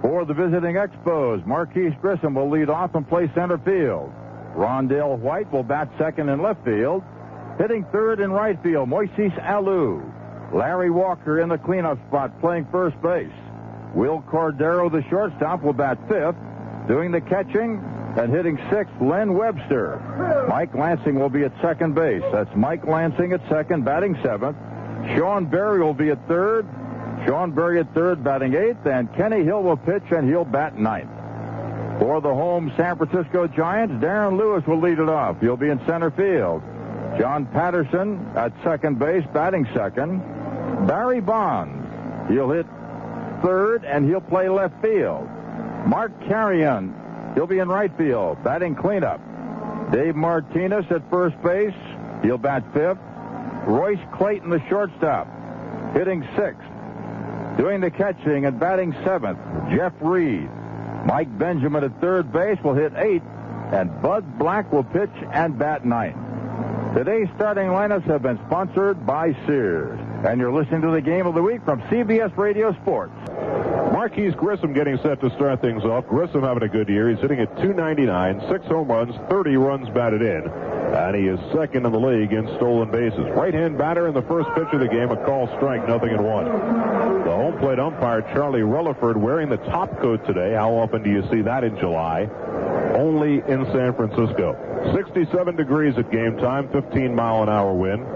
For the visiting Expos, Marquise Grissom will lead off and play center field. Rondell White will bat second in left field. Hitting third in right field, Moises Alou. Larry Walker in the cleanup spot playing first base. Will Cordero, the shortstop, will bat fifth. Doing the catching and hitting sixth, Len Webster. Mike Lansing will be at second base. That's Mike Lansing at second, batting seventh. Sean Berry will be at third. Sean Berry at third, batting eighth. And Kenny Hill will pitch, and he'll bat ninth. For the home San Francisco Giants, Darren Lewis will lead it off. He'll be in center field. John Patterson at second base, batting second. Barry Bonds, he'll hit third, and he'll play left field. Mark Carrion, he'll be in right field, batting cleanup. Dave Martinez at first base, he'll bat fifth. Royce Clayton, the shortstop, hitting sixth. Doing the catching and batting seventh, Jeff Reed. Mike Benjamin at third base will hit eighth, and Bud Black will pitch and bat ninth. Today's starting lineups have been sponsored by Sears. And you're listening to the Game of the Week from CBS Radio Sports. Marquise Grissom getting set to start things off. Grissom having a good year. He's hitting at .299, 6 home runs, 30 runs batted in. And he is second in the league in stolen bases. Right-hand batter in the first pitch of the game, a call strike, 0-1. The home plate umpire, Charlie Rutherford, wearing the top coat today. How often do you see that in July? Only in San Francisco. 67 degrees at game time, 15-mile-an-hour wind.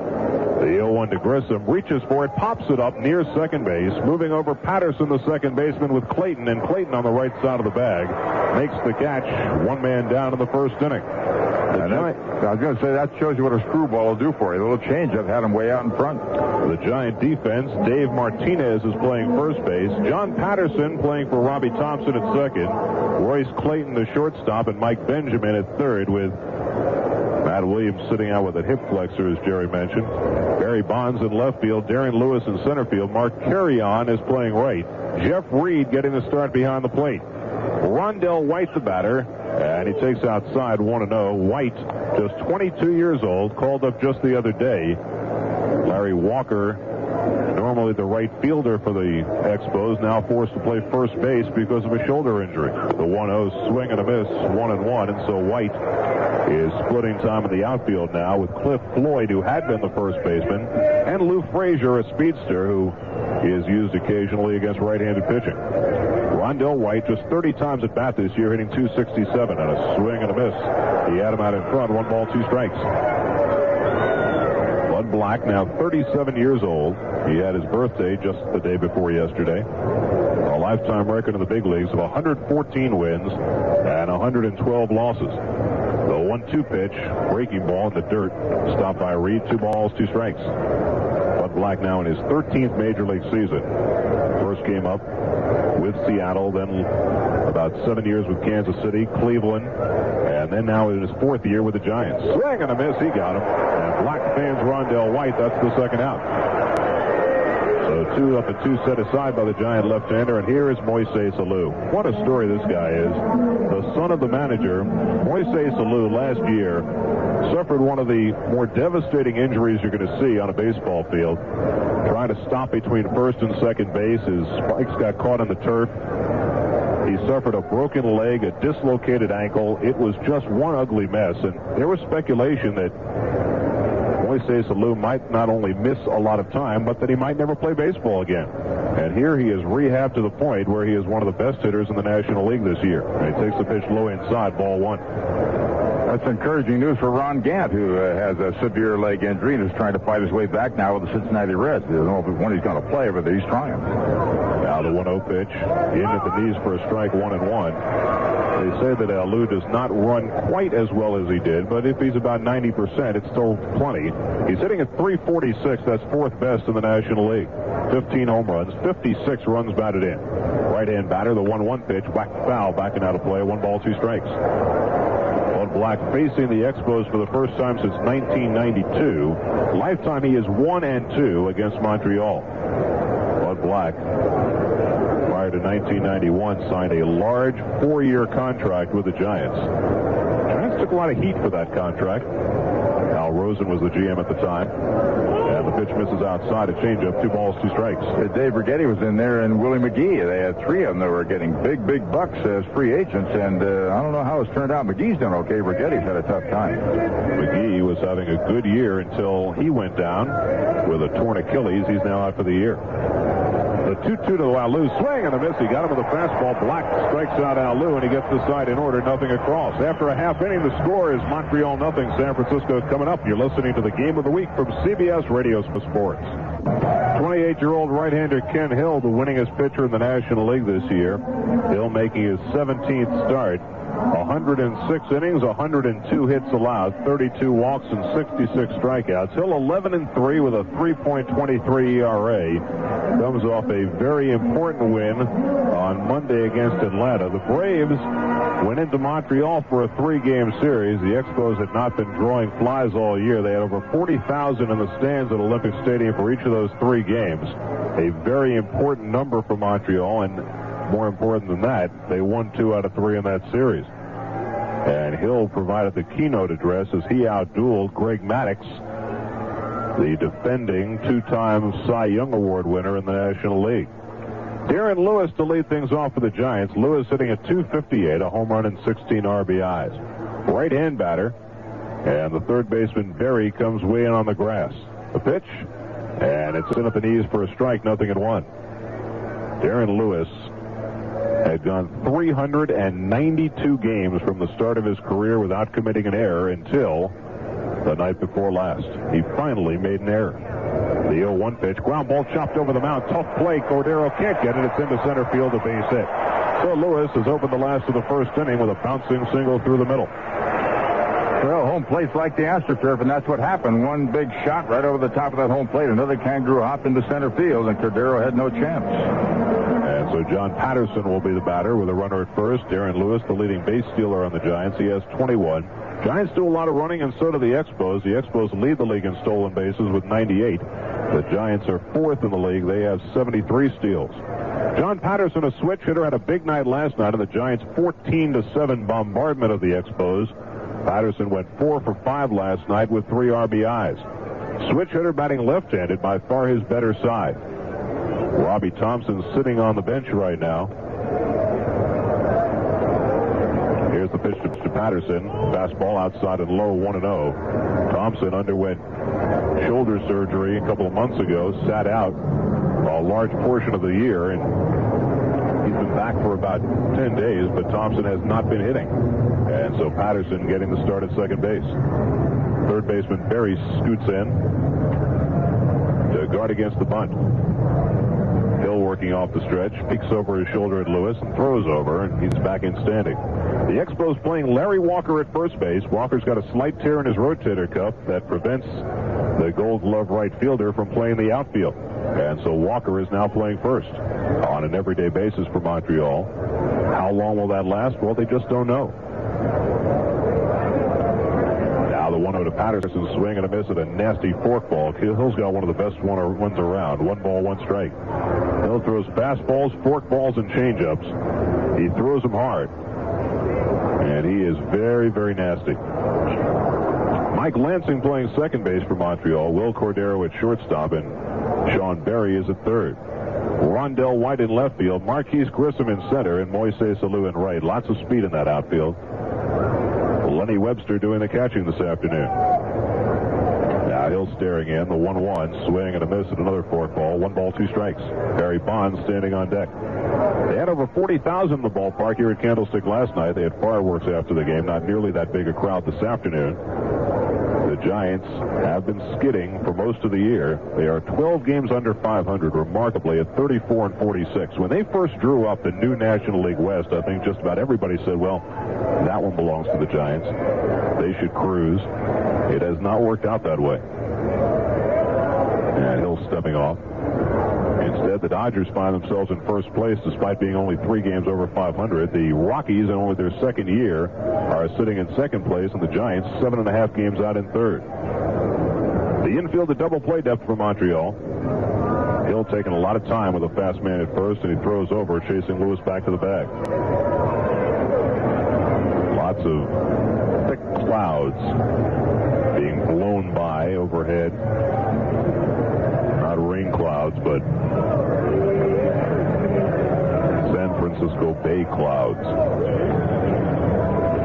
The 0-1 to Grissom, reaches for it, pops it up near second base, moving over Patterson, the second baseman, with Clayton, and Clayton on the right side of the bag makes the catch. One man down in the first inning. I was going to say, that shows you what a screwball will do for you. A little change up had him way out in front. The Giant defense, Dave Martinez is playing first base. John Patterson playing for Robbie Thompson at second. Royce Clayton, the shortstop, and Mike Benjamin at third, with Matt Williams sitting out with a hip flexor, as Jerry mentioned. Barry Bonds in left field. Darren Lewis in center field. Mark Carrion is playing right. Jeff Reed getting the start behind the plate. Rondell White, the batter, and he takes outside 1-0. White, just 22 years old, called up just the other day. Larry Walker, normally the right fielder for the Expos, now forced to play first base because of a shoulder injury. The 1-0 swing and a miss, 1-1, and so White is splitting time in the outfield now with Cliff Floyd, who had been the first baseman, and Lou Frazier, a speedster who is used occasionally against right-handed pitching. Rondell White, just 30 times at bat this year, hitting .267, and a swing and a miss. He had him out in front, 1 ball, 2 strikes. Bud Black, now 37 years old. He had his birthday just the day before yesterday. A lifetime record in the big leagues of 114 wins and 112 losses. The 1-2 pitch, breaking ball in the dirt, stopped by Reed. 2 balls, 2 strikes. Bud Black now in his 13th major league season. First game up with Seattle, then about 7 years with Kansas City, Cleveland, and then now in his 4th year with the Giants. Swing and a miss, he got him. And Black fans Rondell White, that's the second out. So 2 up and 2 set aside by the Giant left-hander, and here is Moises Alou. What a story this guy is. The son of the manager, Moises Alou, last year suffered one of the more devastating injuries you're going to see on a baseball field. Trying to stop between first and second base. His spikes got caught on the turf. He suffered a broken leg, a dislocated ankle. It was just one ugly mess, and there was speculation that Moises Alou might not only miss a lot of time, but that he might never play baseball again. And here he is rehabbed to the point where he is one of the best hitters in the National League this year. And he takes the pitch low inside, ball 1. That's encouraging news for Ron Gant, who has a severe leg injury and is trying to fight his way back now with the Cincinnati Reds. I don't know when he's going to play, but he's trying. Now the 1-0 pitch, in at the knees for a strike, 1-1. They say that Alou does not run quite as well as he did, but if he's about 90%, it's still plenty. He's hitting at .346. That's 4th best in the National League. 15 home runs, 56 runs batted in. Right-hand batter, the 1-1 pitch, whacked foul, backing out of play, 1 ball, 2 strikes. Bud Black facing the Expos for the first time since 1992. Lifetime, he is 1-2 against Montreal. Bud Black, prior to 1991, signed a large 4-year contract with the Giants. Giants took a lot of heat for that contract. Al Rosen was the GM at the time. And the The pitch misses outside. A changeup, 2 balls, 2 strikes. Dave Rigetti was in there, and Willie McGee. They had 3 of them that were getting big bucks as free agents, and I don't know how it's turned out. McGee's done okay. Rigetti's had a tough time. McGee was having a good year until he went down with a torn Achilles. He's now out for the year. The 2-2 to Alou. Swing and a miss. He got him with a fastball. Black strikes out Alou, and he gets the side in order. Nothing across. After a half inning, the score is Montreal 0. San Francisco is coming up. You're listening to the Game of the Week from CBS Radio Sports. 28-year-old right-hander Ken Hill, the winningest pitcher in the National League this year. Hill making his 17th start. 106 innings, 102 hits allowed, 32 walks, and 66 strikeouts. Hill 11-3 with a 3.23 ERA. Comes off a very important win on Monday against Atlanta. The Braves went into Montreal for a 3-game series. The Expos had not been drawing flies all year. They had over 40,000 in the stands at Olympic Stadium for each of those 3 games. A very important number for Montreal, and more important than that, they won 2 out of 3 in that series. And Hill provided the keynote address as he outdueled Greg Maddux, the defending 2-time Cy Young Award winner in the National League. Darren Lewis to lead things off for the Giants. Lewis hitting a .258, a home run and 16 RBIs. Right-hand batter, and the third baseman Berry comes way in on the grass. The pitch, and it's in at the knees for a strike, 0-1. Darren Lewis had gone 392 games from the start of his career without committing an error until the night before last. He finally made an error. The 0-1 pitch, ground ball chopped over the mound. Tough play. Cordero can't get it. It's into center field, a base hit. So Lewis has opened the last of the first inning with a bouncing single through the middle. Well, home plate's like the AstroTurf, and that's what happened. One big shot right over the top of that home plate. Another kangaroo hopped into center field, and Cordero had no chance. And so John Patterson will be the batter with a runner at first. Darren Lewis, the leading base stealer on the Giants. He has 21. Giants do a lot of running, and so do the Expos. The Expos lead the league in stolen bases with 98. The Giants are 4th in the league. They have 73 steals. John Patterson, a switch hitter, had a big night last night in the Giants' 14-7 bombardment of the Expos. Patterson went 4 for 5 last night with 3 RBIs. Switch hitter batting left-handed, by far his better side. Robbie Thompson's sitting on the bench right now. Here's the pitch to Patterson. Fastball outside and low, 1-0. Thompson underwent shoulder surgery a couple of months ago, sat out a large portion of the year, and he's been back for about 10 days, but Thompson has not been hitting. And so Patterson getting the start at second base. Third baseman Berry scoots in to guard against the bunt. Hill working off the stretch, peeks over his shoulder at Lewis and throws over, and he's back in standing. The Expos playing Larry Walker at first base. Walker's got a slight tear in his rotator cuff that prevents the Gold Glove right fielder from playing the outfield. And so Walker is now playing first on an everyday basis for Montreal. How long will that last? Well, they just don't know. Now the 1-0 to Patterson, swing and a miss at a nasty forkball. Hill's got one of the best ones around. 1 ball, 1 strike. Hill throws fastballs, forkballs, and changeups. He throws them hard. And he is very, very nasty. Mike Lansing playing second base for Montreal. Will Cordero at shortstop, and Sean Berry is at third. Rondell White in left field. Marquise Grissom in center, and Moises Alou in right. Lots of speed in that outfield. Lenny Webster doing the catching this afternoon. Now Hill staring in. The 1-1. Swing and a miss at another forkball. 1 ball, 2 strikes. Barry Bonds standing on deck. They had over 40,000 in the ballpark here at Candlestick last night. They had fireworks after the game. Not nearly that big a crowd this afternoon. The Giants have been skidding for most of the year. They are 12 games under 500, remarkably, at 34-46. When they first drew up the new National League West, I think just about everybody said, well, that one belongs to the Giants. They should cruise. It has not worked out that way. And Hill's stepping off. Instead, the Dodgers find themselves in first place despite being only 3 games over 500. The Rockies, in only their second year, are sitting in second place, and the Giants 7.5 games out in third. The infield, the double play depth for Montreal. Hill taking a lot of time with a fast man at first, and he throws over, chasing Lewis back to the bag. Lots of thick clouds being blown by overhead. clouds, but San Francisco Bay clouds.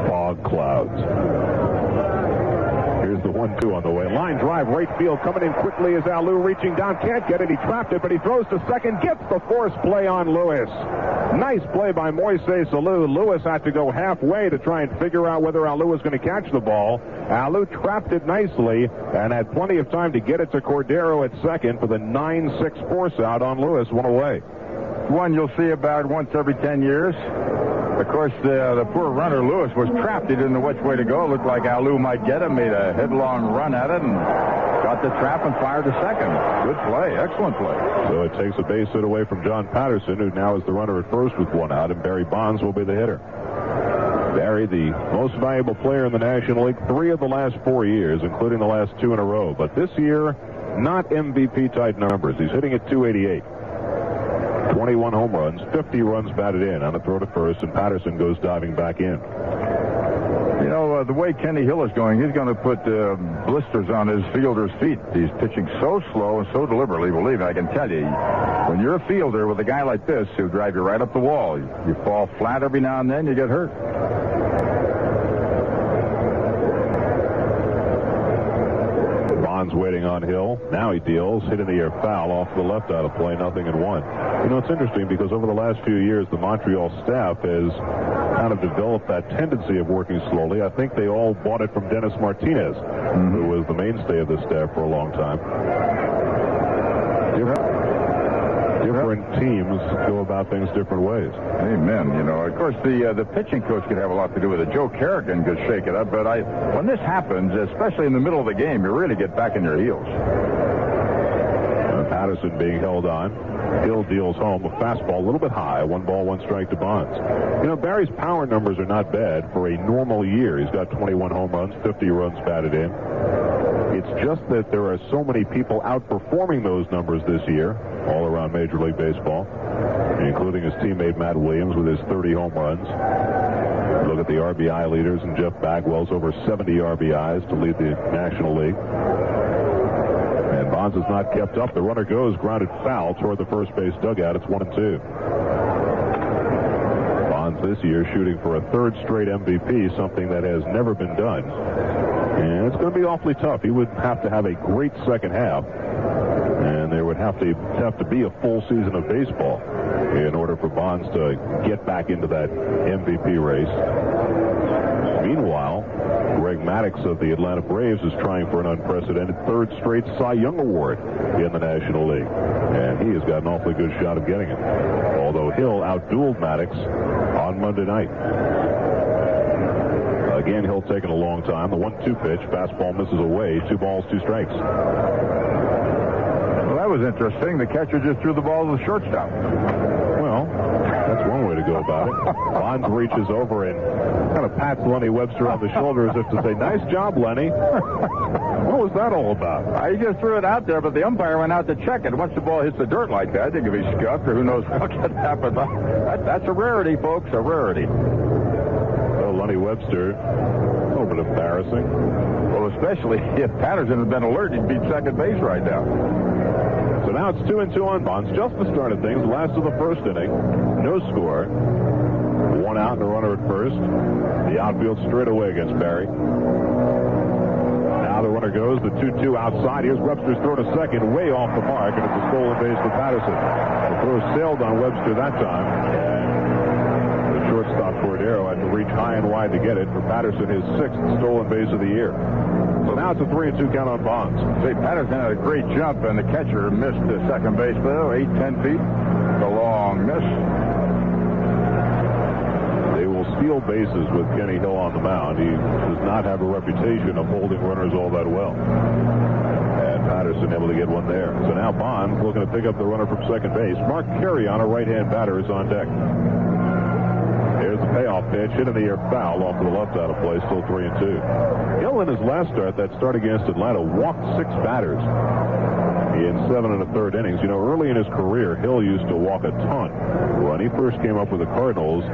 Fog clouds. Here's the 1-2 on the way. Line drive, right field. Coming in quickly is Alou, reaching down. Can't get it. He trapped it, but he throws to second. Gets the force play on Lewis. Nice play by Moises Alou. Lewis had to go halfway to try and figure out whether Alou was going to catch the ball. Alou trapped it nicely and had plenty of time to get it to Cordero at second for the 9-6 force out on Lewis. One away. One you'll see about once every 10 years. Of course, the poor runner, Lewis, was trapped. He didn't know which way to go. Looked like Alou might get him. Made a headlong run at it and got the trap and fired to second. Good play. Excellent play. So it takes a base hit away from John Patterson, who now is the runner at first with one out, and Barry Bonds will be the hitter. Barry, the most valuable player in the National League 3 of the last 4 years, including the last 2 in a row. But this year, not MVP-type numbers. He's hitting at .288. 21 home runs, 50 runs batted in on a throw to first, and Patterson goes diving back in. You know, the way Kenny Hill is going, he's going to put blisters on his fielder's feet. He's pitching so slow and so deliberately. Believe me, I can tell you, when you're a fielder with a guy like this, he'll drive you right up the wall. You fall flat every now and then, you get hurt. Bonds waiting on Hill. Now he deals. Hit in the air foul off the left out of play. 0-1. You know, it's interesting because over the last few years, the Montreal staff has kind of developed that tendency of working slowly. I think they all bought it from Dennis Martinez, who was the mainstay of the staff for a long time. Different teams go about things different ways. Amen. You know, of course, the pitching coach could have a lot to do with it. Joe Kerrigan could shake it up, but when this happens, especially in the middle of the game, you really get back in your heels. Patterson being held on. Hill deals home a fastball a little bit high. 1 ball, 1 strike to Bonds. You know, Barry's power numbers are not bad for a normal year. He's got 21 home runs, 50 runs batted in. It's just that there are so many people outperforming those numbers this year, all around Major League Baseball, including his teammate Matt Williams with his 30 home runs. Look at the RBI leaders, and Jeff Bagwell's over 70 RBIs to lead the National League. And Bonds has not kept up. The runner goes grounded foul toward the first base dugout. It's 1-2. Bonds this year shooting for a 3rd straight MVP, something that has never been done. And it's going to be awfully tough. He would have to have a great second half, and there would have to be a full season of baseball in order for Bonds to get back into that MVP race. Meanwhile, Greg Maddux of the Atlanta Braves is trying for an unprecedented 3rd straight Cy Young Award in the National League, and he has got an awfully good shot of getting it, although Hill outdueled Maddux on Monday night. Again, Hill taking a long time. The 1-2 pitch, fastball misses away. 2 balls, 2 strikes. Well, that was interesting. The catcher just threw the ball to the shortstop. Well, that's one way to go about it. Bonds reaches over and kind of pats Lenny Webster on the shoulder as if to say, "Nice job, Lenny." What was that all about? He just threw it out there, but the umpire went out to check it. Once the ball hits the dirt like that, I think if he's scuffed or who knows what could happen. That's a rarity, folks, a rarity. Lenny Webster, a little bit embarrassing. Well, especially if Patterson had been alert, he'd beat second base right now. So now it's 2-2 on Bonds. Just the start of things. Last of the first inning. No score. 1 out and a runner at first. The outfield straight away against Barry. Now the runner goes. The 2-2 outside. Here's Webster's throw to second. Way off the mark, and it's a stolen base for Patterson. The throw sailed on Webster that time. Shortstop Cordero had to reach high and wide to get it. For Patterson, his 6th stolen base of the year. So now it's a 3-2 count on Bonds. See, Patterson had a great jump, and the catcher missed the second base, though, 8-10 feet. The long miss. They will steal bases with Kenny Hill on the mound. He does not have a reputation of holding runners all that well. And Patterson able to get one there. So now Bonds looking to pick up the runner from second base. Mark Carey on a right-hand batter is on deck. Here's the payoff pitch, hit in the air foul off to the left out of play, still 3-2. Hill in his last start, that start against Atlanta, walked 6 batters. in 7 1/3 innings. You know, early in his career, Hill used to walk a ton. When he first came up with the Cardinals,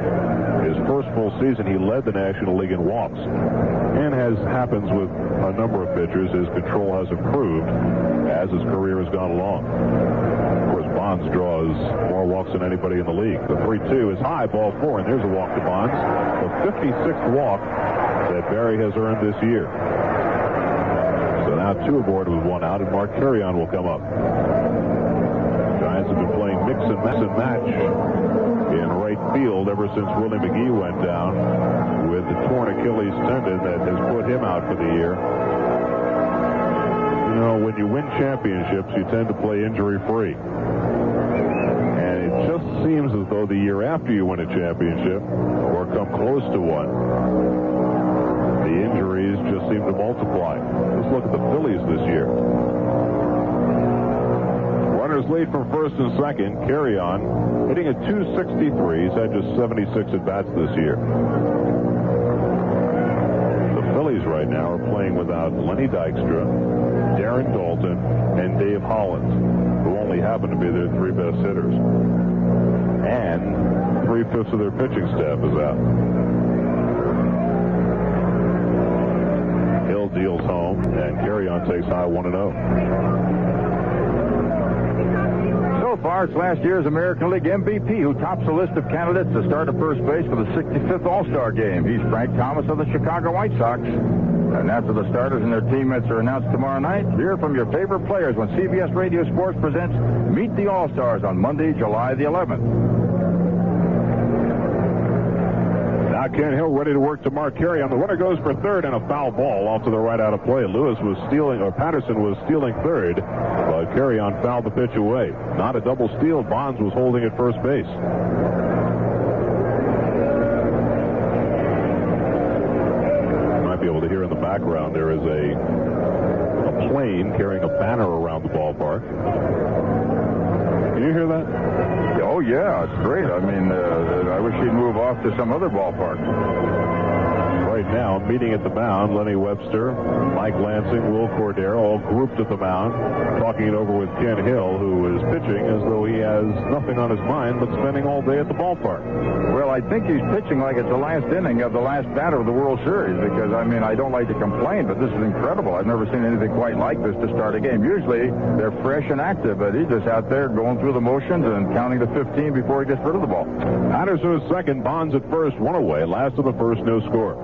his first full season, he led the National League in walks. And as happens with a number of pitchers, his control has improved as his career has gone along. Of course, Bonds draws more walks than anybody in the league. The 3-2 is high, ball 4, and there's a walk to Bonds. The 56th walk that Barry has earned this year. So now 2 aboard with 1 out, and Mark Carrion will come up. Giants have been playing mix and match in right field ever since Willie McGee went down with the torn Achilles tendon that has put him out for the year. You know, when you win championships, you tend to play injury-free. And it just seems as though the year after you win a championship, or come close to one, the injuries just seem to multiply. Let's look at the Phillies this year. Runners lead from first and second. Carrion hitting at .263. He's had just 76 at-bats this year. The Phillies right now are playing without Lenny Dykstra, Darren Daulton, and Dave Holland, who only happen to be their 3 best hitters. And 3/5 of their pitching staff is out. Hill deals home, and Carrion takes high 1-0. So far, it's last year's American League MVP who tops the list of candidates to start at first base for the 65th All-Star Game. He's Frank Thomas of the Chicago White Sox. And after the starters and their teammates are announced tomorrow night, hear from your favorite players when CBS Radio Sports presents Meet the All-Stars on Monday, July the 11th. Now Ken Hill ready to work to Mark Carrion. The runner goes for third and a foul ball off to the right out of play. Patterson was stealing third, but Carrion fouled the pitch away. Not a double steal. Bonds was holding at first base. You might be able to hear in the background there is a plane carrying a banner around the ballpark. Can you hear that? Oh, yeah, it's great. I mean, I wish he'd move off to some other ballpark. Right now, meeting at the mound, Lenny Webster, Mike Lansing, Will Cordero, all grouped at the mound, talking it over with Ken Hill, who is pitching as though he has nothing on his mind but spending all day at the ballpark. Well, I think he's pitching like it's the last inning of the last batter of the World Series, because, I mean, I don't like to complain, but this is incredible. I've never seen anything quite like this to start a game. Usually, they're fresh and active, but he's just out there going through the motions and counting to 15 before he gets rid of the ball. Patterson is second, Bonds at first, 1 away. Last of the first, no score.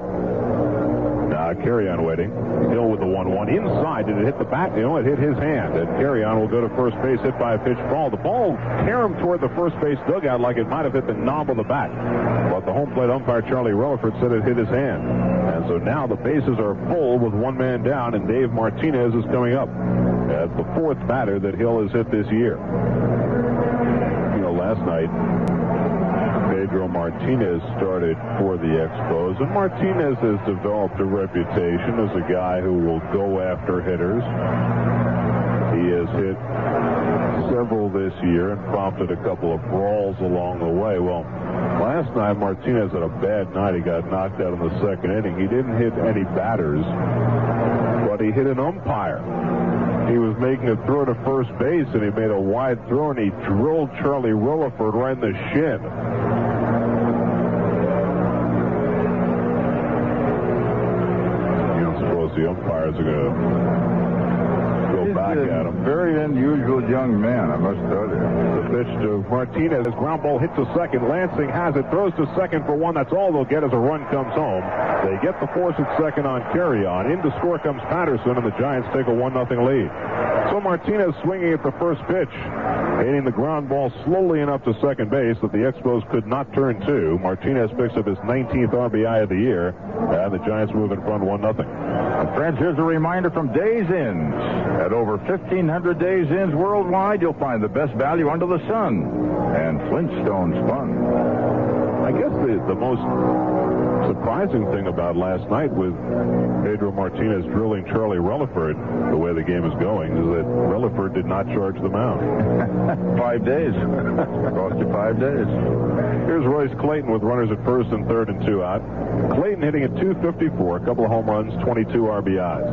Now Carrion waiting. Hill with the 1-1 inside. Did it hit the bat? You know, it hit his hand. And Carrion will go to first base, hit by a pitch ball. The ball caromed toward the first base dugout like it might have hit the knob of the bat. But the home plate umpire, Charlie Rutherford, said it hit his hand. And so now the bases are full with 1 man down, and Dave Martinez is coming up as the 4th batter that Hill has hit this year. You know, last night, Pedro Martinez started for the Expos, and Martinez has developed a reputation as a guy who will go after hitters. He has hit several this year and prompted a couple of brawls along the way. Well, last night Martinez had a bad night. He got knocked out in the 2nd inning. He didn't hit any batters, but he hit an umpire. He was making a throw to first base, and he made a wide throw, and he drilled Charlie Rutherford right in the shin. The umpires are going to go back at him. Very unusual young man, I must tell you. The pitch to Martinez. Ground ball hits to second. Lansing has it. Throws to second for 1. That's all they'll get as a run comes home. They get the force at second on Carrion. In to score comes Patterson, and the Giants take a 1-0 lead. So Martinez swinging at the first pitch, hitting the ground ball slowly enough to second base that the Expos could not turn to. Martinez picks up his 19th RBI of the year, and the Giants move in front 1-0. Friends, here's a reminder from Days Inns. At over 1,500 Days Inns worldwide, you'll find the best value under the sun and Flintstones fun. I guess the most surprising thing about last night with Pedro Martinez drilling Charlie Rutherford, the way the game is going, is that Rutherford did not charge the mound. 5 days. Cost you 5 days. Here's Royce Clayton with runners at first and third and 2 out. Clayton hitting at .254, a couple of home runs, 22 RBIs.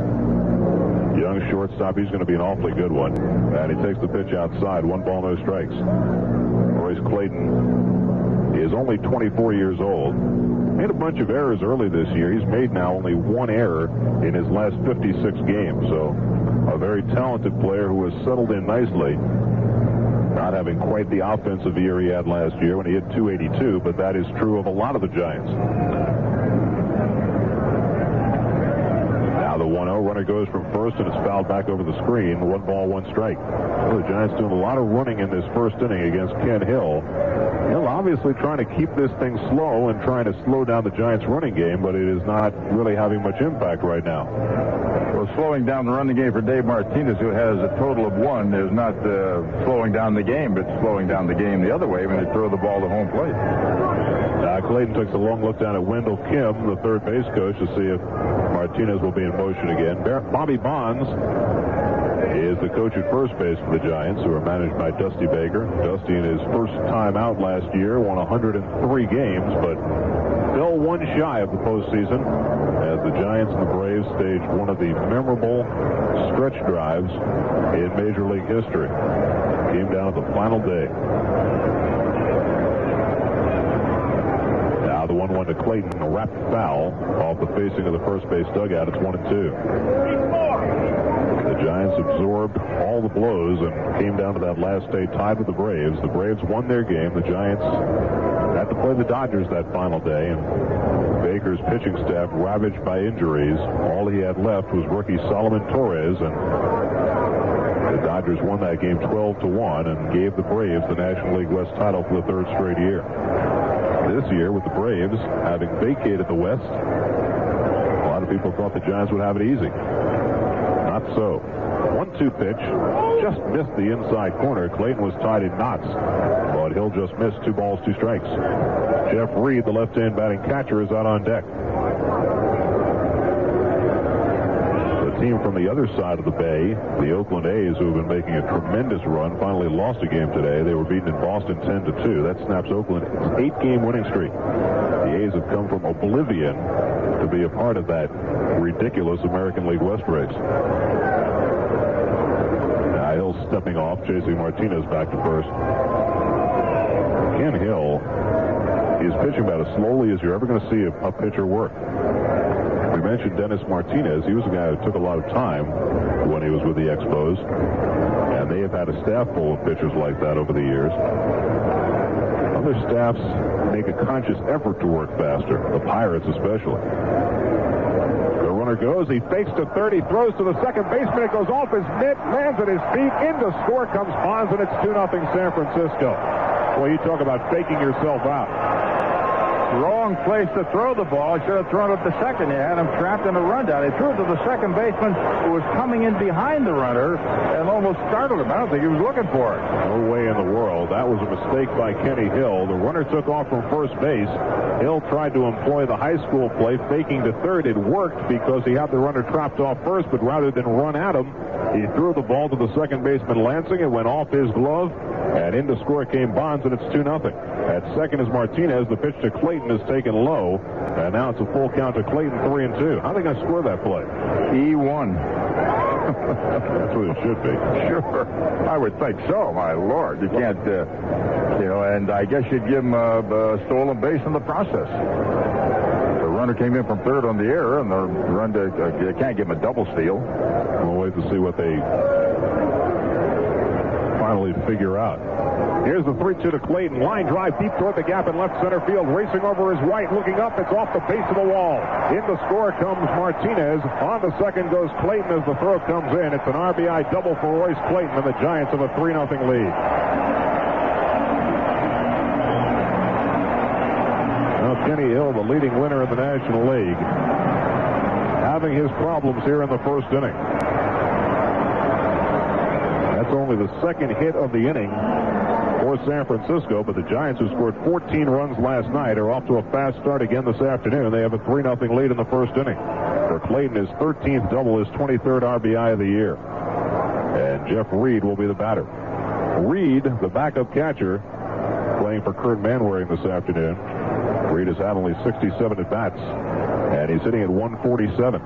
Young shortstop. He's going to be an awfully good one. And he takes the pitch outside. 1 ball, no strikes. Royce Clayton is only 24 years old. Made a bunch of errors early this year. He's made now only 1 error in his last 56 games. So a very talented player who has settled in nicely. Not having quite the offensive year he had last year when he hit 282, but that is true of a lot of the Giants. Now the 1-0 runner goes from first and is fouled back over the screen. 1 ball, 1 strike. Well, the Giants doing a lot of running in this first inning against Ken Hill. Hill obviously trying to keep this thing slow and trying to slow down the Giants' running game, but it is not really having much impact right now. Well, slowing down the running game for Dave Martinez, who has a total of 1, is not slowing down the game, but slowing down the game the other way when they throw the ball to home plate. Clayton takes a long look down at Wendell Kim, the third base coach, to see if Martinez will be in motion again. Bobby Bonds is the coach at first base for the Giants, who are managed by Dusty Baker. Dusty, in his first time out last year, won 103 games, but still 1 shy of the postseason as the Giants and the Braves staged one of the memorable stretch drives in Major League history. Came down to the final day. Now the 1-1 to Clayton, a wrapped foul off the facing of the first base dugout. It's 1-2. The Giants absorbed all the blows and came down to that last day tied with the Braves. The Braves won their game. The Giants had to play the Dodgers that final day, and Baker's pitching staff ravaged by injuries. All he had left was rookie Solomon Torres, and the Dodgers won that game 12-1 and gave the Braves the National League West title for the 3rd straight year. This year, with the Braves having vacated the West, a lot of people thought the Giants would have it easy. Not so. 1-2 pitch, just missed the inside corner. Clayton was tied in knots, but Hill just missed. 2 balls, 2 strikes. Jeff Reed, the left-hand batting catcher, is out on deck. The team from the other side of the bay, the Oakland A's, who have been making a tremendous run, finally lost a game today. They were beaten in Boston 10-2. That snaps Oakland its 8-game winning streak. The A's have come from oblivion to be a part of that ridiculous American League West race. Now Hill's stepping off, chasing Martinez back to first. Ken Hill is pitching about as slowly as you're ever going to see a pitcher work. We mentioned Dennis Martinez. He was a guy who took a lot of time when he was with the Expos, and they have had a staff full of pitchers like that over the years. Other staffs make a conscious effort to work faster, the Pirates especially. The runner goes, he fakes to third, he throws to the second baseman, it goes off his mitt, lands at his feet, into score comes Bonds, and it's 2-0 San Francisco. Well, you talk about faking yourself out. Wrong place to throw the ball. He should have thrown it to second. He had him trapped in a rundown. He threw it to the second baseman, who was coming in behind the runner and almost startled him. I don't think he was looking for it. No way in the world. That was a mistake by Kenny Hill. The runner took off from first base. Hill tried to employ the high school play, faking to third. It worked because he had the runner trapped off first, but rather than run at him, he threw the ball to the second baseman, Lansing. It went off his glove, and in to score came Bonds, and it's 2-0. At second is Martinez. The pitch to Clayton is taken low, and now it's a full count to Clayton, 3-2. How are they going to score that play? E1. That's what it should be. Sure. I would think so, my Lord. You can't, and I guess you'd give him a stolen base in the process. The runner came in from third on the error, and the run to, you can't give him a double steal. We'll wait to see what they finally figure out. Here's the 3-2 to Clayton. Line drive deep toward the gap in left center field. Racing over is White. Looking up. It's off the base of the wall. In the score comes Martinez. On the second goes Clayton as the throw comes in. It's an RBI double for Royce Clayton, and the Giants have a 3-0 lead. Now Kenny Hill, the leading winner in the National League, having his problems here in the first inning. That's only the second hit of the inning for San Francisco, but the Giants, who scored 14 runs last night, are off to a fast start again this afternoon. They have a 3-0 lead in the first inning. For Clayton, his 13th double, his 23rd RBI of the year. And Jeff Reed will be the batter. Reed, the backup catcher, playing for Kurt Manwaring this afternoon. Reed has had only 67 at-bats, and he's hitting at 147.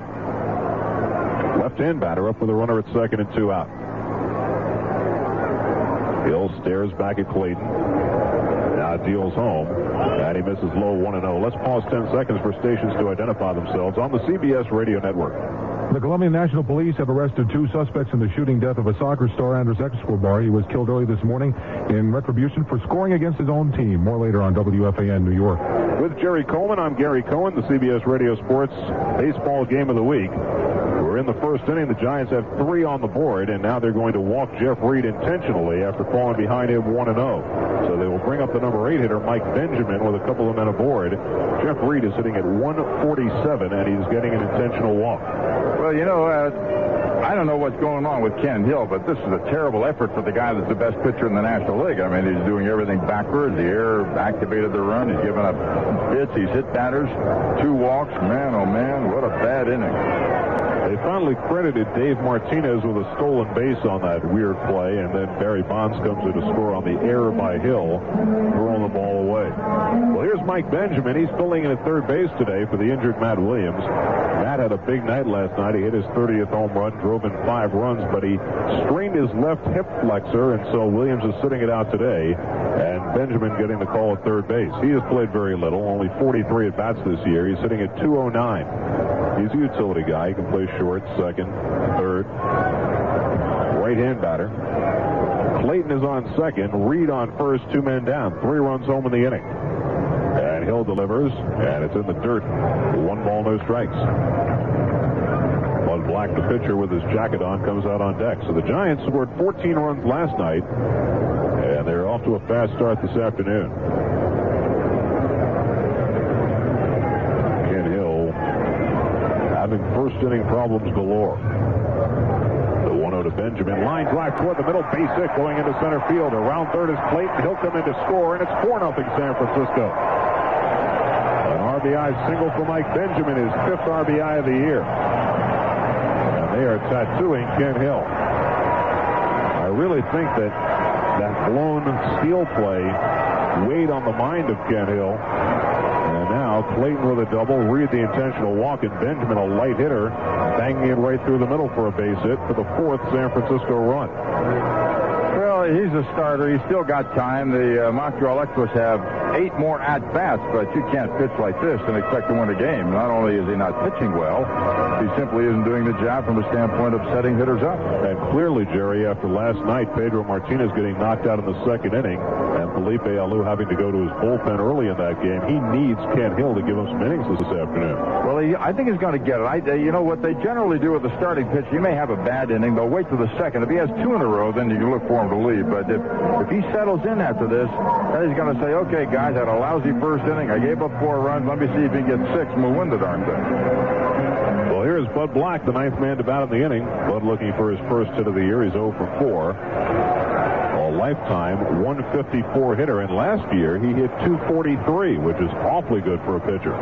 Left-hand batter up with a runner at second and 2 out. Hill stares back at Clayton. Now deals home. And he misses low 1-0. Let's pause 10 seconds for stations to identify themselves on the CBS Radio Network. The Colombian National Police have arrested 2 suspects in the shooting death of a soccer star, Andres Escobar. He was killed early this morning in retribution for scoring against his own team. More later on WFAN New York. With Jerry Coleman, I'm Gary Cohen, the CBS Radio Sports Baseball Game of the Week. We're in the first inning. The Giants have 3 on the board, and now they're going to walk Jeff Reed intentionally after falling behind him 1-0. So they will bring up the number 8 hitter, Mike Benjamin, with a couple of men aboard. Jeff Reed is hitting at 147, and he's getting an intentional walk. Well, you know, I don't know what's going on with Ken Hill, but this is a terrible effort for the guy that's the best pitcher in the National League. I mean, he's doing everything backwards. The air activated the run. He's given up hits. He's hit batters. 2 walks. Man, oh, man, what a bad inning. They finally credited Dave Martinez with a stolen base on that weird play, and then Barry Bonds comes in to score on the error by Hill, throwing the ball away. Well, here's Mike Benjamin. He's filling in at third base today for the injured Matt Williams. Matt had a big night last night. He hit his 30th home run, drove in 5 runs, but he strained his left hip flexor, and so Williams is sitting it out today, and Benjamin getting the call at third base. He has played very little, only 43 at-bats this year. He's sitting at 209. He's a utility guy. He can play short, second, third. Right-hand batter. Clayton is on second. Reed on first, 2 men down. 3 runs home in the inning. And Hill delivers, and it's in the dirt. 1 ball, no strikes. Bud Black, the pitcher, with his jacket on, comes out on deck. So the Giants scored 14 runs last night, and they're off to a fast start this afternoon. Having first inning problems galore. The 1-0 to Benjamin. Line drive toward the middle. Base hit going into center field. Around third is Clayton. He'll come in to score, and it's 4-0 San Francisco. An RBI single for Mike Benjamin, his 5th RBI of the year. And they are tattooing Ken Hill. I really think that blown steal play weighed on the mind of Ken Hill. And now Clayton with a double, Reed the intentional walk, and Benjamin, a light hitter, banging it right through the middle for a base hit for the 4th San Francisco run. Well, he's a starter. He's still got time. The Montreal Expos have 8 more at-bats, but you can't pitch like this and expect to win a game. Not only is he not pitching well, he simply isn't doing the job from the standpoint of setting hitters up. And clearly, Jerry, after last night, Pedro Martinez getting knocked out in the 2nd inning, and Felipe Alou having to go to his bullpen early in that game, he needs Ken Hill to give him some innings this afternoon. Well, I think he's going to get it. You know what they generally do with the starting pitch, he may have a bad inning. They'll wait till the 2nd. If he has 2 in a row, then you can look for him to leave. But if he settles in after this, then he's going to say, okay, guys, I had a lousy first inning. I gave up 4 runs. Let me see if he gets 6 and we'll win the darn thing. Well, here's Bud Black, the 9th man to bat in the inning. Bud looking for his first hit of the year. He's 0 for 4. A lifetime 154 hitter, and last year he hit 243, which is awfully good for a pitcher.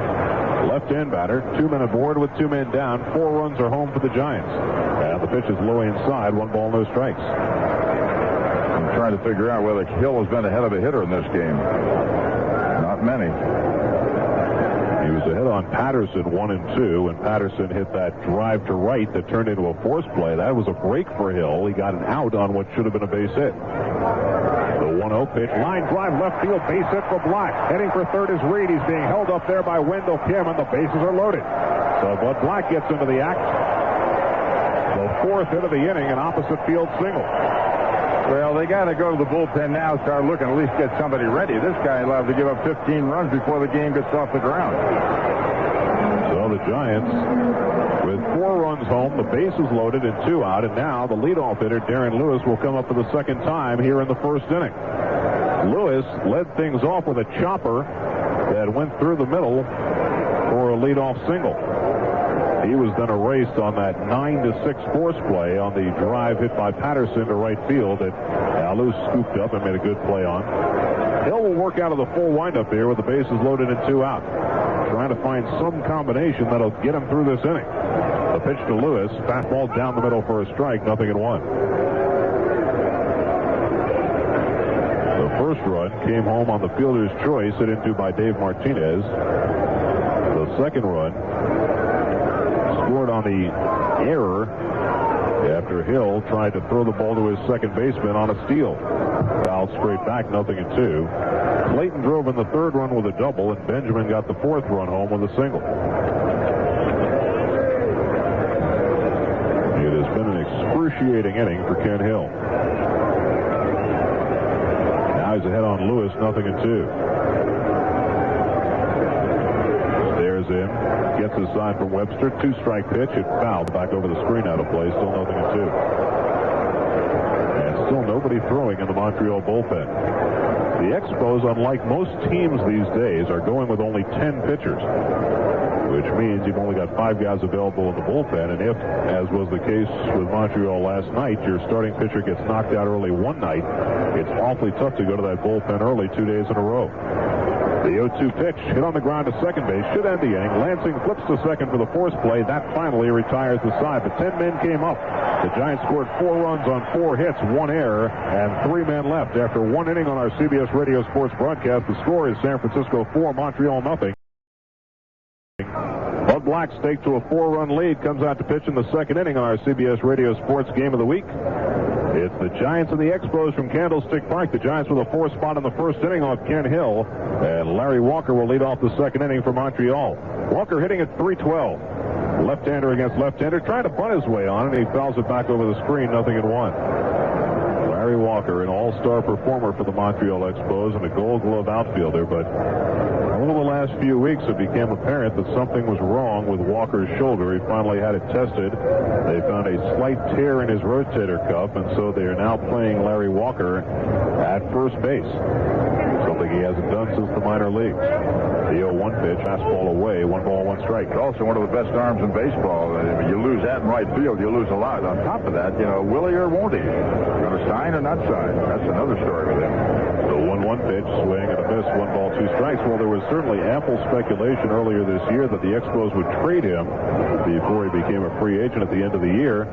Left-hand batter, 2 men aboard with 2 men down. 4 runs are home for the Giants. And the pitch is low inside, 1 ball, no strikes. I'm trying to figure out whether Hill has been ahead of a hitter in this game. Not many. He was ahead on Patterson 1 and 2, and Patterson hit that drive to right that turned into a force play. That was a break for Hill. He got an out on what should have been a base hit. The 1-0 pitch, line drive left field, base hit for Black. Heading for third is Reed. He's being held up there by Wendell Kim, and the bases are loaded. So Bud Black gets into the act. The 4th hit of the inning, an opposite field single. Well, they got to go to the bullpen now, start looking, at least get somebody ready. This guy will have to give up 15 runs before the game gets off the ground. So the Giants, with 4 runs home, the bases loaded and 2 out, and now the leadoff hitter, Darren Lewis, will come up for the 2nd time here in the 1st inning. Lewis led things off with a chopper that went through the middle for a leadoff single. He was then erased on that 9-6 force play on the drive hit by Patterson to right field that Alou scooped up and made a good play on. Hill will work out of the full windup here with the bases loaded and 2 out. Trying to find some combination that'll get him through this inning. The pitch to Lewis, fastball down the middle for a strike, 0-1. The first run came home on the fielder's choice, hit into by Dave Martinez. The second run scored on the error after Hill tried to throw the ball to his second baseman on a steal. Fouled straight back, 0-2. Clayton drove in the third run with a double, and Benjamin got the fourth run home with a single. It has been an excruciating inning for Ken Hill. Now he's ahead on Lewis, 0-2. Stares in, gets a sign from Webster. 2-strike pitch, it fouled back over the screen out of play, still 0-2. And still nobody throwing in the Montreal bullpen. The Expos, unlike most teams these days, are going with only 10 pitchers, which means you've only got 5 guys available in the bullpen. And if, as was the case with Montreal last night, your starting pitcher gets knocked out early one night, it's awfully tough to go to that bullpen early 2 days in a row. The 0-2 pitch hit on the ground to second base, should end the inning. Lansing flips to second for the force play. That finally retires the side, but 10 men came up. The Giants scored 4 runs on 4 hits, 1 error, and 3 men left. After 1 inning on our CBS Radio Sports broadcast, the score is San Francisco 4, Montreal 0. Bud Black staked to a 4-run lead, comes out to pitch in the second inning on our CBS Radio Sports Game of the Week. It's the Giants and the Expos from Candlestick Park. The Giants with a 4th spot in the first inning off Ken Hill, and Larry Walker will lead off the second inning for Montreal. Walker hitting at .312. Left-hander against left-hander, trying to bunt his way on, and he fouls it back over the screen, 0-1. Larry Walker, an all-star performer for the Montreal Expos and a Gold Glove outfielder, but over the last few weeks it became apparent that something was wrong with Walker's shoulder. He finally had it tested. They found a slight tear in his rotator cuff, and so they are now playing Larry Walker at first base, something he hasn't done since the minor leagues. The 0-1 pitch, fastball away, 1 ball, 1 strike. Also one of the best arms in baseball. You lose that in right field, you lose a lot. On top of that, will he or won't he? Going to sign or not sign? That's another story with him. The 1-1 pitch, swing and a miss, 1 ball, 2 strikes. Well, there was certainly ample speculation earlier this year that the Expos would trade him before he became a free agent at the end of the year.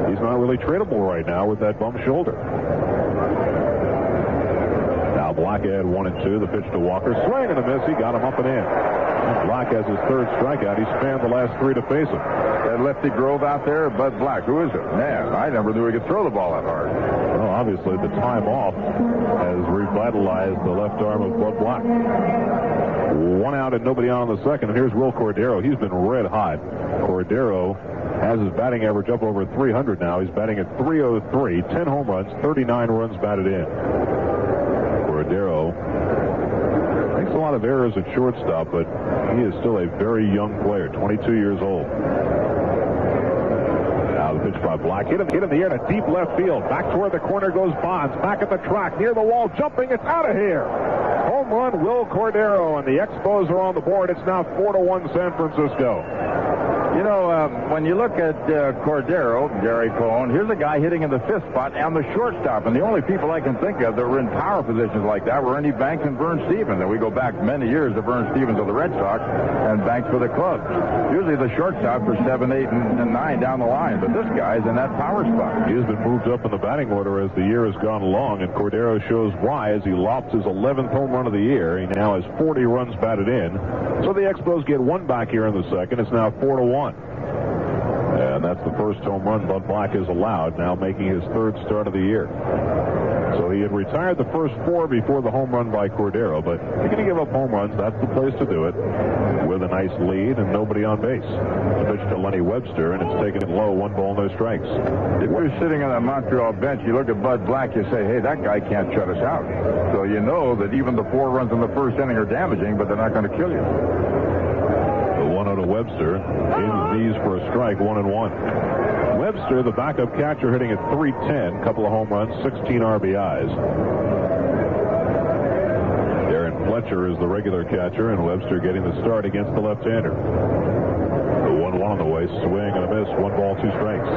He's not really tradable right now with that bum shoulder. Now Black had 1 and 2. The pitch to Walker, swing and a miss. He got him up and in. Black has his 3rd strikeout. He spanned the last 3 to face him. That lefty Grove out there, Bud Black. Who is it? Man, I never knew he could throw the ball that hard. Well, obviously the time off has revitalized the left arm of Bud Black. 1 out and nobody on in the second. And here's Will Cordero. He's been red hot. Cordero has his batting average up over 300 now. He's batting at .303, 10 home runs, 39 runs batted in. Cordero makes a lot of errors at shortstop, but he is still a very young player, 22 years old. Now the pitch by Black. Hit in the air to deep left field. Back toward the corner goes Bonds. Back at the track, near the wall, jumping. It's out of here. Home run, Will Cordero, and the Expos are on the board. It's now 4-1 San Francisco. When you look at Cordero, Gary Cohen, here's a guy hitting in the 5th spot and the shortstop. And the only people I can think of that were in power positions like that were Ernie Banks and Vern Stevens. And we go back many years to Vern Stevens of the Red Sox and Banks for the Cubs. Usually the shortstop for 7, 8, and 9 down the line. But this guy's in that power spot. He has been moved up in the batting order as the year has gone along, and Cordero shows why as he lofts his 11th home run of the year. He now has 40 runs batted in. So the Expos get 1 back here in the second. It's now 4-1. And that's the first home run Bud Black has allowed, now making his 3rd start of the year. So he had retired the first 4 before the home run by Cordero, but if you're going to give up home runs, that's the place to do it, with a nice lead and nobody on base. Pitch to Lenny Webster, and it's taken it low, 1 ball, no strikes. If you're sitting on that Montreal bench, you look at Bud Black, you say, hey, that guy can't shut us out. So you know that even the 4 runs in the first inning are damaging, but they're not going to kill you. 1-0 to Webster. In these for a strike, 1-1. Webster, the backup catcher, hitting at .310, couple of home runs, 16 RBIs. Darren Fletcher is the regular catcher, and Webster getting the start against the left-hander. The 1-1 on the way, swing and a miss, 1 ball, 2 strikes.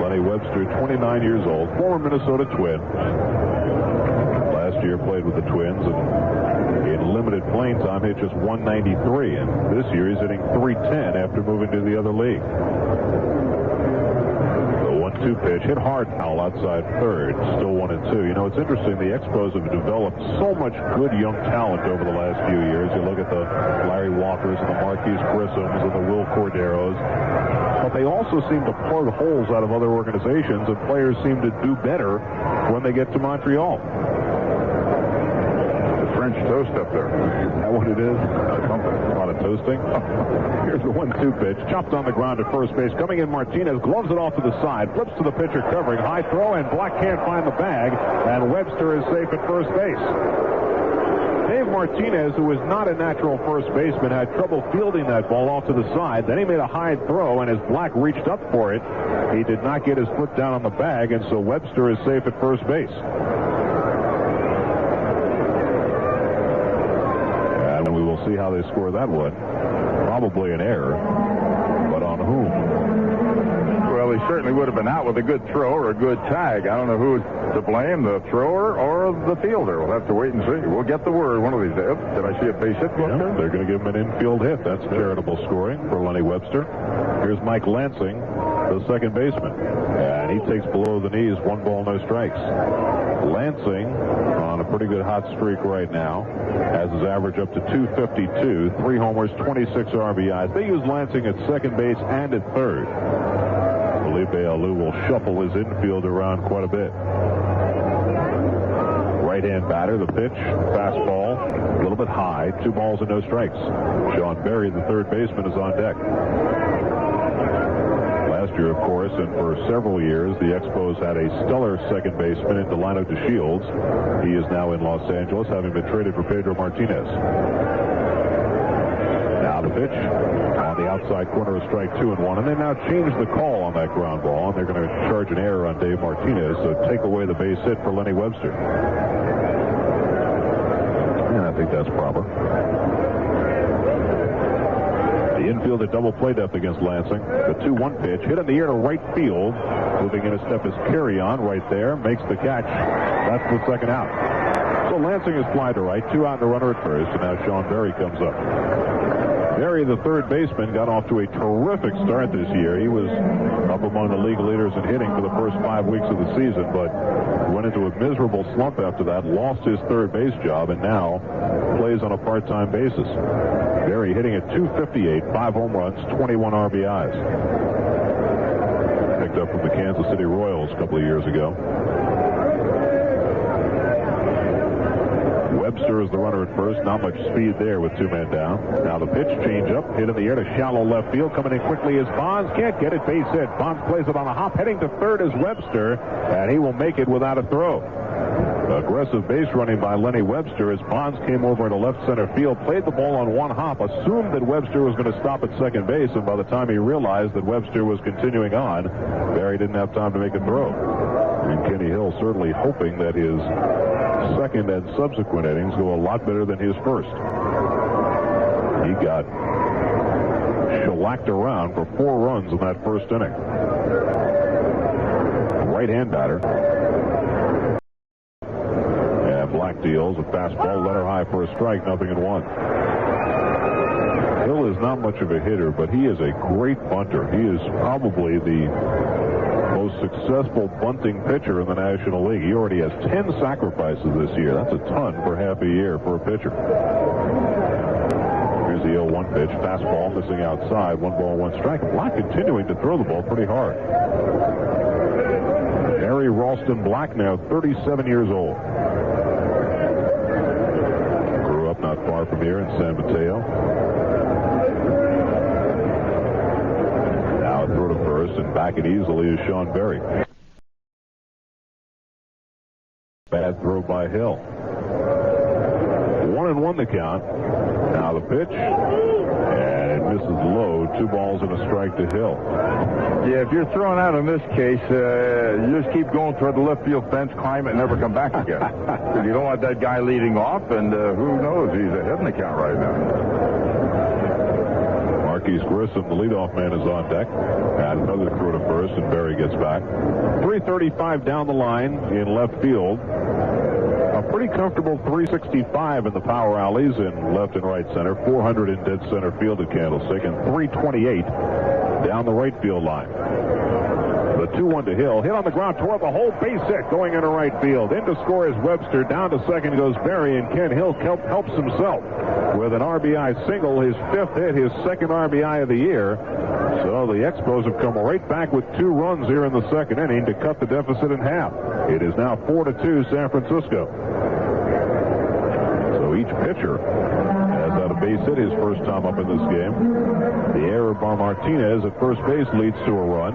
Lenny Webster, 29 years old, former Minnesota Twin. Last year played with the Twins, and in limited playing time hit just .193, and this year he's hitting .310 after moving to the other league. The 1-2 pitch hit hard, foul outside third, still 1-2. It's interesting, the Expos have developed so much good young talent over the last few years. You look at the Larry Walker Walkers and the Marquise Grissams and the Will Corderos. But they also seem to plug holes out of other organizations, and players seem to do better when they get to Montreal. French toast up there. Is that what it is? A lot of toasting. Here's the 1-2 pitch. Chopped on the ground at first base. Coming in, Martinez gloves it off to the side. Flips to the pitcher covering. High throw, and Black can't find the bag. And Webster is safe at first base. Dave Martinez, who is not a natural first baseman, had trouble fielding that ball off to the side. Then he made a high throw, and as Black reached up for it, he did not get his foot down on the bag, and so Webster is safe at first base. And we will see how they score that one. Probably an error, but on whom? Well, he certainly would have been out with a good throw or a good tag. I don't know who's to blame, the thrower or the fielder. We'll have to wait and see. We'll get the word one of these days. Did I see a base hit? Yeah, they're going to give him an infield hit. That's charitable scoring for Lenny Webster. Here's Mike Lansing, the second baseman. And he takes below the knees, 1 ball, no strikes. Lansing on a pretty good hot streak right now. Has his average up to 252, 3 homers, 26 RBIs. They use Lansing at second base and at third. Felipe Alou will shuffle his infield around quite a bit. Right-hand batter, the pitch, fastball, a little bit high, 2 balls and no strikes. Sean Berry, the third baseman, is on deck. Last year, of course, and for several years, the Expos had a stellar second baseman in Delano DeShields. He is now in Los Angeles, having been traded for Pedro Martinez. Now the pitch on the outside corner, a strike 2-1, and they now changed the call on that ground ball, and they're going to charge an error on Dave Martinez, so take away the base hit for Lenny Webster. And I think that's proper. The infield at double play depth against Lansing. The 2-1 pitch hit in the air to right field. Moving in a step is Carry-On right there. Makes the catch. That's the second out. So Lansing is fly to right. 2 out and a runner at first. And now Sean Berry comes up. Berry, the third baseman, got off to a terrific start this year. He was up among the league leaders in hitting for the first 5 weeks of the season, but went into a miserable slump after that, lost his third base job, and now plays on a part-time basis. Berry hitting at 258, 5 home runs, 21 RBIs. Picked up from the Kansas City Royals a couple of years ago. Webster is the runner at first. Not much speed there with 2 men down. Now the pitch, change up, hit in the air to shallow left field. Coming in quickly is Bonds. Can't get it. Base hit. Bonds plays it on a hop. Heading to third is Webster, and he will make it without a throw. Aggressive base running by Lenny Webster as Bonds came over into left center field, played the ball on 1 hop, assumed that Webster was going to stop at second base, and by the time he realized that Webster was continuing on, Berry didn't have time to make a throw. And Kenny Hill certainly hoping that his second and subsequent innings go a lot better than his first. He got shellacked around for 4 runs in that first inning. Right-hand batter. And Black deals a fastball, letter high for a strike, 0-1. Hill is not much of a hitter, but he is a great bunter. He is probably the most successful bunting pitcher in the National League. He already has 10 sacrifices this year. That's a ton for half a year for a pitcher. Here's the 0-1 pitch. Fastball missing outside. 1 ball, 1 strike. Black continuing to throw the ball pretty hard. Harry Ralston Black, now 37 years old. Grew up not far from here in San Mateo. Throw to first, and back it easily is Sean Berry. Bad throw by Hill. 1-1 the count. Now the pitch, and it misses low. 2 balls and a strike to Hill. Yeah, if you're thrown out in this case, you just keep going toward the left field fence, climb it, and never come back again. Because you don't want that guy leading off, and who knows? He's ahead in the count right now. Marquise Grissom, the leadoff man, is on deck. And another throw to first, and Berry gets back. 335 down the line in left field. A pretty comfortable 365 in the power alleys in left and right center. 400 in dead center field at Candlestick, and 328 down the right field line. The 2-1 to Hill. Hit on the ground toward the hole. Base hit going into right field. In to score is Webster. Down to second goes Berry, and Ken Hill helps himself. with an RBI single, his 5th hit, his 2nd RBI of the year. So the Expos have come right back with 2 runs here in the 2nd inning to cut the deficit in half. It is now 4-2 San Francisco. So each pitcher has had a base hit his first time up in this game. The error by Martinez at first base leads to a run.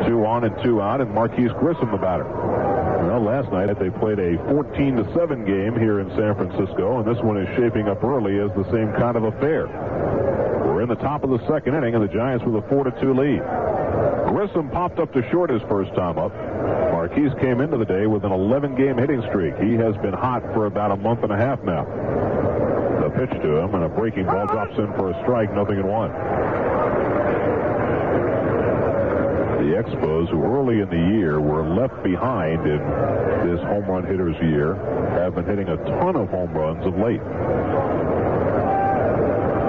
2 on and 2 out, and Marquise Grissom the batter. Well, last night they played a 14-7 game here in San Francisco, and this one is shaping up early as the same kind of affair. We're in the top of the 2nd inning, and the Giants with a 4-2 lead. Grissom popped up to short his first time up. Marquise came into the day with an 11-game hitting streak. He has been hot for about a month and a half now. The pitch to him, and a breaking ball drops in for a strike, 0-1. The Expos, who early in the year were left behind in this home run hitters year, have been hitting a ton of home runs of late.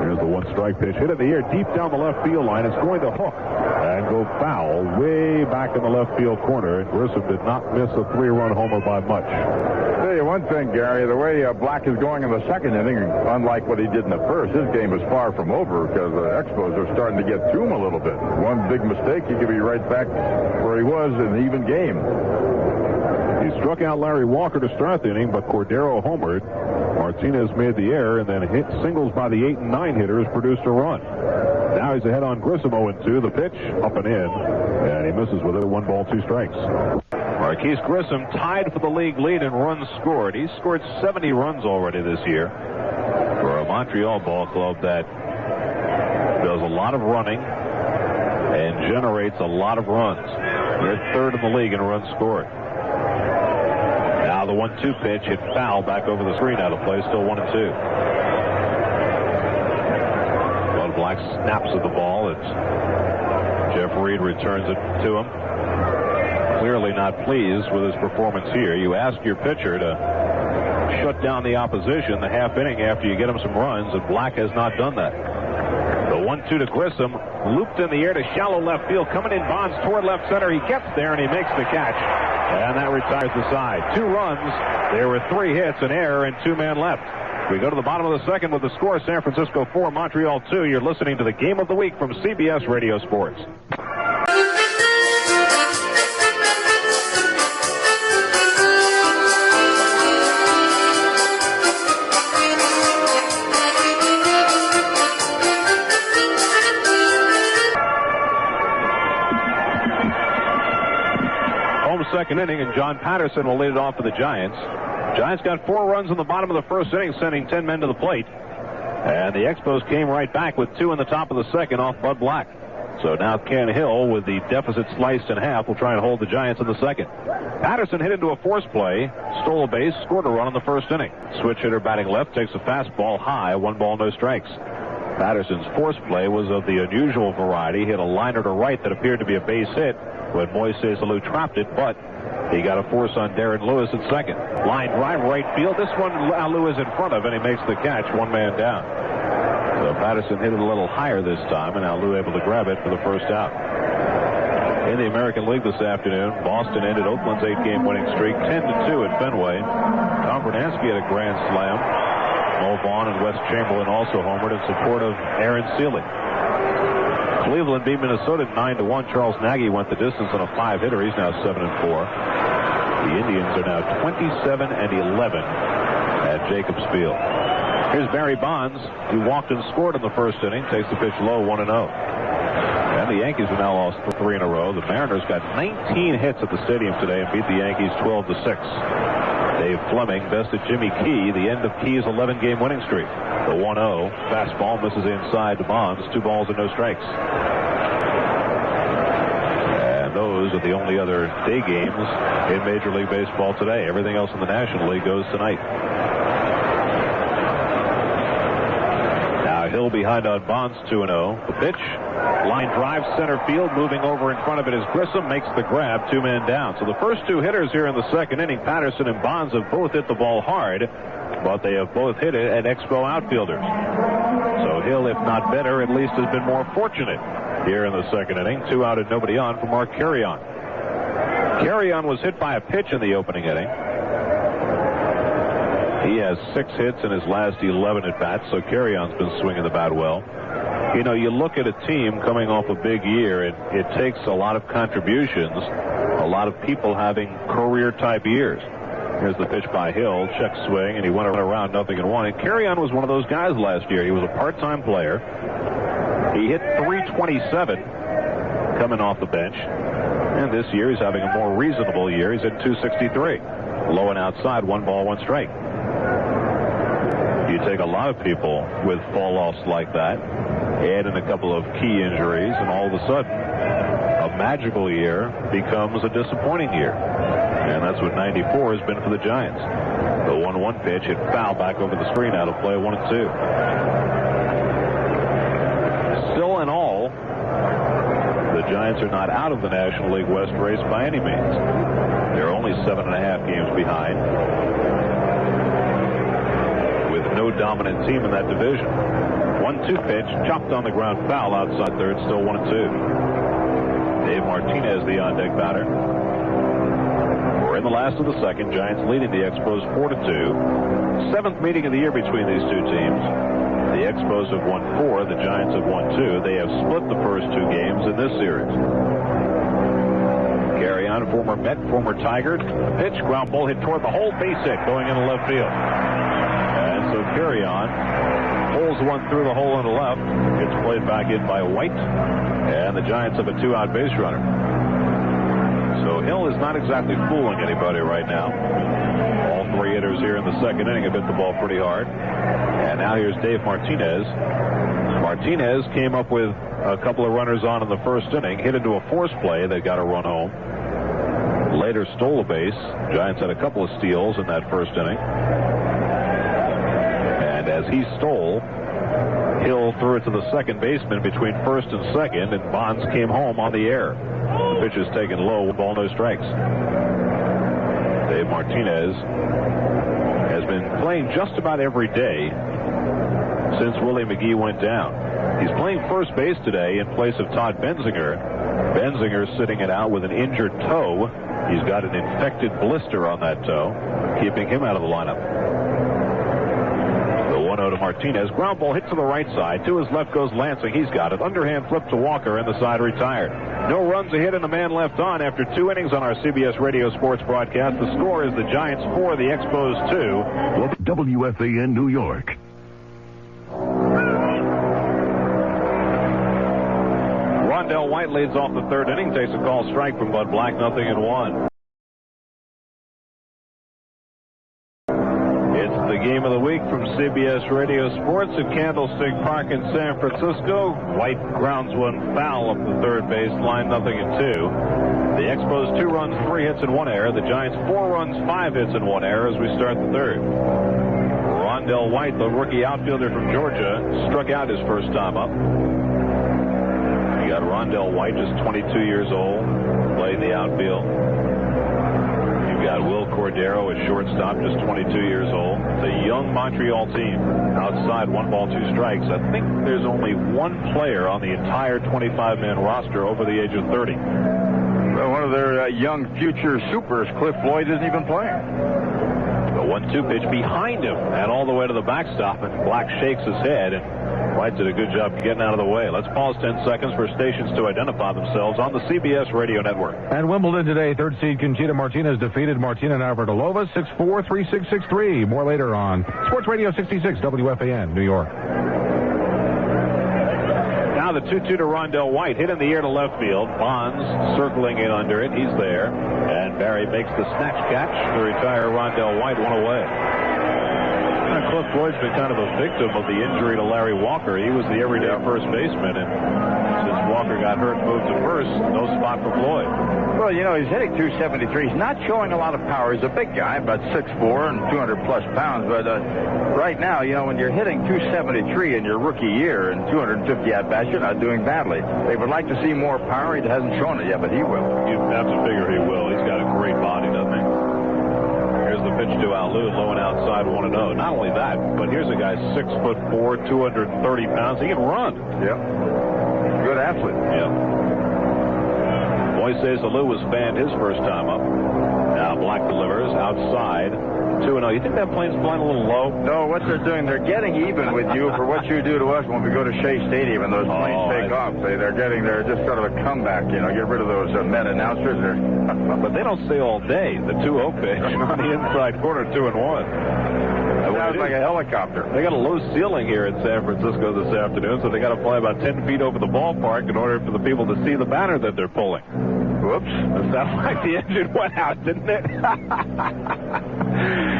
Here's the 1-strike pitch. Hit in the air deep down the left field line. It's going to hook and go foul way back in the left field corner. And Grissom did not miss a 3-run homer by much. I'll tell you one thing, Gary. The way Black is going in the 2nd inning, unlike what he did in the first, his game is far from over because the Expos are starting to get to him a little bit. One big mistake, he could be right back where he was in an even game. He struck out Larry Walker to start the inning, but Cordero homered. Martinez made the error, and then hit singles by the 8 and 9 hitters produced a run. Now he's ahead on Grissom 0-2. The pitch up and in, and he misses with it. 1 ball, 2 strikes. Marquise Grissom tied for the league lead in runs scored. He's scored 70 runs already this year for a Montreal ball club that does a lot of running and generates a lot of runs. They're 3rd in the league in runs scored. Now the 1-2 pitch hit foul back over the screen out of play. Still 1-2. Bud Black snaps at the ball as Jeff Reed returns it to him. Clearly not pleased with his performance here. You ask your pitcher to shut down the opposition the half inning after you get him some runs, and Black has not done that. The 1-2 to Grissom, looped in the air to shallow left field, coming in Bonds toward left center. He gets there and he makes the catch, and that retires the side. 2 runs. There were 3 hits, an error, and 2 men left. We go to the bottom of the 2nd with the score: San Francisco 4, Montreal 2. You're listening to the Game of the Week from CBS Radio Sports. Home 2nd inning, and John Patterson will lead it off for the Giants. Giants got 4 runs in the bottom of the 1st inning, sending 10 men to the plate. And the Expos came right back with 2 in the top of the 2nd off Bud Black. So now Ken Hill, with the deficit sliced in half, will try and hold the Giants in the 2nd. Patterson hit into a force play, stole a base, scored a run in the 1st inning. Switch hitter batting left takes a fastball high, 1 ball, no strikes. Patterson's force play was of the unusual variety. Hit a liner to right that appeared to be a base hit when Moises Alou trapped it, but he got a force on Darren Lewis at 2nd. Line drive right field. This one Alou is in front of, and he makes the catch, 1 man down. So Patterson hit it a little higher this time, and Alou able to grab it for the 1st out. In the American League this afternoon, Boston ended Oakland's 8-game winning streak 10-2 at Fenway. Tom Bernansky had a grand slam. Mo Vaughn and Wes Chamberlain also homered in support of Aaron Seeley. Cleveland beat Minnesota 9-1. Charles Nagy went the distance on a 5-hitter. He's now 7-4. The Indians are now 27-11 at Jacobs Field. Here's Barry Bonds, who walked and scored in the 1st inning. Takes the pitch low, 1-0. And the Yankees have now lost 3 in a row. The Mariners got 19 hits at the stadium today and beat the Yankees 12-6. Dave Fleming bested Jimmy Key, the end of Key's 11-game winning streak. The 1-0 fastball misses inside to Bonds. 2 balls and no strikes. And those are the only other day games in Major League Baseball today. Everything else in the National League goes tonight. Now Hill behind on Bonds, 2-0. The pitch, line drive center field. Moving over in front of it is Grissom, makes the grab, 2 men down. So the first 2 hitters here in the 2nd inning, Patterson and Bonds, have both hit the ball hard, but they have both hit it at Expo outfielders. So Hill, if not better, at least has been more fortunate here in the 2nd inning. 2 out and nobody on for Mark Carrion. Carrion was hit by a pitch in the opening inning. He has 6 hits in his last 11 at-bats, so Carrion's been swinging the bat well. You know, you look at a team coming off a big year, it takes a lot of contributions, a lot of people having career-type years. Here's the pitch by Hill, check swing, and he went around 0-1. And Carrion was one of those guys last year. He was a part-time player. He hit .327 coming off the bench. And this year he's having a more reasonable year. He's at .263. Low and outside, 1 ball, 1 strike. You take a lot of people with fall-offs like that, add in a couple of key injuries, and all of a sudden, a magical year becomes a disappointing year. And that's what 94 has been for the Giants. The 1-1 pitch hit foul back over the screen, out of play, 1-2. Still in all, the Giants are not out of the National League West race by any means. They're only 7.5 games behind, with no dominant team in that division. 1-2 pitch, chopped on the ground, foul outside third, still 1-2. Dave Martinez, the on-deck batter. We're in the last of the second. Giants leading the Expos 4-2. 7th meeting of the year between these two teams. The Expos have won 4. The Giants have won 2. They have split the first 2 games in this series. Carrion, former Met, former Tiger. Pitch, ground ball hit toward the hole, base hit going into left field. And so Carrion pulls one through the hole into left. It's played back in by White. And the Giants have a 2-out base runner. So Hill is not exactly fooling anybody right now. All 3 hitters here in the second inning have hit the ball pretty hard. And now here's Dave Martinez. Martinez came up with a couple of runners on in the first inning, hit into a force play that got a run home. Later stole a base. Giants had a couple of steals in that first inning. And as he stole, Hill threw it to the second baseman between first and second, and Bonds came home on the air. The pitch is taken low, ball, no strikes. Dave Martinez has been playing just about every day since Willie McGee went down. He's playing first base today in place of Todd Benzinger. Benzinger sitting it out with an injured toe. He's got an infected blister on that toe, keeping him out of the lineup. The 1-0 to Martinez. Ground ball hit to the right side. To his left goes Lansing. He's got it. Underhand flip to Walker, and the side retired. No runs ahead and a man left on after 2 innings on our CBS Radio Sports broadcast. The score is the Giants 4, the Expos 2. WFAN New York. Rondell White leads off the third inning, takes a call strike from Bud Black, 0-1. It's the game of the week from CBS Radio Sports at Candlestick Park in San Francisco. White grounds one foul up the third base line, 0-2. The Expos 2 runs, 3 hits, and 1 error. The Giants 4 runs, 5 hits, and 1 error as we start the third. Rondell White, the rookie outfielder from Georgia, struck out his first time up. You got Rondell White, just 22 years old, playing the outfield. You've got Will Cordero at shortstop, just 22 years old. It's a young Montreal team. Outside, 1 ball, 2 strikes. I think there's only 1 player on the entire 25-man roster over the age of 30. Well, one of their young future supers, Cliff Floyd, isn't even playing. The 1-2 pitch behind him and all the way to the backstop, and Black shakes his head, and White did a good job getting out of the way. Let's pause 10 seconds for stations to identify themselves on the CBS Radio Network. And Wimbledon today, 3rd seed Conchita Martinez defeated Martina Navratilova 6-4, 3-6, 6-3. More later on Sports Radio 66, WFAN, New York. Now the 2-2 to Rondell White, hit in the air to left field. Bonds circling in under it. He's there. And Barry makes the snatch catch to retire Rondell White, 1 away. Cliff Floyd's been kind of a victim of the injury to Larry Walker. He was the everyday first baseman, and since Walker got hurt and moved to first, no spot for Floyd. Well, you know, he's hitting .273. He's not showing a lot of power. He's a big guy, about 6'4" and 200-plus pounds. But right now, you know, when you're hitting .273 in your rookie year and 250 at-bats, you're not doing badly. They would like to see more power. He hasn't shown it yet, but he will. You have to figure he will. He's got a great body, doesn't he? Here's the pitch to Alou, low and outside, 1-0. Not only that, but here's a guy 6'4", 230 pounds. He can run. Yeah. Good athlete. Yeah. Moises Alou has fanned his first time up. Now Black delivers outside. 2-0. You think that plane's flying a little low? No, what they're doing, they're getting even with you for what you do to us when we go to Shea Stadium and those planes take off. They're just sort of a comeback, get rid of those Met announcers. But they don't stay all day. The 2-0 pitch on the inside corner, 2-1. Sounds like a helicopter. They got a low ceiling here in San Francisco this afternoon, so they got to fly about 10 feet over the ballpark in order for the people to see the banner that they're pulling. Whoops. It sounded like the engine went out, didn't it?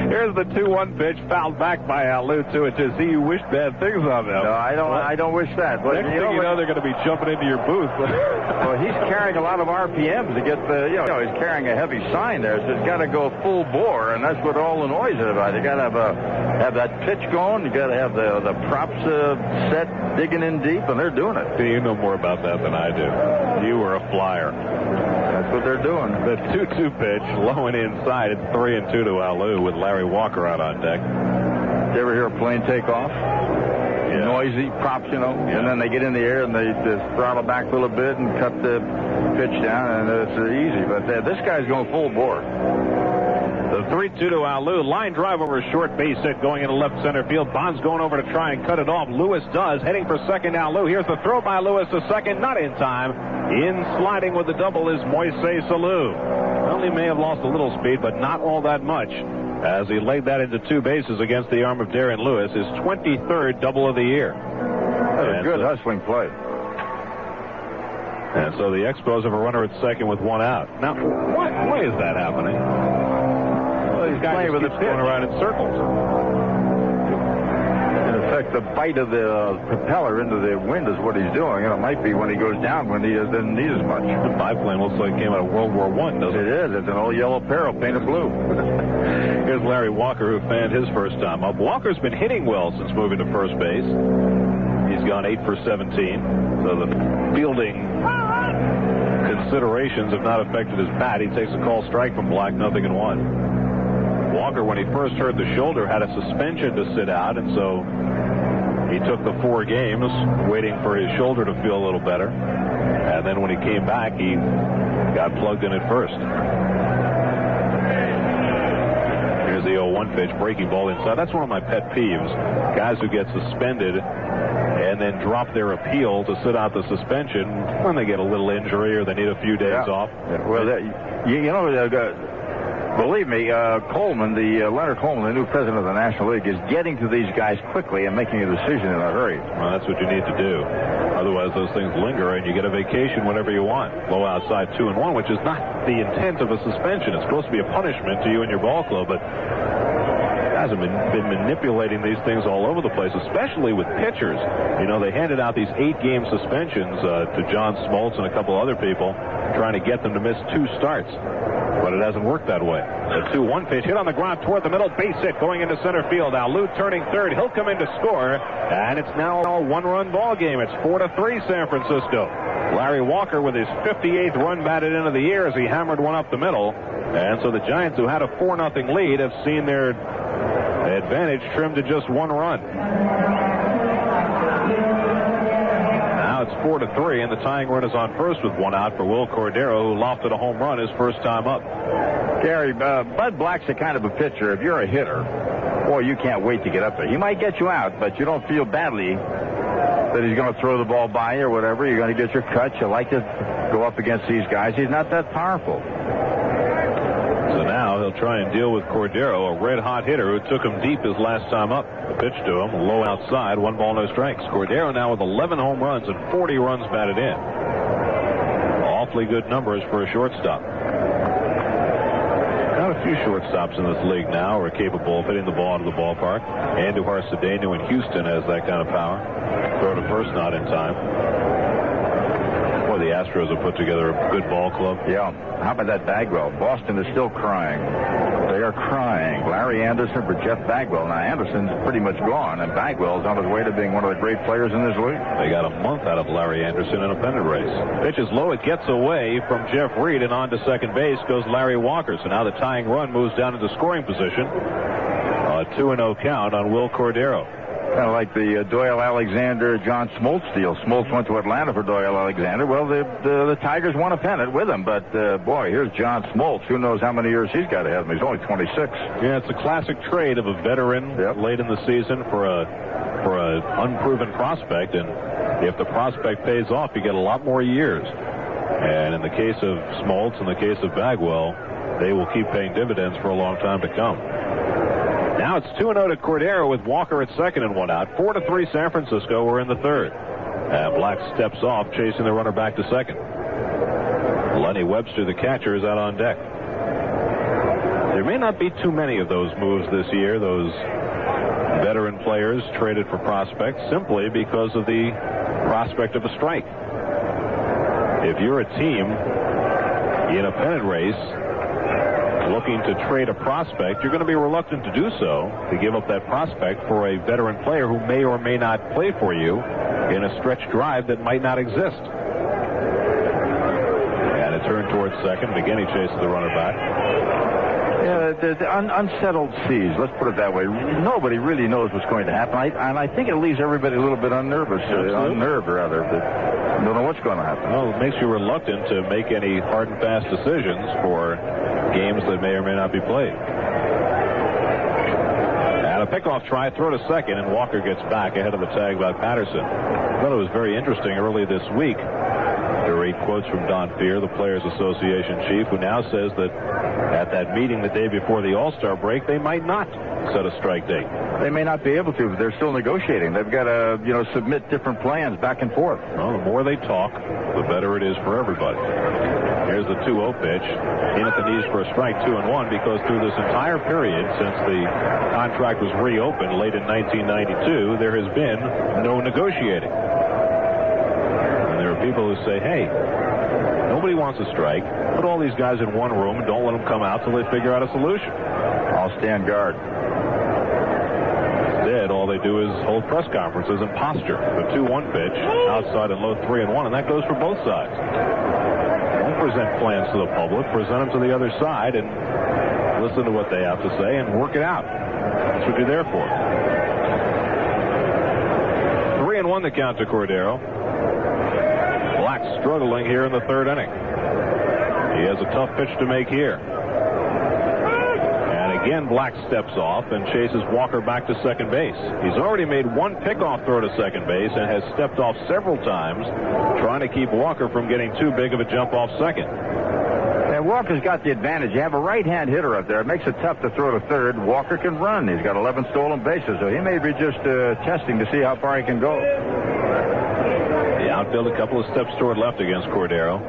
Here's the 2-1 pitch, fouled back by Alou, 2-2. See, you wish bad things on them. No, I don't wish that. But next thing you know, they're going to be jumping into your booth. Well, he's carrying a lot of RPMs to get the, he's carrying a heavy sign there, so it's got to go full bore, and that's what all the noise is about. You got to have that pitch going. You got to have the props set, digging in deep, and they're doing it. You know more about that than I do. You were a flyer. That's what they're doing. The 2-2 pitch, low and inside. It's 3-2 to Alou with Larry Walker out on deck. Did you ever hear a plane take off? Yeah. Noisy props, Yeah. And then they get in the air and they just throttle back a little bit and cut the pitch down, and it's easy. But this guy's going full bore. The 3-2 to Alou. Line drive over a short base hit going into left center field. Bond's going over to try and cut it off. Lewis does. Heading for second now. Alou. Here's the throw by Lewis to second. Not in time. In sliding with the double is Moises Alou. Well, he may have lost a little speed, but not all that much, as he laid that into 2 bases against the arm of Darren Lewis, his 23rd double of the year. That's a good hustling play. And so the Expos have a runner at second with 1 out. Now, why is that happening? Well, these guys playing with the pitch, going around in circles. In effect, the bite of the propeller into the wind is what he's doing. It might be when he goes down when he doesn't need as much. The biplane looks like it came out of World War I, doesn't it? It is. It's an old yellow peril painted blue. Here's Larry Walker, who fanned his first time up. Walker's been hitting well since moving to first base. He's gone 8 for 17. So the fielding considerations have not affected his bat. He takes a call strike from Black, 0-1. Walker, when he first hurt the shoulder, had a suspension to sit out, and so he took the 4 games waiting for his shoulder to feel a little better. And then when he came back, he got plugged in at first. Here's the 0-1 pitch, breaking ball inside. That's one of my pet peeves. Guys who get suspended and then drop their appeal to sit out the suspension when they get a little injury or they need a few days off. Yeah. Well, believe me, Coleman, Leonard Coleman, the new president of the National League, is getting to these guys quickly and making a decision in a hurry. Well, that's what you need to do. Otherwise, those things linger, and you get a vacation whenever you want. Low outside 2-1, which is not the intent of a suspension. It's supposed to be a punishment to you and your ball club, but guys have been manipulating these things all over the place, especially with pitchers. They handed out these 8-game suspensions to John Smoltz and a couple other people, trying to get them to miss 2 starts. But it hasn't worked that way. The 2-1 pitch hit on the ground toward the middle. Base hit going into center field. Now Lou turning third. He'll come in to score. And it's now a 1-run ball game. It's 4-3 San Francisco. Larry Walker with his 58th run batted into the year as he hammered one up the middle. And so the Giants, who had a 4-0 lead, have seen their advantage trimmed to just 1 run. It's 4-3, and the tying run is on first with 1 out for Will Cordero, who lofted a home run his first time up. Gary, Bud Black's the kind of a pitcher, if you're a hitter, boy, you can't wait to get up there. He might get you out, but you don't feel badly that he's going to throw the ball by you or whatever. You're going to get your cut. You like to go up against these guys. He's not that powerful. So now he'll try and deal with Cordero, a red-hot hitter who took him deep his last time up. The pitch to him, low outside, 1 ball, no strikes. Cordero now with 11 home runs and 40 runs batted in. Awfully good numbers for a shortstop. Got a few shortstops in this league now who are capable of hitting the ball out of the ballpark. Andujar Cedeno in Houston has that kind of power. Throw to first, not in time. Boy, the Astros have put together a good ball club. Yeah. How about that Bagwell? Boston is still crying. They are crying. Larry Anderson for Jeff Bagwell. Now, Anderson's pretty much gone, and Bagwell's on his way to being one of the great players in this league. They got a month out of Larry Anderson in a pennant race. Pitch is low. It gets away from Jeff Reed, and on to second base goes Larry Walker. So now the tying run moves down into scoring position. A 2-0 count on Will Cordero. Kind of like the Doyle-Alexander-John Smoltz deal. Smoltz went to Atlanta for Doyle-Alexander. Well, the Tigers won a pennant with him, but boy, here's John Smoltz. Who knows how many years he's got ahead of him? He's only 26. Yeah, it's a classic trade of a veteran late in the season for a unproven prospect, and if the prospect pays off, you get a lot more years. And in the case of Smoltz, in the case of Bagwell, they will keep paying dividends for a long time to come. Now it's 2-0 to Cordero with Walker at second and 1 out. 4-3 San Francisco. We're in the third. And Black steps off, chasing the runner back to second. Lenny Webster, the catcher, is out on deck. There may not be too many of those moves this year, those veteran players traded for prospects, simply because of the prospect of a strike. If you're a team in a pennant race looking to trade a prospect, you're going to be reluctant to do so, to give up that prospect for a veteran player who may or may not play for you in a stretch drive that might not exist. And a turn towards second. Again, he chases the runner back. Yeah, the unsettled seas, let's put it that way. Nobody really knows what's going to happen. And I think it leaves everybody a little bit unnerved, rather. But don't know what's going to happen. Well, it makes you reluctant to make any hard and fast decisions for games that may or may not be played. And a pickoff try, throw to second, and Walker gets back ahead of the tag by Patterson. I thought it was very interesting early this week to read quotes from Don Fear, the Players Association chief, who now says that at that meeting the day before the All-Star break, they might not set a strike date. They may not be able to, but they're still negotiating. They've got to, submit different plans back and forth. Well, the more they talk, the better it is for everybody. Here's the 2-0 pitch. In at the knees for a strike, 2-1, because through this entire period, since the contract was reopened late in 1992, there has been no negotiating. And there are people who say, hey, nobody wants a strike. Put all these guys in one room and don't let them come out till they figure out a solution. I'll stand guard. Instead, all they do is hold press conferences and posture. The 2-1 pitch, outside and low, 3-1, and that goes for both sides. Don't present plans to the public. Present them to the other side and listen to what they have to say and work it out. That's what you're there for. 3-1 the count to Cordero. Black struggling here in the third inning. He has a tough pitch to make here. And again, Black steps off and chases Walker back to second base. He's already made one pickoff throw to second base and has stepped off several times, trying to keep Walker from getting too big of a jump off second. And Walker's got the advantage. You have a right-hand hitter up there. It makes it tough to throw to third. Walker can run. He's got 11 stolen bases, so he may be just testing to see how far he can go. The outfield a couple of steps toward left against Cordero.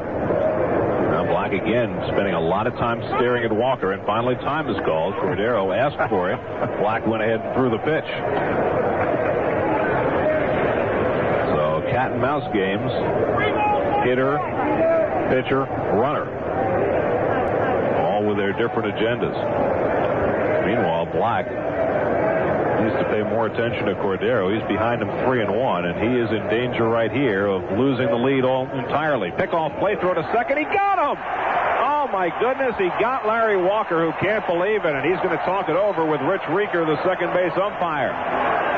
Now Black again spending a lot of time staring at Walker, and finally time is called. Cordero asked for it. Black went ahead and threw the pitch. So cat and mouse games. Hitter, pitcher, runner. All with their different agendas. Meanwhile, Black needs to pay more attention to Cordero. He's behind him 3-1, and he is in danger right here of losing the lead entirely. Pickoff play, throw to second. He got him! Oh, my goodness. He got Larry Walker, who can't believe it, and he's going to talk it over with Rich Rieker, the second base umpire.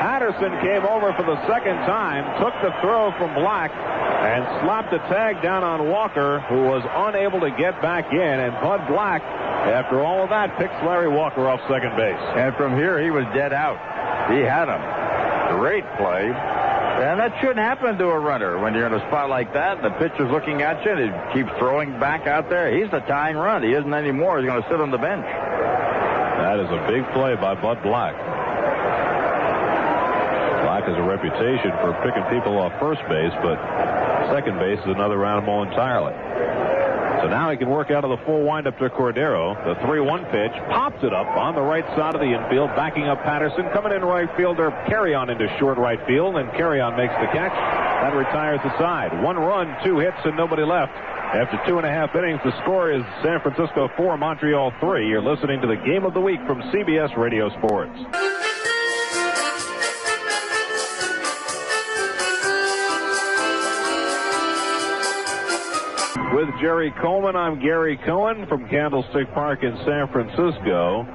Patterson came over for the second time, took the throw from Black, and slapped the tag down on Walker, who was unable to get back in, and Bud Black, after all of that, picks Larry Walker off second base. And from here, he was dead out. He had him. Great play. And that shouldn't happen to a runner when you're in a spot like that. The pitcher's looking at you, and he keeps throwing back out there. He's the tying run. He isn't anymore. He's going to sit on the bench. That is a big play by Bud Black. Black has a reputation for picking people off first base, but second base is another animal entirely. So now he can work out of the full windup to Cordero. The 3-1 pitch, pops it up on the right side of the infield, backing up Patterson. Coming in right fielder, Carrion into short right field, and Carrion makes the catch. That retires the side. 1 run, 2 hits, and nobody left. After 2.5 innings, the score is San Francisco 4, Montreal 3. You're listening to the Game of the Week from CBS Radio Sports. With Jerry Coleman, I'm Gary Cohen from Candlestick Park in San Francisco.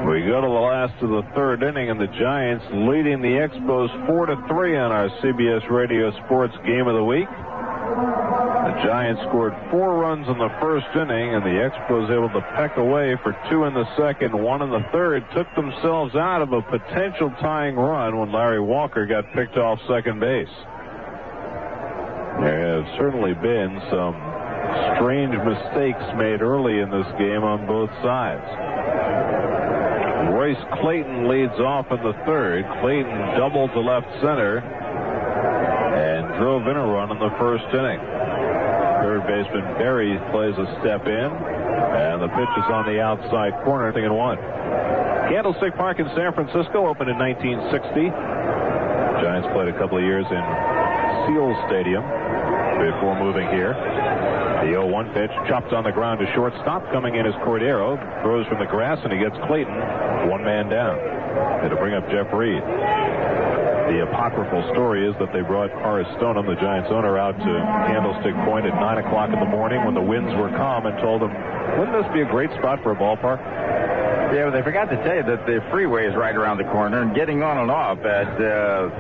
We go to the last of the third inning, and the Giants leading the Expos 4-3 on our CBS Radio Sports Game of the Week. The Giants scored 4 runs in the first inning, and the Expos able to peck away for 2 in the second, 1 in the third, took themselves out of a potential tying run when Larry Walker got picked off second base. There have certainly been some strange mistakes made early in this game on both sides. Royce Clayton leads off in the third. Clayton doubled to left center and drove in a run in the first inning. Third baseman Berry plays a step in, and the pitch is on the outside corner, 0-1. Candlestick Park in San Francisco opened in 1960. Giants played a couple of years in Seals Stadium before moving here. The 0-1 pitch chopped on the ground to shortstop. Coming in is Cordero. Throws from the grass, and he gets Clayton. 1 man down. It'll bring up Jeff Reed. The apocryphal story is that they brought Horace Stoneham, the Giants owner, out to Candlestick Point at 9 o'clock in the morning when the winds were calm and told him, wouldn't this be a great spot for a ballpark? Yeah, but they forgot to tell you that the freeway is right around the corner, and getting on and off at the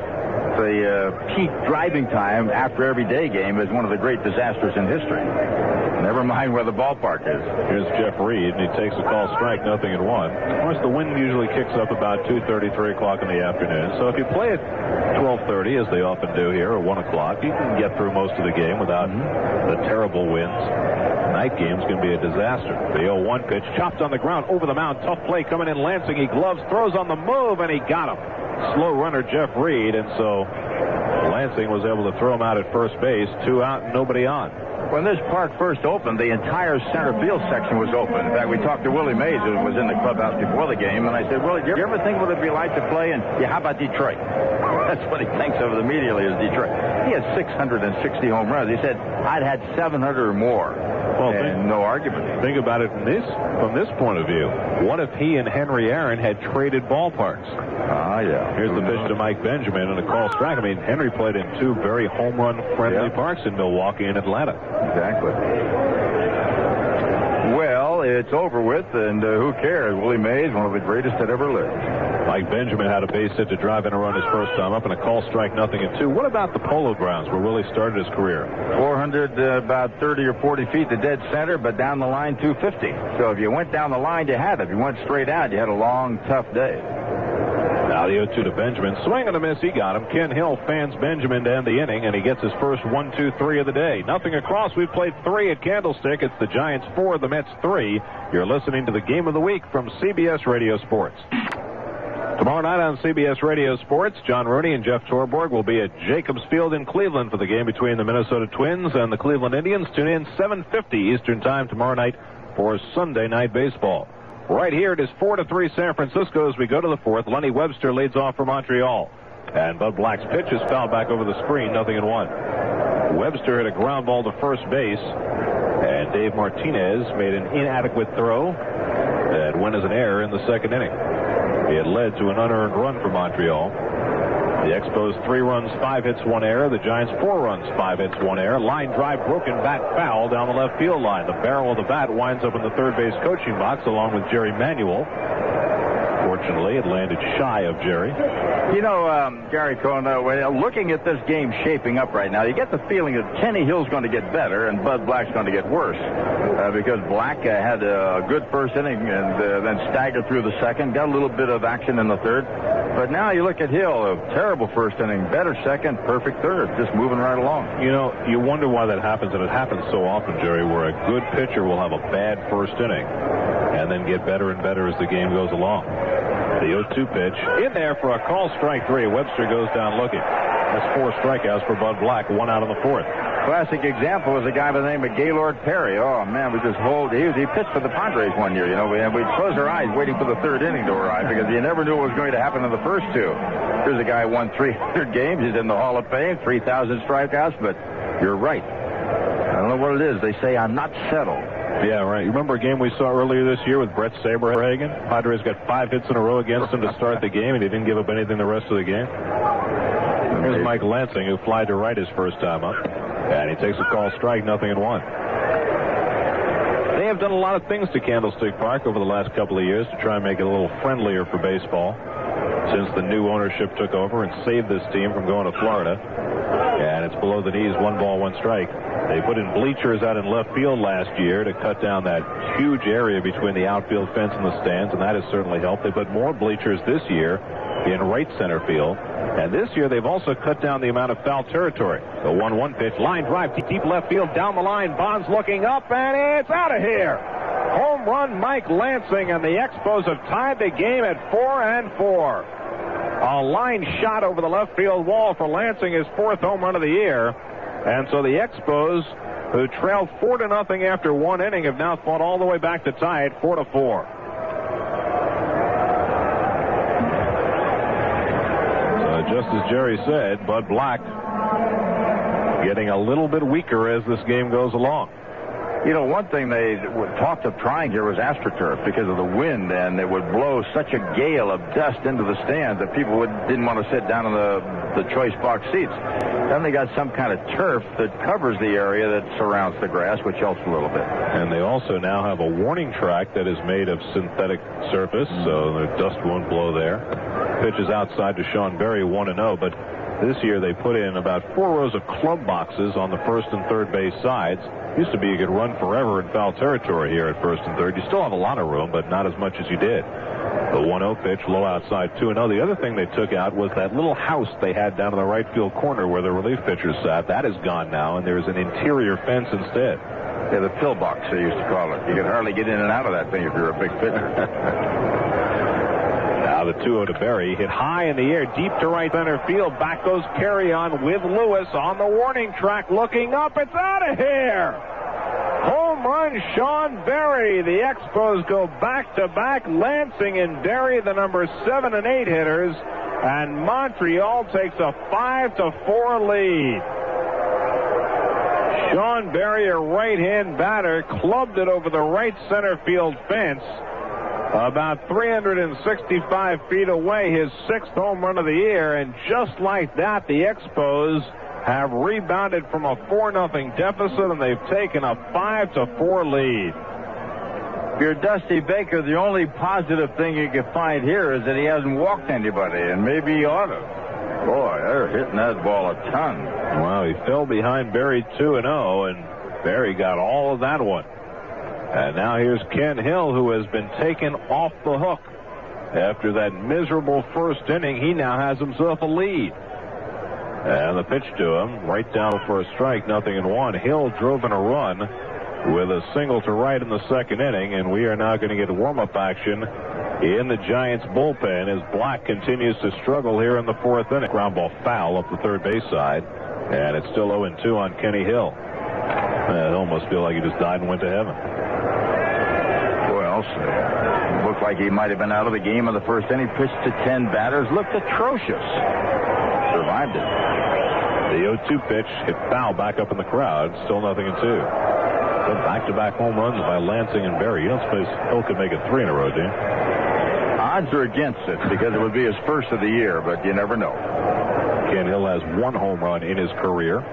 peak driving time after every day game is one of the great disasters in history. Never mind where the ballpark is. Here's Jeff Reed, and he takes a call strike, 0-1. Of course, the wind usually kicks up about 2:30, 3 o'clock in the afternoon. So if you play at 12:30, as they often do here, or 1 o'clock, you can get through most of the game without the terrible winds. Night game's going to be a disaster. The 0-1 pitch chopped on the ground over the mound. Tough play coming in. Lansing. He gloves, throws on the move, and he got him. Slow runner Jeff Reed, and so Lansing was able to throw him out at first base. 2 out and nobody on. When this park first opened, the entire center field section was open. In fact, we talked to Willie Mays, who was in the clubhouse before the game, and I said, Willie, do you ever think what it'd be like to play in, how about Detroit? That's what he thinks of immediately is Detroit. He had 660 home runs. He said, I'd had 700 or more. Well, no argument. Think about it from this point of view. What if he and Henry Aaron had traded ballparks? Yeah. Here's the pitch to Mike Benjamin and a call strike. I mean, Henry played in 2 very home run friendly parks in Milwaukee and Atlanta. Exactly. Well, it's over with, and who cares? Willie Mays, one of the greatest that ever lived. Mike Benjamin had a base hit to drive in a run his first time up, and a call strike, 0-2. What about the Polo Grounds where Willie started his career? 400, about 30 or 40 feet to dead center, but down the line 250. So if you went down the line, you had it. If you went straight out, you had a long, tough day. Now the 0-2 to Benjamin. Swing and a miss. He got him. Ken Hill fans Benjamin to end the inning, and he gets his first 1-2-3 of the day. Nothing across. We've played 3 at Candlestick. It's the Giants 4, the Mets 3. You're listening to the Game of the Week from CBS Radio Sports. Tomorrow night on CBS Radio Sports, John Rooney and Jeff Torborg will be at Jacobs Field in Cleveland for the game between the Minnesota Twins and the Cleveland Indians. Tune in 7:50 Eastern Time tomorrow night for Sunday Night Baseball. Right here, it is 4-3 San Francisco as we go to the 4th. Lenny Webster leads off for Montreal. And Bud Black's pitch is fouled back over the screen, 0-1. Webster hit a ground ball to first base, and Dave Martinez made an inadequate throw that went as an error in the second inning. It led to an unearned run for Montreal. The Expos 3 runs, 5 hits, 1 error. The Giants 4 runs, 5 hits, 1 error. Line drive, broken bat foul down the left field line. The barrel of the bat winds up in the third base coaching box along with Jerry Manuel. Fortunately, it landed shy of Jerry. You know, Gary Cohen, looking at this game shaping up right now, you get the feeling that Kenny Hill's going to get better and Bud Black's going to get worse. Because Black had a good first inning and then staggered through the second, got a little bit of action in the third. But now you look at Hill, a terrible first inning, better second, perfect third, just moving right along. You know, you wonder why that happens, and it happens so often, Jerry, where a good pitcher will have a bad first inning and then get better and better as the game goes along. The 0-2 pitch in there for a call strike 3. Webster goes down looking. That's 4 strikeouts for Bud Black, 1 out in the 4th. Classic example was a guy by the name of Gaylord Perry. Oh, man, he pitched for the Padres one year, you know. We'd close our eyes waiting for the third inning to arrive because you never knew what was going to happen in the first 2. Here's a guy who won 300 games. He's in the Hall of Fame, 3,000 strikeouts, but you're right. I don't know what it is. They say I'm not settled. Yeah, right. You remember a game we saw earlier this year with Brett Saberhagen? Padres got 5 hits in a row against him to start the game, and he didn't give up anything the rest of the game. Here's Mike Lansing, who flied to right his first time up. And he takes a call strike, 0-1. They have done a lot of things to Candlestick Park over the last couple of years to try and make it a little friendlier for baseball since the new ownership took over and saved this team from going to Florida. And it's below the knees, 1 ball, 1 strike. They put in bleachers out in left field last year to cut down that huge area between the outfield fence and the stands, and that has certainly helped. They put more bleachers this year in right center field. And this year they've also cut down the amount of foul territory. The 1-1 pitch, line drive, deep left field, down the line. Bonds looking up, and it's out of here. Home run, Mike Lansing, and the Expos have tied the game at 4-4. A line shot over the left field wall for Lansing, his 4th home run of the year. And so the Expos, who trailed 4-0 after 1 inning, have now fought all the way back to tie it 4-4. Just as Jerry said, Bud Black getting a little bit weaker as this game goes along. You know, one thing they talked of trying here was AstroTurf because of the wind, and it would blow such a gale of dust into the stands that people didn't want to sit down in the choice box seats. Then they got some kind of turf that covers the area that surrounds the grass, which helps a little bit. And they also now have a warning track that is made of synthetic surface, so the dust won't blow there. Pitches outside to Sean Berry, 1-0, but this year they put in about 4 rows of club boxes on the first and third base sides. Used to be you could run forever in foul territory here at first and third. You still have a lot of room, but not as much as you did. The 1-0 pitch, low outside, 2-0. The other thing they took out was that little house they had down in the right field corner where the relief pitchers sat. That is gone now, and there's an interior fence instead. Yeah, the pillbox, they used to call it. You could hardly get in and out of that thing if you're a big pitcher. Now the 2-0 to Berry, hit high in the air, deep to right center field. Back goes Carry on with Lewis on the warning track, looking up. It's out of here. Home run, Sean Berry. The Expos go back-to-back. Lansing and Berry, the number 7 and 8 hitters, and Montreal takes a 5-4 lead. Sean Berry, a right-hand batter, clubbed it over the right center field fence. About 365 feet away, his 6th home run of the year, and just like that, the Expos have rebounded from a 4-0 deficit, and they've taken a 5-4 lead. If you're Dusty Baker, the only positive thing you can find here is that he hasn't walked anybody, and maybe he ought to. Boy, they're hitting that ball a ton. Well, he fell behind Berry 2-0, and Berry got all of that one. And now here's Ken Hill, who has been taken off the hook. After that miserable first inning, he now has himself a lead. And the pitch to him, right down for a strike, 0-1. Hill drove in a run with a single to right in the second inning, and we are now going to get warm-up action in the Giants bullpen as Black continues to struggle here in the 4th inning. Ground ball foul up the third base side, and it's still 0-2 on Kenny Hill. It almost feels like he just died and went to heaven. It looked like he might have been out of the game in the first inning. Pitched to 10 batters. Looked atrocious. Survived it. The 0-2 pitch hit foul back up in the crowd. Still 0-2. But back-to-back home runs by Lansing and Berry. You don't suppose Hill could make it 3 in a row, do you? Odds are against it because it would be his first of the year, but you never know. Ken Hill has 1 home run in his career.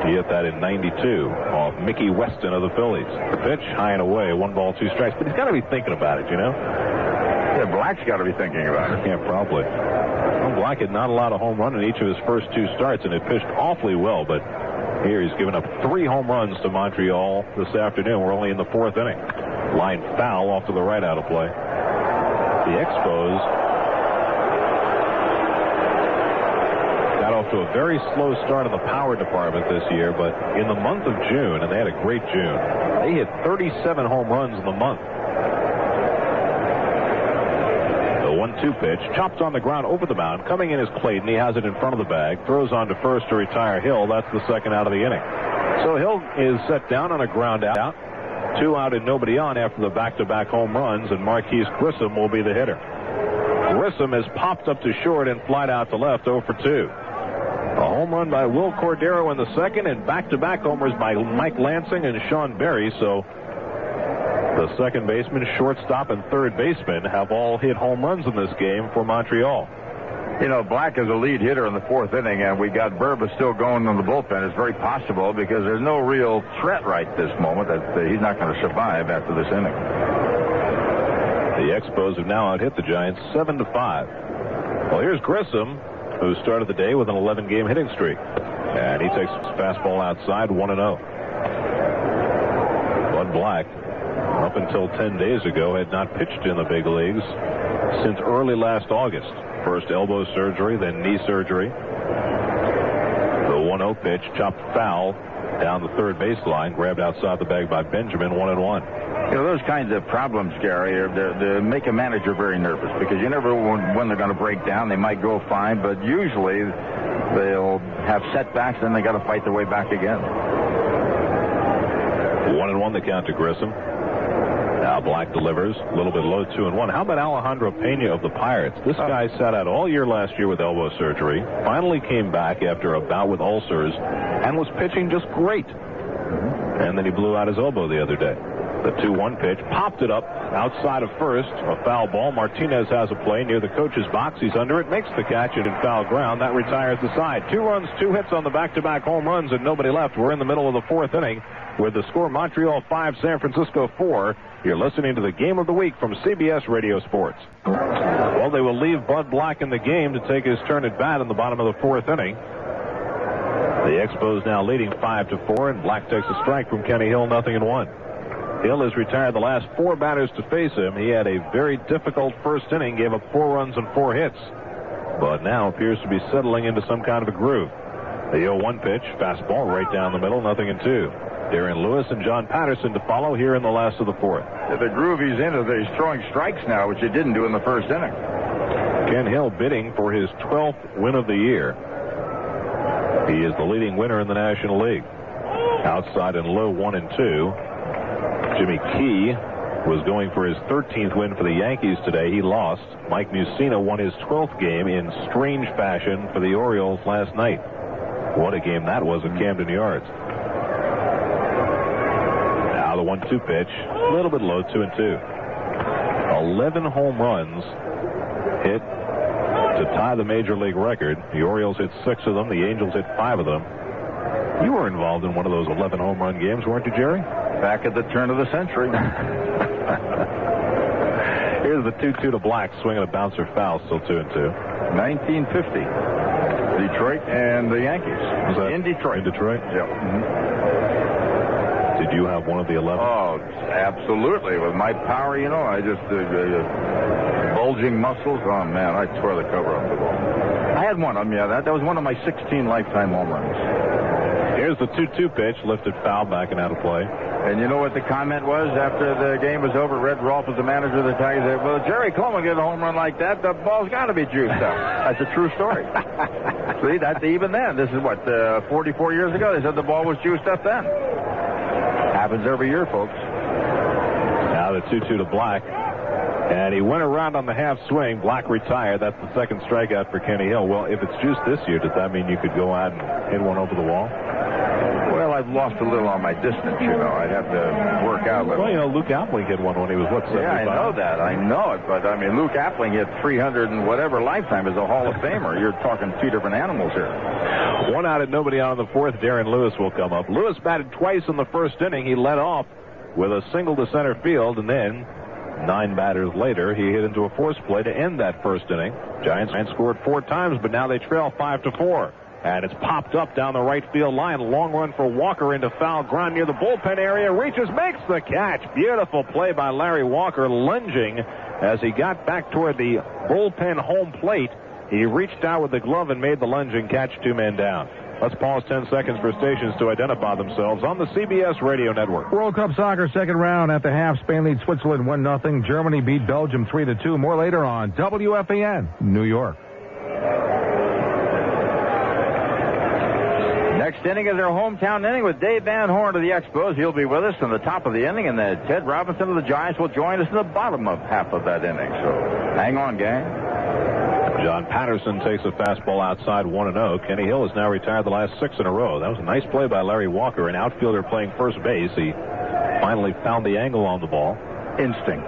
He hit that in 92 off Mickey Weston of the Phillies. The pitch, high and away, 1 ball, 2 strikes. But he's got to be thinking about it, you know? Yeah, Black's got to be thinking about it. Yeah, probably. Well, Black had not allowed a home run in each of his first 2 starts, and it pitched awfully well. But here he's given up 3 home runs to Montreal this afternoon. We're only in the 4th inning. Line foul off to the right out of play. The Expos got off to a very slow start in the power department this year, but in the month of June, and they had a great June, they hit 37 home runs in the month. The 1-2 pitch, chopped on the ground over the mound. Coming in is Clayton. He has it in front of the bag. Throws on to first to retire Hill. That's the 2nd out of the inning. So Hill is set down on a ground out. 2 out and nobody on after the back-to-back home runs, and Marquise Grissom will be the hitter. Grissom has popped up to short and flied out to left, 0 for 2. A home run by Will Cordero in the 2nd, and back-to-back homers by Mike Lansing and Sean Berry. So the 2nd baseman, shortstop, and 3rd baseman have all hit home runs in this game for Montreal. You know, Black is a lead hitter in the fourth inning, and we got Burba still going in the bullpen. It's very possible because there's no real threat right this moment that he's not going to survive after this inning. The Expos have now out-hit the Giants 7-5. Well, here's Grissom, who started the day with an 11-game hitting streak. And he takes his fastball outside, 1-0. Bud Black, up until 10 days ago, had not pitched in the big leagues since early last August. First elbow surgery, then knee surgery. The 1-0 pitch, chopped foul down the third baseline, grabbed outside the bag by Benjamin, 1-1. You know, those kinds of problems, Gary, they make a manager very nervous because you never know when they're going to break down. They might go fine, but usually they'll have setbacks, and they got to fight their way back again. 1-1 the count to Grissom. Now Black delivers, a little bit low, 2-1. How about Alejandro Pena of the Pirates? This guy sat out all year last year with elbow surgery, finally came back after a bout with ulcers, and was pitching just great. And then he blew out his elbow the other day. The 2-1 pitch, popped it up outside of first, a foul ball. Martinez has a play near the coach's box. He's under it, makes the catch, and in foul ground. That retires the side. 2 runs, 2 hits on the back-to-back home runs, and nobody left. We're in the middle of the fourth inning with the score Montreal 5, San Francisco 4. You're listening to the Game of the Week from CBS Radio Sports. Well, they will leave Bud Black in the game to take his turn at bat in the bottom of the fourth inning. The Expos now leading 5-4, and Black takes a strike from Kenny Hill, 0-1. Hill has retired the last 4 batters to face him. He had a very difficult first inning, gave up 4 runs and 4 hits, but now appears to be settling into some kind of a groove. The 0-1 pitch, fastball right down the middle, 0-2. Darren Lewis and John Patterson to follow here in the last of the fourth. The groove he's in is that he's throwing strikes now, which he didn't do in the first inning. Ken Hill bidding for his 12th win of the year. He is the leading winner in the National League. Outside and low, 1-2. Jimmy Key was going for his 13th win for the Yankees today. He lost. Mike Mussina won his 12th game in strange fashion for the Orioles last night. What a game that was at Camden Yards. Now the 1-2 pitch, a little bit low, 2-2. 11 home runs hit to tie the Major League record. The Orioles hit 6 of them. The Angels hit 5 of them. You were involved in one of those 11 home run games, weren't you, Jerry? Back at the turn of the century. Here's the 2-2 to Black, swinging a bouncer foul, still 2-2. 1950. Detroit and the Yankees. Was that in Detroit? In Detroit? Yep. Mm-hmm. Did you have one of the 11? Oh, absolutely. With my power, you know, I just bulging muscles. Oh man, I tore the cover off the ball. I had one of them. Yeah, that was one of my 16 lifetime home runs. Here's the 2-2 pitch, lifted foul, back and out of play. And you know what the comment was after the game was over? Red Rolfe was the manager of the Tigers. Said, well, Jerry Coleman get a home run like that, the ball's got to be juiced up. That's a true story. See, that's even then. This is what, 44 years ago? They said the ball was juiced up then. Happens every year, folks. Now the 2-2 to Black. And he went around on the half swing. Black retired. That's the second strikeout for Kenny Hill. Well, if it's juiced this year, does that mean you could go out and hit one over the wall? Well, I've lost a little on my distance, you know. I'd have to work out a little. Well, you know, Luke Appling hit one when he was, what, 75? Yeah, I know that. I know it. But, I mean, Luke Appling hit 300 and whatever lifetime as a Hall of Famer. You're talking 2 different animals here. 1 out and nobody on in the fourth. Darren Lewis will come up. Lewis batted twice in the first inning. He led off with a single to center field, and then 9 batters later, he hit into a force play to end that first inning. Giants scored 4 times, but now they trail 5-4. And it's popped up down the right field line. Long run for Walker into foul ground near the bullpen area. Reaches, makes the catch. Beautiful play by Larry Walker, lunging as he got back toward the bullpen home plate. He reached out with the glove and made the lunging catch, 2 men down. Let's pause 10 seconds for stations to identify themselves on the CBS Radio Network. World Cup Soccer second round at the half. Spain leads Switzerland 1-0. Germany beat Belgium 3-2. More later on WFAN, New York. Next inning is their hometown inning with Dave Van Horne of the Expos. He'll be with us in the top of the inning, and Ted Robinson of the Giants will join us in the bottom of half of that inning. So hang on, gang. John Patterson takes a fastball outside, 1-0. Kenny Hill has now retired the last 6 in a row. That was a nice play by Larry Walker, an outfielder playing first base. He finally found the angle on the ball. Instinct.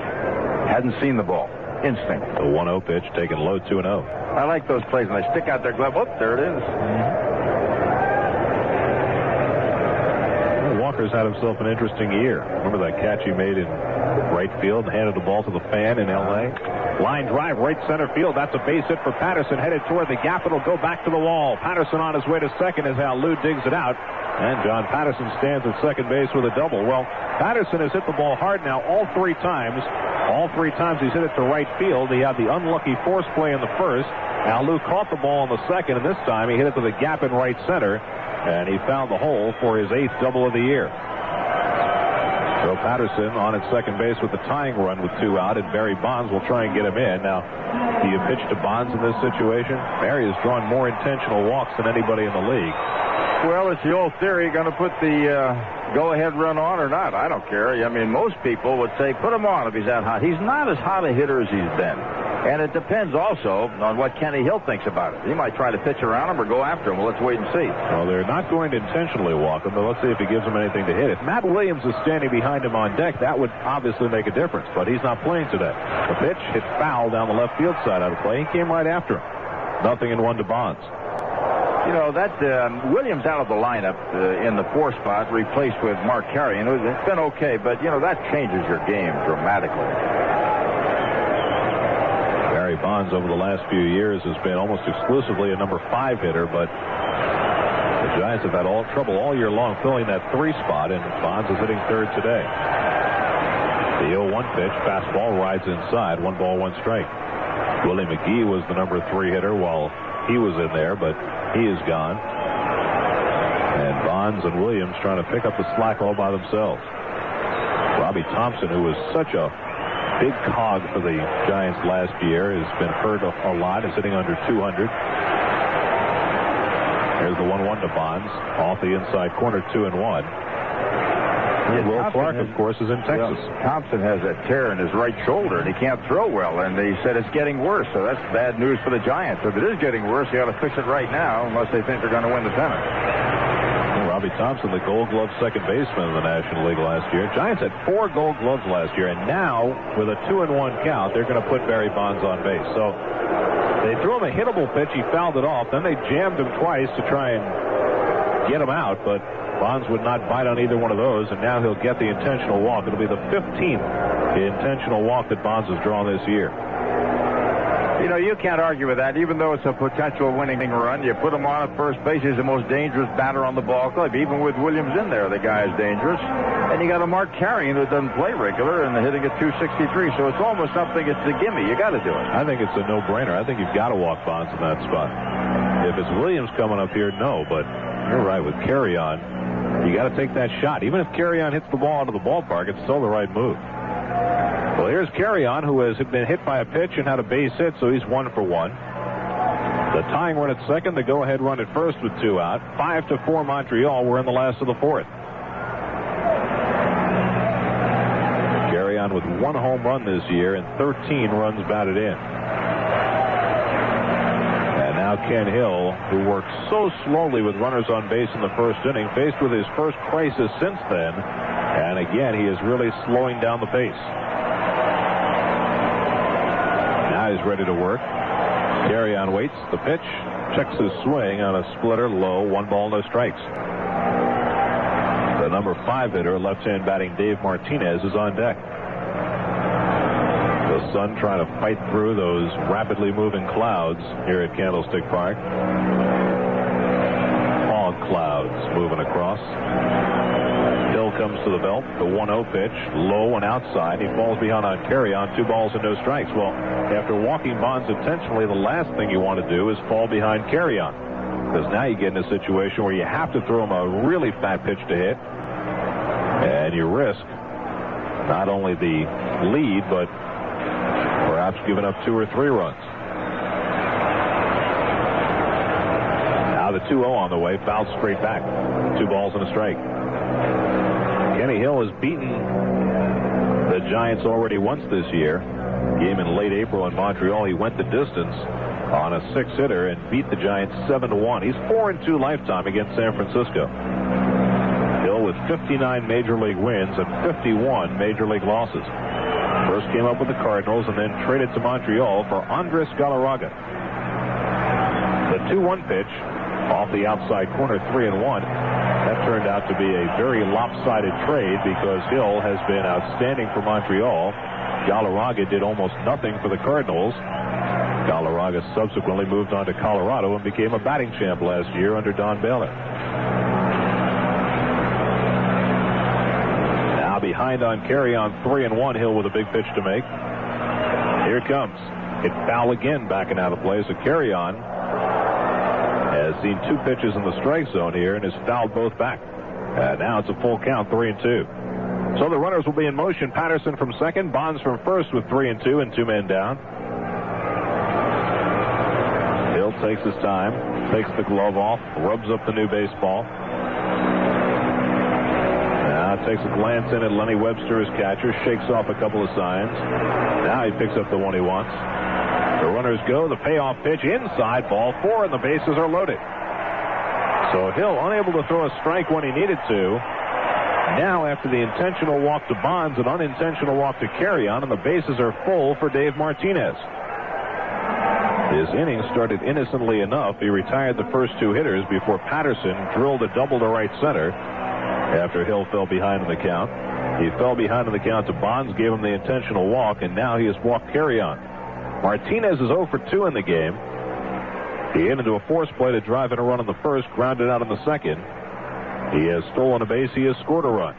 Hadn't seen the ball. Instinct. The 1-0 pitch taken low, 2-0. I like those plays when they stick out their glove. Oh, there it is. Well, Walker's had himself an interesting year. Remember that catch he made in right field, handed the ball to the fan in L.A.? Line drive, right center field. That's a base hit for Patterson, headed toward the gap. It'll go back to the wall. Patterson on his way to second as Alou digs it out. And John Patterson stands at second base with a double. Well, Patterson has hit the ball hard now all three times. All three times he's hit it to right field. He had the unlucky force play in the first. Alou caught the ball in the second, and this time he hit it to the gap in right center. And he found the hole for his 8th double of the year. So Patterson on at second base with the tying run with 2 out, and Barry Bonds will try and get him in. Now, do you pitch to Bonds in this situation? Barry has drawn more intentional walks than anybody in the league. Well, it's the old theory, going to put the go-ahead run on or not. I don't care. I mean, most people would say put him on if he's that hot. He's not as hot a hitter as he's been. And it depends also on what Kenny Hill thinks about it. He might try to pitch around him or go after him. Well, let's wait and see. Well, they're not going to intentionally walk him, but let's see if he gives him anything to hit. If Matt Williams is standing behind him on deck, that would obviously make a difference, but he's not playing today. The pitch hit foul down the left field side of the play. He came right after him. 0-1 to Bonds. You know, that Williams out of the lineup in the 4 spot, replaced with Mark Carrion. It's been okay, but, you know, that changes your game dramatically. Barry Bonds over the last few years has been almost exclusively a number 5 hitter, but the Giants have had trouble all year long filling that 3 spot, and Bonds is hitting third today. The 0-1 pitch, fastball rides inside, 1 ball, 1 strike. Willie McGee was the number 3 hitter while he was in there, but he is gone. And Bonds and Williams trying to pick up the slack all by themselves. Robbie Thompson, who was such a big cog for the Giants last year, has been hurt a lot, is hitting under 200. There's the 1-1 to Bonds, off the inside corner, 2-1. And Will Clark, of course, is in Texas. Thompson has a tear in his right shoulder, and he can't throw well, and they said it's getting worse, so that's bad news for the Giants. If it is getting worse, you got to fix it right now, unless they think they're going to win the pennant. Robbie Thompson, the Gold Glove second baseman in the National League last year. Giants had 4 Gold Gloves last year, and now, with a 2-1 count, they're going to put Barry Bonds on base. So they threw him a hittable pitch. He fouled it off. Then they jammed him twice to try and get him out, but Bonds would not bite on either one of those, and now he'll get the intentional walk. It'll be the 15th intentional walk that Bonds has drawn this year. You know, you can't argue with that. Even though it's a potential winning run, you put him on at first base. He's the most dangerous batter on the ball club. Even with Williams in there, the guy is dangerous. And you got a Mark Carrion who doesn't play regular and hitting at 263. So it's almost something. It's a gimme. You got to do it. I think it's a no-brainer. I think you've got to walk Bonds in that spot. If it's Williams coming up here, no. But you're right, with Carrion, you got to take that shot. Even if Carrion hits the ball out of the ballpark, it's still the right move. Well, here's Carrion, who has been hit by a pitch and had a base hit, so he's 1 for 1. The tying run at second, the go-ahead run at first with 2 out. 5-4 Montreal. We're in the last of the 4th. Carrion with 1 home run this year and 13 runs batted in. And now Ken Hill, who worked so slowly with runners on base in the first inning, faced with his first crisis since then. And again, he is really slowing down the pace. Now he's ready to work. Carrion waits. The pitch. Checks his swing on a splitter low. 1 ball, no strikes. The number 5 hitter, left-hand batting Dave Martinez, is on deck. The sun trying to fight through those rapidly moving clouds here at Candlestick Park. Fog clouds moving across. Hill comes to the belt. The 1-0 pitch, low and outside. He falls behind on Carrion. 2 balls and no strikes. Well, after walking Bonds intentionally, the last thing you want to do is fall behind Carrion, because now you get in a situation where you have to throw him a really fat pitch to hit, and you risk not only the lead, but perhaps giving up 2 or 3 runs. Now the 2-0 on the way, fouled straight back. 2 balls and a strike. Kenny Hill has beaten the Giants already once this year. Game in late April in Montreal. He went the distance on a 6-hitter and beat the Giants 7-1. He's 4-2 lifetime against San Francisco. Hill with 59 major league wins and 51 major league losses. First came up with the Cardinals and then traded to Montreal for Andres Galarraga. 2-1 pitch off the outside corner, 3-1. That turned out to be a very lopsided trade because Hill has been outstanding for Montreal. Galarraga did almost nothing for the Cardinals. Galarraga subsequently moved on to Colorado and became a batting champ last year under Don Baylor. Now behind on Carey on 3-1. Hill with a big pitch to make. Here it comes. Hit foul again, backing out of play. So Carey on has seen 2 pitches in the strike zone here and has fouled both back. Now it's a full count, 3-2. So the runners will be in motion. Patterson from second, Bonds from first with 3-2 and 2 men down. Hill takes his time, takes the glove off, rubs up the new baseball. Now takes a glance in at Lenny Webster, his catcher, shakes off a couple of signs. Now he picks up the one he wants. The runners go. The payoff pitch inside, ball 4, and the bases are loaded. So Hill unable to throw a strike when he needed to. Now after the intentional walk to Bonds, an unintentional walk to Carey on, and the bases are full for Dave Martinez. His inning started innocently enough. He retired the first 2 hitters before Patterson drilled a double to right center after Hill fell behind in the count. He fell behind in the count to Bonds, gave him the intentional walk, and now he has walked Carey on. Martinez is 0 for 2 in the game. He hit into a force play to drive in a run in the first, grounded out in the second. He has stolen a base. He has scored a run.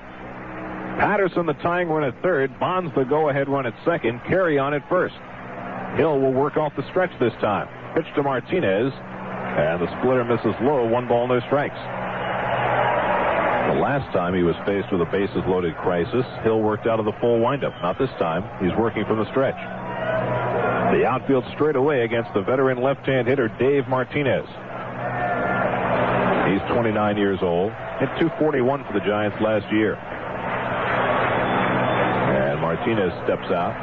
Patterson the tying run at third. Bonds the go-ahead run at second. Carey on at first. Hill will work off the stretch this time. Pitch to Martinez, and the splitter misses low. 1 ball, no strikes. The last time he was faced with a bases-loaded crisis, Hill worked out of the full windup. Not this time. He's working from the stretch. The outfield straight away against the veteran left-hand hitter Dave Martinez. He's 29 years old. Hit .241 for the Giants last year. And Martinez steps out.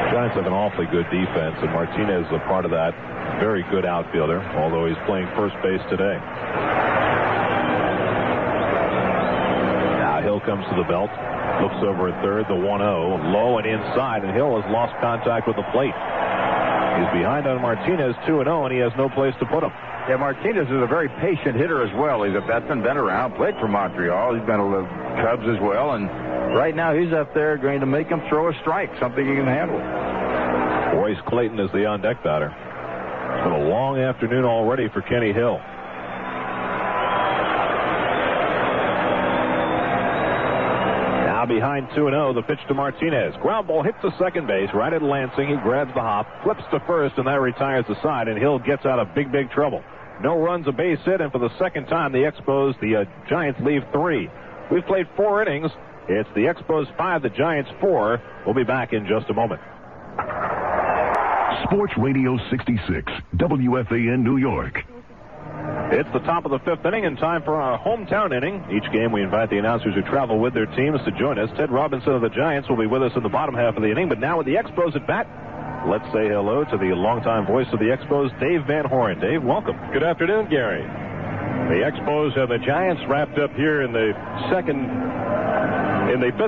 The Giants have an awfully good defense, and Martinez is a part of that. Very good outfielder, although he's playing first base today. Now Hill comes to the belt. Looks over at third, the 1-0, low and inside, and Hill has lost contact with the plate. He's behind on Martinez, 2-0, and he has no place to put him. Yeah, Martinez is a very patient hitter as well. He's a veteran, been around, played for Montreal. He's been to the Cubs as well, and right now he's up there going to make him throw a strike, something he can handle. Royce Clayton is the on-deck batter. It's been a long afternoon already for Kenny Hill. Behind 2-0, the pitch to Martinez. Ground ball hits to second base, right at Lansing. He grabs the hop, flips to first, and that retires the side, and Hill gets out of big, big trouble. No runs, a base hit, and for the second time, the Expos, the Giants leave 3. We've played 4 innings. It's the Expos 5, the Giants 4. We'll be back in just a moment. Sports Radio 66, WFAN New York. It's the top of the 5th inning and time for our hometown inning. Each game we invite the announcers who travel with their teams to join us. Ted Robinson of the Giants will be with us in the bottom half of the inning, but now with the Expos at bat, let's say hello to the longtime voice of the Expos, Dave Van Horne. Dave, welcome. Good afternoon, Gary. The Expos and the Giants wrapped up here in the 5th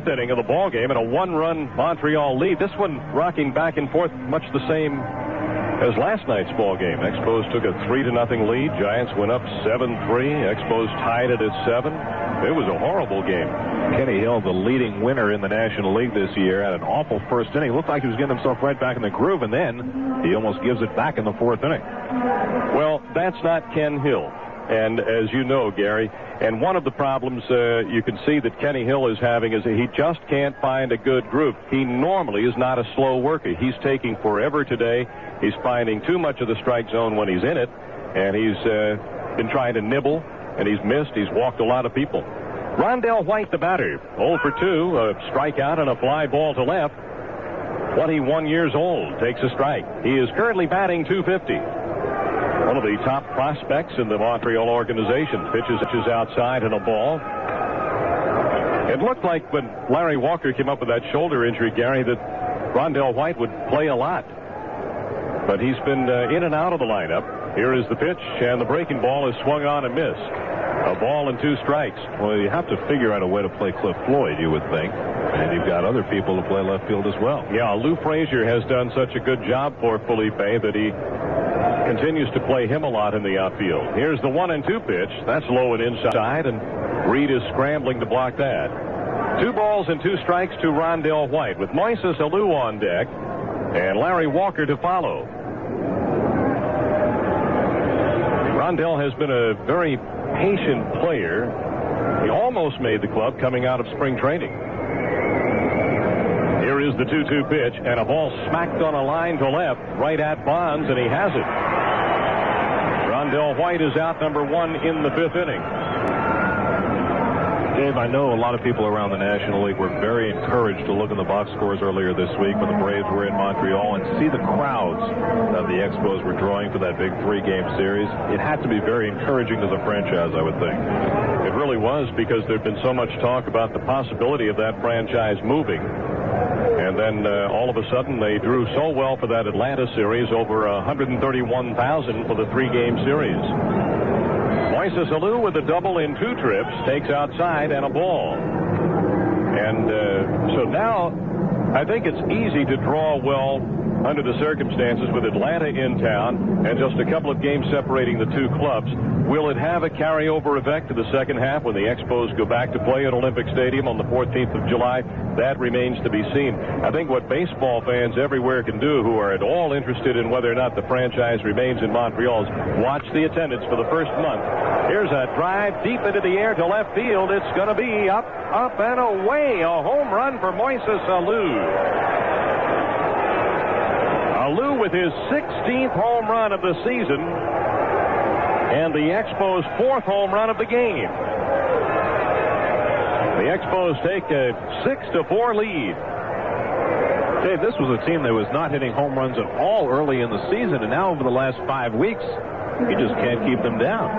inning of the ball game in a 1-run Montreal lead. This one rocking back and forth much the same as last night's ball game. Expos took a 3-0 lead. Giants went up 7-3. Expos tied it at 7. It was a horrible game. Kenny Hill, the leading winner in the National League this year, had an awful first inning. Looked like he was getting himself right back in the groove, and then he almost gives it back in the 4th inning. Well, that's not Ken Hill. And as you know, Gary, and one of the problems you can see that Kenny Hill is having is that he just can't find a good groove. He normally is not a slow worker. He's taking forever today. He's finding too much of the strike zone when he's in it, and he's been trying to nibble, and he's missed. He's walked a lot of people. Rondell White, the batter, 0 for 2, a strikeout and a fly ball to left. 21 years old, takes a strike. He is currently batting .250. One of the top prospects in the Montreal organization. Pitches outside and a ball. It looked like when Larry Walker came up with that shoulder injury, Gary, that Rondell White would play a lot. But he's been in and out of the lineup. Here is the pitch, and the breaking ball is swung on and missed. A ball and 2 strikes. Well, you have to figure out a way to play Cliff Floyd, you would think. And you've got other people to play left field as well. Yeah, Lou Frazier has done such a good job for Felipe that he continues to play him a lot in the outfield. Here's the 1-2 pitch. That's low and inside, and Reed is scrambling to block that. 2 balls and 2 strikes to Rondell White, with Moises Alou on deck and Larry Walker to follow. Rondell has been a very patient player. He almost made the club coming out of spring training. Here is the 2-2 pitch, and a ball smacked on a line to left, right at Bonds, and he has it. Rondell White is out, number 1 in the 5th inning. Dave, I know a lot of people around the National League were very encouraged to look in the box scores earlier this week when the Braves were in Montreal and see the crowds that the Expos were drawing for that big 3-game series. It had to be very encouraging to the franchise, I would think. It really was, because there'd been so much talk about the possibility of that franchise moving. And then all of a sudden they drew so well for that Atlanta series, over 131,000 for the 3-game series. Moises Alou with a double in 2 trips, takes outside and a ball. And so now I think it's easy to draw well under the circumstances with Atlanta in town and just a couple of games separating the 2 clubs. Will it have a carryover effect to the second half when the Expos go back to play at Olympic Stadium on the 14th of July? That remains to be seen. I think what baseball fans everywhere can do who are at all interested in whether or not the franchise remains in Montreal is watch the attendance for the first month. Here's a drive deep into the air to left field. It's going to be up, and away. A home run for Moises Alou. Alou with his 16th home run of the season and the Expos' 4th home run of the game. The Expos take a 6-4 lead. Dave, this was a team that was not hitting home runs at all early in the season, and now over the last 5 weeks, you just can't keep them down.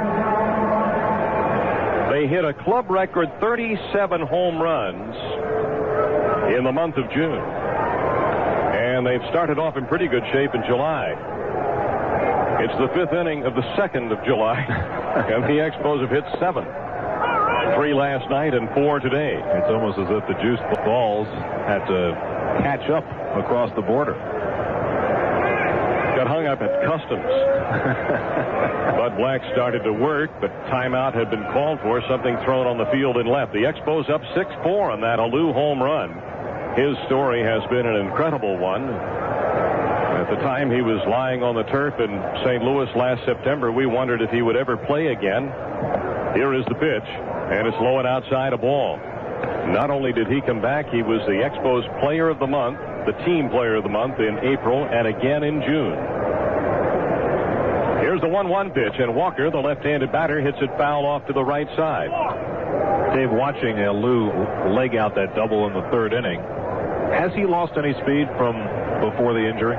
They hit a club record 37 home runs in the month of June. And they've started off in pretty good shape in July. It's the 5th inning of the 2nd of July, and the Expos have hit 7. 3 last night and 4 today. It's almost as if the juice balls had to catch up across the border. Got hung up at customs. Bud Black started to work, but timeout had been called for, something thrown on the field and left. The Expos up 6-4 on that Alou home run. His story has been an incredible one. At the time he was lying on the turf in St. Louis last September, we wondered if he would ever play again. Here is the pitch, and it's low and outside, a ball. Not only did he come back, he was the Expos Player of the Month, the Team Player of the Month in April, and again in June. Here's the 1-1 pitch, and Walker, the left-handed batter, hits it foul off to the right side. Dave, watching Alou leg out that double in the 3rd inning, has he lost any speed from before the injury?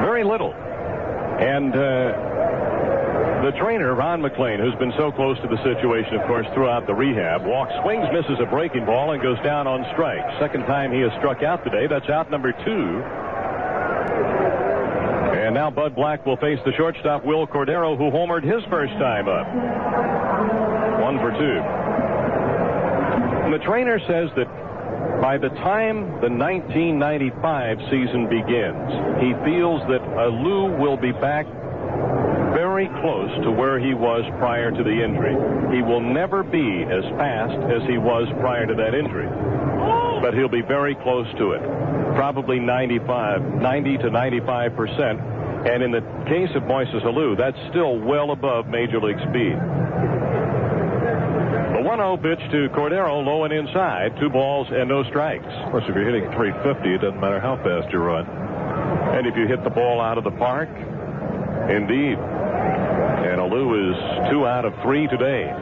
Very little. And the trainer, Ron McLean, who's been so close to the situation, of course, throughout the rehab, walks, swings, misses a breaking ball, and goes down on strike. Second time he has struck out today. That's out number 2. And now Bud Black will face the shortstop, Will Cordero, who homered his first time up. 1 for 2. And the trainer says that by the time the 1995 season begins, he feels that Alou will be back very close to where he was prior to the injury. He will never be as fast as he was prior to that injury, but he'll be very close to it, probably 90 to 95%. And in the case of Moises Alou, that's still well above Major League speed. The 1-0 pitch to Cordero, low and inside, 2 balls and no strikes. Of course, if you're hitting 350, it doesn't matter how fast you run. And if you hit the ball out of the park, indeed. And Alou is 2 out of 3 today.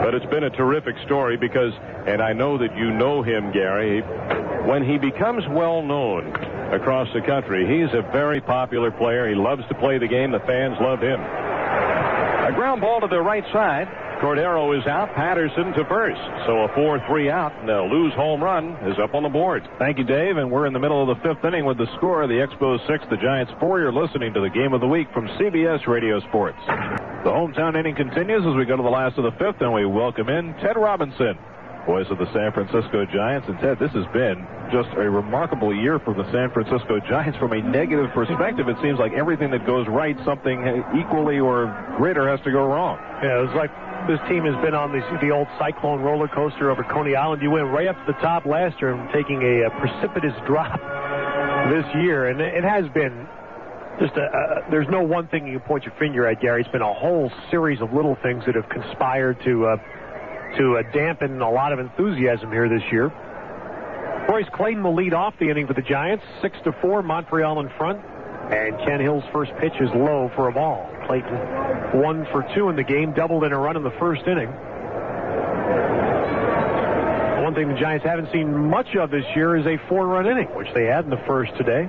But it's been a terrific story because, and I know that you know him, Gary, when he becomes well known across the country, he's a very popular player. He loves to play the game. The fans love him. A ground ball to the right side. Cordero is out. Patterson to first. So a 4-3 out. And Alou's home run is up on the board. Thank you, Dave. And we're in the middle of the 5th inning with the score. The Expos 6, the Giants 4. You're listening to the Game of the Week from CBS Radio Sports. The hometown inning continues as we go to the last of the 5th, and we welcome in Ted Robinson. voice of the San Francisco Giants. And Ted, this has been just a remarkable year for the San Francisco Giants. From a negative perspective, it seems like everything that goes right, something equally or greater has to go wrong. Yeah, it was like this team has been on the old cyclone roller coaster over Coney Island. You went right up to the top last year and taking a precipitous drop this year. And it has been just there's no one thing you can point your finger at, Gary. It's been a whole series of little things that have conspired to dampen a lot of enthusiasm here this year. Royce Clayton will lead off the inning for the Giants. 6-4, Montreal in front. And Ken Hill's first pitch is low for a ball. Clayton 1 for 2 in the game, doubled in a run in the first inning. One thing the Giants haven't seen much of this year is a 4-run inning, which they had in the first today.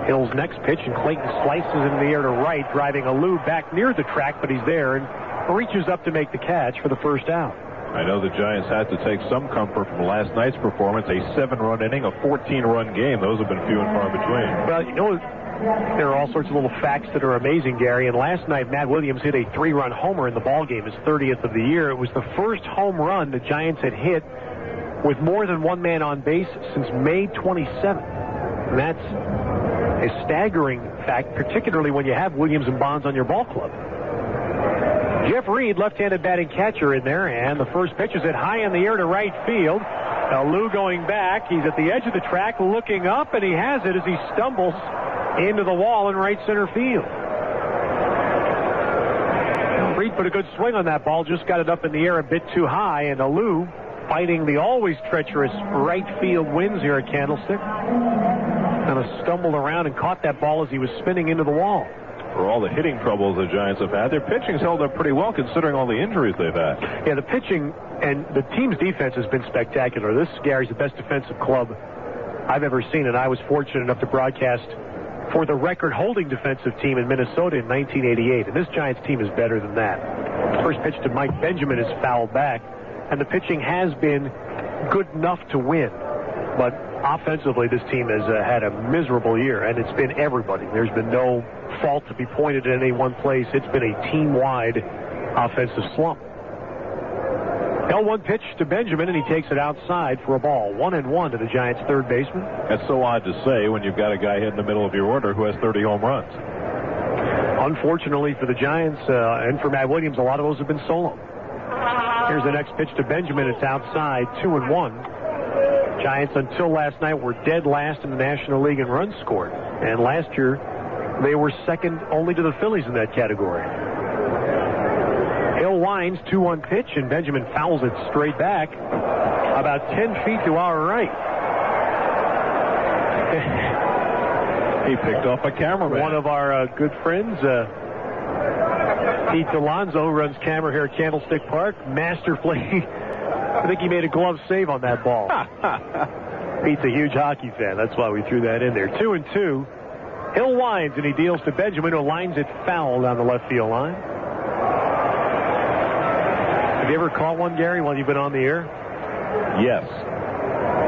Hill's next pitch, and Clayton slices in the air to right, driving Alou back near the track, but he's there and reaches up to make the catch for the first out. I know the Giants had to take some comfort from last night's performance. A 7-run inning, a 14-run game. Those have been few and far between. Well, you know, there are all sorts of little facts that are amazing, Gary. And last night, Matt Williams hit a 3-run homer in the ballgame, his 30th of the year. It was the first home run the Giants had hit with more than one man on base since May 27th. And that's a staggering fact, particularly when you have Williams and Bonds on your ball club. Jeff Reed, left-handed batting catcher in there, and the first pitch is hit high in the air to right field. Lou going back. He's at the edge of the track looking up, and he has it as he stumbles into the wall in right center field. Reed put a good swing on that ball, just got it up in the air a bit too high, and Lou, fighting the always treacherous right field winds here at Candlestick, kind of stumbled around and caught that ball as he was spinning into the wall. For all the hitting troubles the Giants have had, their pitching's held up pretty well considering all the injuries they've had. Yeah, the pitching and the team's defense has been spectacular. This, Gary's the best defensive club I've ever seen, and I was fortunate enough to broadcast for the record-holding defensive team in Minnesota in 1988, and this Giants team is better than that. First pitch to Mike Benjamin is fouled back, and the pitching has been good enough to win, but offensively this team has had a miserable year, and it's been everybody. There's been no fault to be pointed at any one place. It's been a team-wide offensive slump. L1 pitch to Benjamin, and he takes it outside for a ball. 1-1 to the Giants' third baseman. That's so odd to say when you've got a guy hit in the middle of your order who has 30 home runs. Unfortunately for the Giants and for Matt Williams, a lot of those have been solo. Here's the next pitch to Benjamin. It's outside, 2-1. Giants until last night were dead last in the National League in runs scored. And last year, they were second only to the Phillies in that category. Hill winds, 2-1 pitch, and Benjamin fouls it straight back about 10 feet to our right. He picked off a cameraman. One of our good friends, Pete Alonzo, runs camera here at Candlestick Park. Masterfully, I think he made a glove save on that ball. Pete's a huge hockey fan. That's why we threw that in there. 2-2. Hill winds, and he deals to Benjamin, who lines it foul down the left field line. Have you ever caught one, Gary, while you've been on the air? Yes.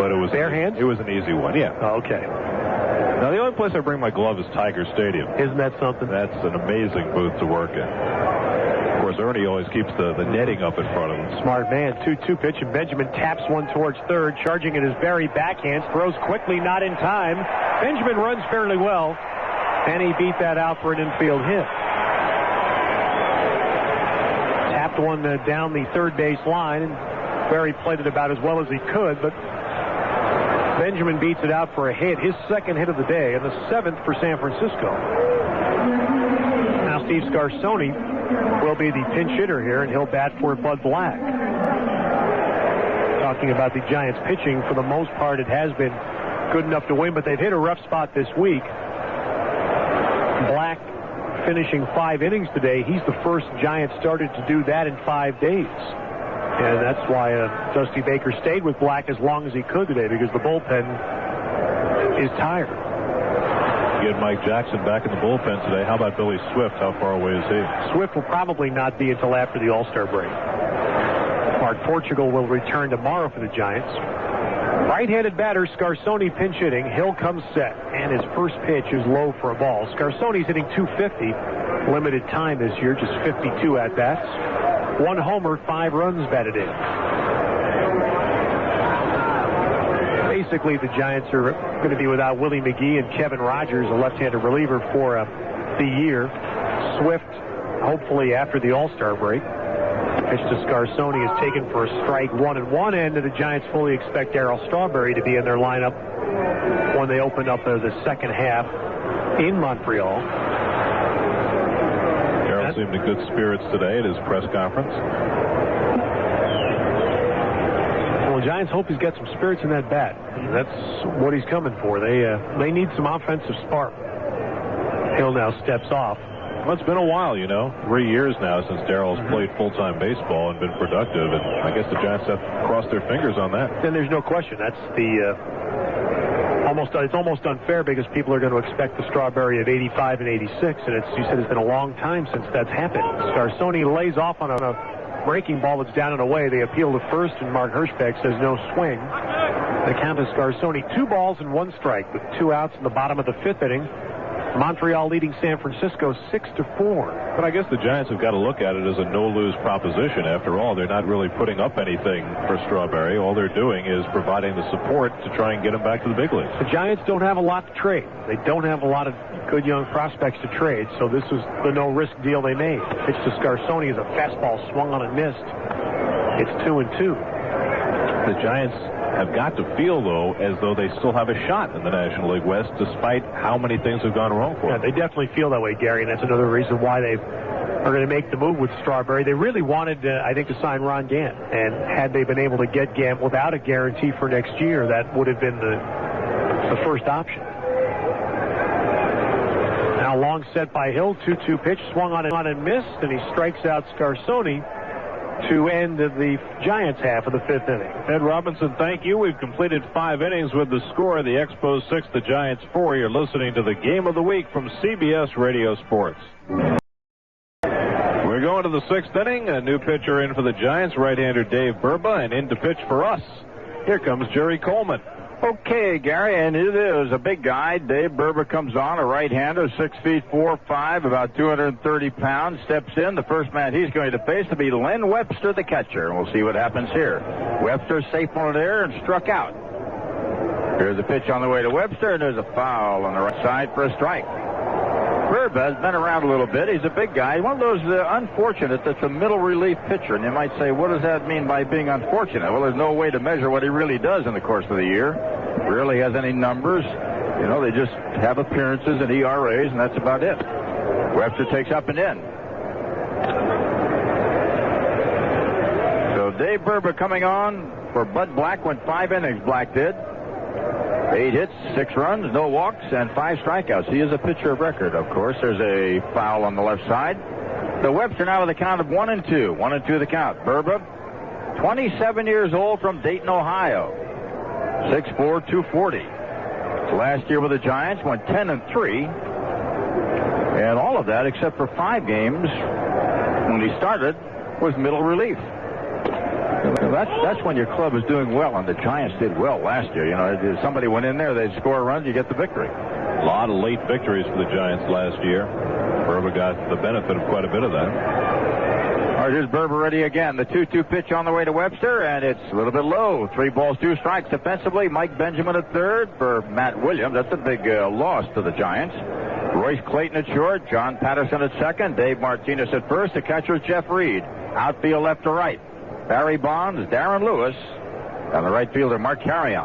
But it was bare hands? It was an easy one, yeah. Oh, okay. Now, the only place I bring my glove is Tiger Stadium. Isn't that something? That's an amazing booth to work in. Of course, Ernie always keeps the netting up in front of him. Smart man. 2-2 pitch, and Benjamin taps one towards third, charging at his very backhand, throws quickly, not in time. Benjamin runs fairly well, and he beat that out for an infield hit. Tapped one down the third base line, and Barry played it about as well as he could, but Benjamin beats it out for a hit, his second hit of the day, and the 7th for San Francisco. Now Steve Scarsoni will be the pinch hitter here, and he'll bat for Bud Black. Talking about the Giants pitching, for the most part, it has been good enough to win, but they've hit a rough spot this week. Black finishing 5 innings today. He's the first Giant started to do that in 5 days. And that's why Dusty Baker stayed with Black as long as he could today, because the bullpen is tired. You get Mike Jackson back in the bullpen today. How about Billy Swift? How far away is he? Swift will probably not be until after the All-Star break. Mark Portugal will return tomorrow for the Giants. Right-handed batter, Scarsoni pinch hitting. Hill comes set, and his first pitch is low for a ball. Scarsoni's hitting .250. Limited time this year, just 52 at-bats. 1 homer, 5 runs batted in. basically the Giants are going to be without Willie McGee and Kevin Rogers, a left-handed reliever, for the year. Swift, hopefully after the All-Star break. Pitch to Scarsoni is taken for a strike, 1-1, and the Giants fully expect Darryl Strawberry to be in their lineup when they open up the second half in Montreal. Darryl seemed in good spirits today at his press conference. Well, the Giants hope he's got some spirits in that bat. That's what he's coming for. They need some offensive spark. Hill now steps off. Well, it's been a while, 3 years now since Darrell's played full-time baseball and been productive, and I guess the Giants have crossed their fingers on that. And there's no question. That's it's almost unfair because people are going to expect the Strawberry of 85 and 86, and you said it's been a long time since that's happened. Scarsoni lays off on a breaking ball that's down and away. They appeal to first, and Mark Hirschbeck says no swing. The count is Scarsoni 2 balls and 1 strike with 2 outs in the bottom of the 5th inning. Montreal leading San Francisco 6-4. But I guess the Giants have got to look at it as a no-lose proposition. After all, they're not really putting up anything for Strawberry. All they're doing is providing the support to try and get him back to the big leagues. The Giants don't have a lot to trade. They don't have a lot of good young prospects to trade, so this was the no-risk deal they made. Pitch to Scarsoni is a fastball swung on and missed. It's 2-2. The Giants have got to feel, though, as though they still have a shot in the National League West, despite how many things have gone wrong for them. Yeah, they definitely feel that way, Gary, and that's another reason why they are going to make the move with Strawberry. They really wanted, I think, to sign Ron Gant, and had they been able to get Gant without a guarantee for next year, that would have been the first option. Now long set by Hill, 2-2 pitch, swung on and missed, and he strikes out Scarsoni to end the Giants half of the 5th inning. Ed Robinson, thank you. We've completed 5 innings with the score. The Expos 6, the Giants 4. You're listening to the Game of the Week from CBS Radio Sports. We're going to the 6th inning. A new pitcher in for the Giants, right-hander Dave Burba, and in to pitch for us. Here comes Jerry Coleman. Okay, Gary, and it is a big guy. Dave Burba comes on, a right-hander, 6 feet 4'5", about 230 pounds, steps in. The first man he's going to face will be Len Webster, the catcher, and we'll see what happens here. Webster safe on the air and struck out. Here's a pitch on the way to Webster, and there's a foul on the right side for a strike. Burba has been around a little bit. He's a big guy. One of those unfortunate that's a middle relief pitcher. And you might say, what does that mean by being unfortunate? Well, there's no way to measure what he really does in the course of the year. Rarely has any numbers. They just have appearances and ERAs, and that's about it. Webster takes up and in. So Dave Burba coming on for Bud Black. Went 5 innings, Black did. 8 hits, 6 runs, no walks, and 5 strikeouts. He is a pitcher of record, of course. There's a foul on the left side. So Webster now with a count of 1-2. 1-2 the count. Burba, 27 years old, from Dayton, Ohio. 6'4", 240. Last year with the Giants went 10-3. And all of that, except for 5 games when he started, was middle relief. That's when your club is doing well, and the Giants did well last year. If somebody went in there, they'd score a run, you get the victory. A lot of late victories for the Giants last year. Burba got the benefit of quite a bit of that. All right, here's Burba ready again. The 2-2 pitch on the way to Webster, and it's a little bit low. 3 balls, 2 strikes defensively. Mike Benjamin at third for Matt Williams. That's a big loss to the Giants. Royce Clayton at short. John Patterson at second. Dave Martinez at first. The catcher is Jeff Reed. Outfield left to right. Barry Bonds, Darren Lewis, and the right fielder Mark Carrion.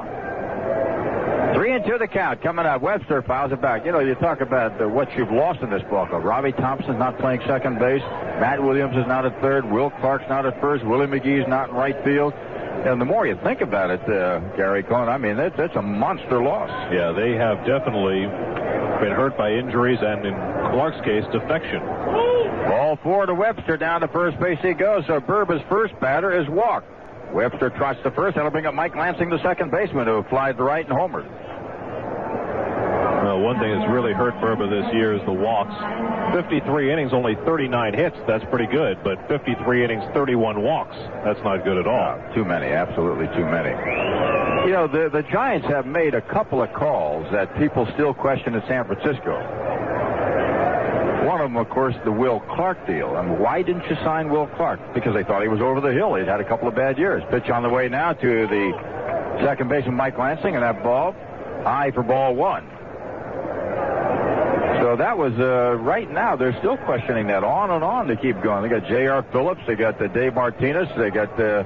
3-2 the count coming up. Webster fouls it back. You talk about what you've lost in this ball club. Robbie Thompson's not playing second base. Matt Williams is not at third. Will Clark's not at first. Willie McGee's not in right field. And the more you think about it, Gary Cohen, I mean, that's a monster loss. Yeah, they have definitely been hurt by injuries and, in Clark's case, defection. Ball 4 to Webster. Down to first base he goes. So Burba's first batter is walked. Webster trots to first. That'll bring up Mike Lansing, the second baseman, who flies to right and homered. Well, one thing that's really hurt Burba this year is the walks. 53 innings, only 39 hits. That's pretty good. But 53 innings, 31 walks. That's not good at all. Too many. Absolutely too many. The Giants have made a couple of calls that people still question in San Francisco. One of them, of course, the Will Clark deal. And why didn't you sign Will Clark? Because they thought he was over the hill. He'd had a couple of bad years. Pitch on the way now to the Second baseman Mike Lansing, and that ball high for ball 1. So that was right now. They're still questioning that on and on to keep going. They got J.R. Phillips. They got Dave Martinez. They got the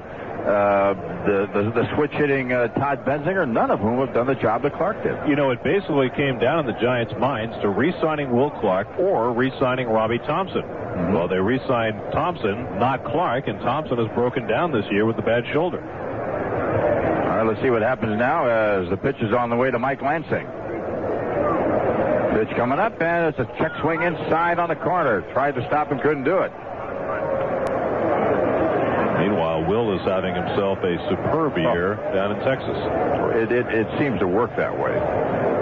switch hitting Todd Benzinger. None of whom have done the job that Clark did. You know, it basically came down in the Giants' minds to re-signing Will Clark or re-signing Robbie Thompson. Mm-hmm. Well, they re-signed Thompson, not Clark, and Thompson has broken down this year with the bad shoulder. All right, let's see what happens now as the pitch is on the way to Mike Lansing. Pitch coming up, and it's a check swing inside on the corner. Tried to stop and couldn't do it. Meanwhile, Will is having himself a superb year down in Texas. It seems to work that way.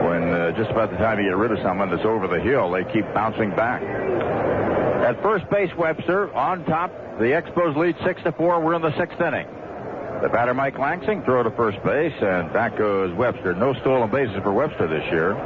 When just about the time you get rid of someone that's over the hill, they keep bouncing back. At first base, Webster on top. The Expos lead 6-4. We're in the 6th inning. The batter, Mike Lansing, throw to first base, and back goes Webster. No stolen bases for Webster this year.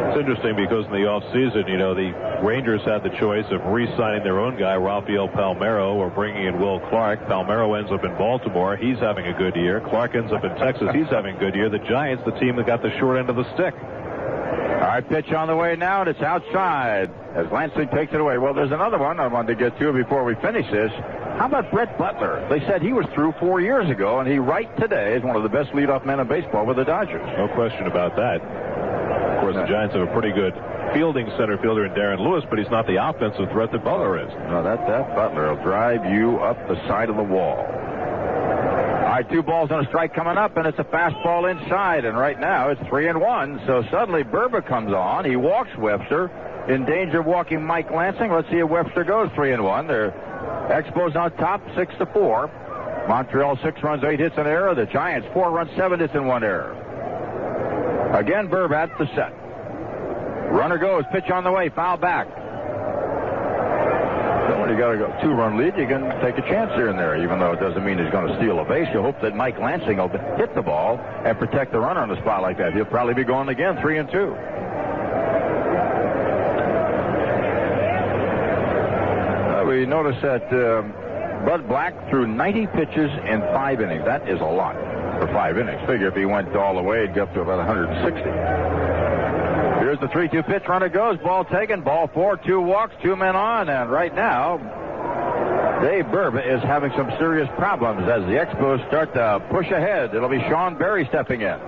It's interesting because in the offseason, you know, the Rangers had the choice of re-signing their own guy, Rafael Palmeiro, or bringing in Will Clark. Palmeiro ends up in Baltimore. He's having a good year. Clark ends up in Texas. He's having a good year. The Giants, the team that got the short end of the stick. All right, pitch on the way now, and it's outside as Lansing takes it away. Well, there's another one I wanted to get to before we finish this. How about Brett Butler? They said he was through 4 years ago, and he right today is one of the best leadoff men in baseball with the Dodgers. No question about that. Of course, the Giants have a pretty good fielding center fielder in Darren Lewis, but he's not the offensive threat that Butler is. No, that Butler will drive you up the side of the wall. All right, 2 balls and a strike coming up, and it's a fastball inside, and right now it's 3-1. So suddenly Burba comes on. He walks Webster, in danger of walking Mike Lansing. Let's see if Webster goes 3-1. They're Expos on top, 6-4. Montreal 6 runs, 8 hits, an error. The Giants 4 runs, 7 hits, and 1 error. Again, Burb at the set. Runner goes, pitch on the way, foul back. So when you got a 2-run lead, you can take a chance here and there, even though it doesn't mean he's going to steal a base. You hope that Mike Lansing will hit the ball and protect the runner on the spot like that. He'll probably be going again, 3-2. We notice that Bud Black threw 90 pitches in 5 innings. That is a lot for 5 innings. Figure if he went all the way, he'd get up to about 160. Here's the 3-2 pitch. Runner goes. Ball taken. Ball 4. 2 walks. 2 men on. And right now, Dave Burba is having some serious problems as the Expos start to push ahead. It'll be Sean Berry stepping in.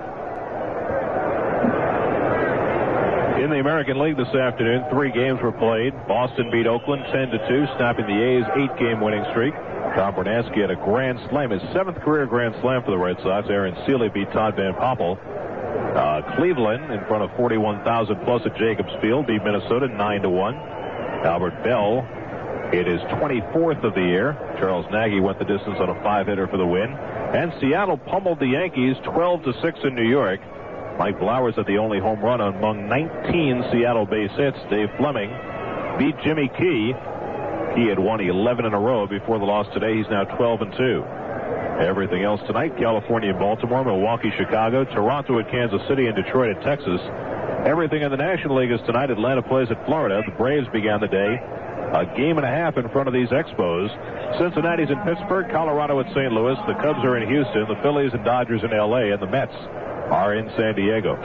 In the American League this afternoon, 3 games were played. Boston beat Oakland 10-2, snapping the A's 8-game winning streak. Tom Bernanski had a grand slam, his 7th career grand slam for the Red Sox. Aaron Seeley beat Todd Van Poppel. Cleveland, in front of 41,000 plus at Jacobs Field, beat Minnesota 9-1. Albert Bell hit his 24th of the year. Charles Nagy went the distance on a 5-hitter for the win. And Seattle pummeled the Yankees 12-6 in New York. Mike Blowers had the only home run among 19 Seattle base hits. Dave Fleming beat Jimmy Key. He had won 11 in a row before the loss today. He's now 12-2. Everything else tonight: California and Baltimore, Milwaukee, Chicago, Toronto at Kansas City, and Detroit at Texas. Everything in the National League is tonight. Atlanta plays at Florida. The Braves began the day a game and a half in front of these Expos. Cincinnati's in Pittsburgh, Colorado at St. Louis. The Cubs are in Houston. The Phillies and Dodgers in L.A. and the Mets are in San Diego.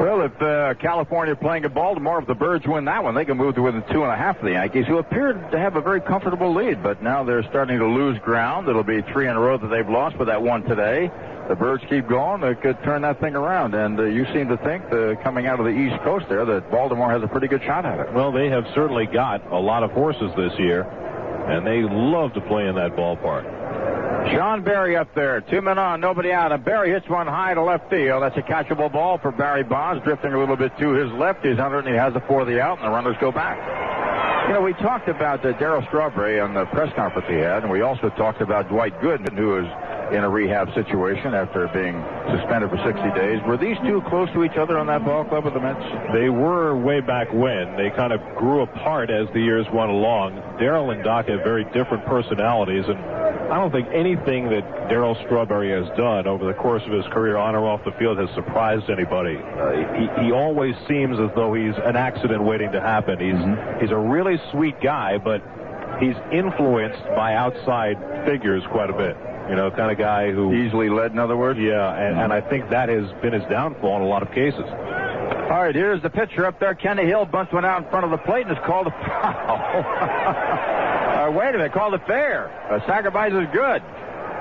Well, if California playing at Baltimore, if the Birds win that one, they can move to within 2.5 of the Yankees, who appeared to have a very comfortable lead. But now they're starting to lose ground. It'll be 3 in a row that they've lost, with that one today. The Birds keep going. They could turn that thing around. And you seem to think, coming out of the East Coast there, that Baltimore has a pretty good shot at it. Well, they have certainly got a lot of horses this year, and they love to play in that ballpark. Sean Berry up there. 2 men on, nobody out. And Berry hits one high to left field. That's a catchable ball for Barry Bonds, drifting a little bit to his left. He's under it, and he has it for the out, and the runners go back. You know, we talked about Darryl Strawberry on the press conference he had, and we also talked about Dwight Gooden, who is in a rehab situation after being suspended for 60 days. Were these two close to each other on that ball club with the Mets? They were way back when. They kind of grew apart as the years went along. Darryl and Doc have very different personalities, and I don't think anything that Darryl Strawberry has done over the course of his career on or off the field has surprised anybody. He always seems as though he's an accident waiting to happen. He's a really sweet guy, but he's influenced by outside figures quite a bit. You know, kind of guy who... Easily led, in other words? Yeah, and I think that has been his downfall in a lot of cases. All right, here's the pitcher up there. Kenny Hill bunts one out in front of the plate and is called a foul. Wait a minute, called a fair. Sacrifice is good.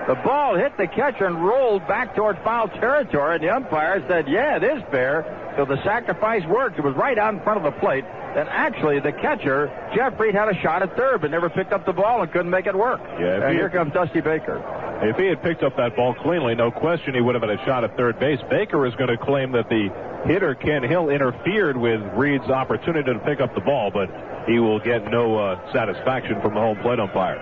The ball hit the catcher and rolled back toward foul territory, and the umpire said, yeah, it is fair. So the sacrifice worked. It was right out in front of the plate. And actually, the catcher, Jeff Reed, had a shot at third, but never picked up the ball and couldn't make it work. Yeah, and here comes Dusty Baker. If he had picked up that ball cleanly, no question he would have had a shot at third base. Baker is going to claim that the hitter, Ken Hill, interfered with Reed's opportunity to pick up the ball, but he will get no satisfaction from the home plate umpire.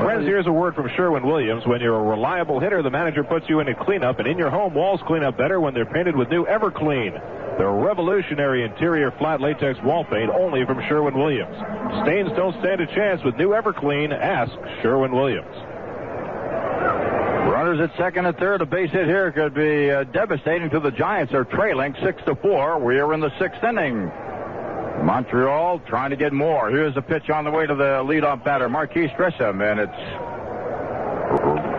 Friends, here's a word from Sherwin-Williams. When you're a reliable hitter, the manager puts you into cleanup, and in your home, walls clean up better when they're painted with new Everclean. The revolutionary interior flat latex wall paint only from Sherwin-Williams. Stains don't stand a chance with new Everclean. Ask Sherwin-Williams. Runners at second and third. A base hit here could be devastating to the Giants. They're trailing 6-4. We are in the sixth inning. Montreal trying to get more. Here's a pitch on the way to the leadoff batter, Marquise Grissom, and it's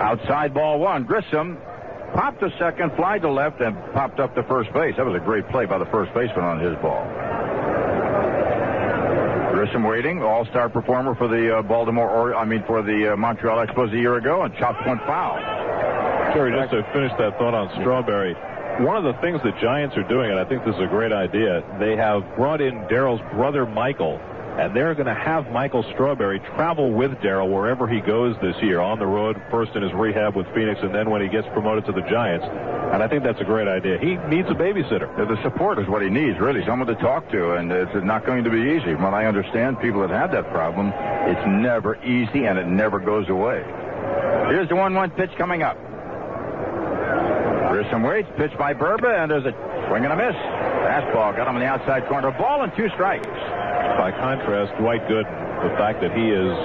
outside ball one. Grissom popped to second, flied to left, and popped up to first base. That was a great play by the first baseman on his ball. Grissom waiting, all-star performer for the for the Montreal Expos a year ago, and chopped one foul. Terry, just to finish that thought on Strawberry, one of the things the Giants are doing, and I think this is a great idea, they have brought in Darrell's brother Michael, and they're going to have Michael Strawberry travel with Darrell wherever he goes this year, on the road, first in his rehab with Phoenix, and then when he gets promoted to the Giants. And I think that's a great idea. He needs a babysitter. Yeah, the support is what he needs, really, someone to talk to, and it's not going to be easy. From what I understand, people that have that problem, it's never easy, and it never goes away. Here's the 1-1 pitch coming up. Grissom waits, pitch by Burba, and there's a swing and a miss. Fastball got him in the outside corner. Ball and 2 strikes. By contrast, Dwight Gooden, the fact that he has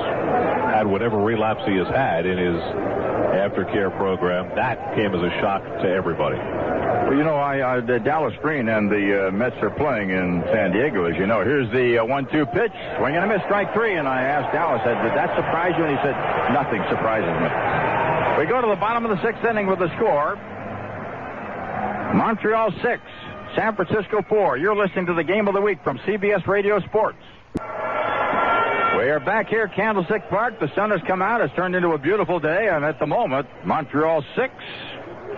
had whatever relapse he has had in his aftercare program, that came as a shock to everybody. Well, you know, the Dallas Green and the Mets are playing in San Diego, as you know. Here's the 1-2 pitch, swing and a miss, strike 3, and I asked Dallas, did that surprise you? And he said, nothing surprises me. We go to the bottom of the sixth inning with the score. Montreal 6, San Francisco 4. You're listening to the Game of the Week from CBS Radio Sports. We are back here at Candlestick Park. The sun has come out. It's turned into a beautiful day, and at the moment, Montreal 6,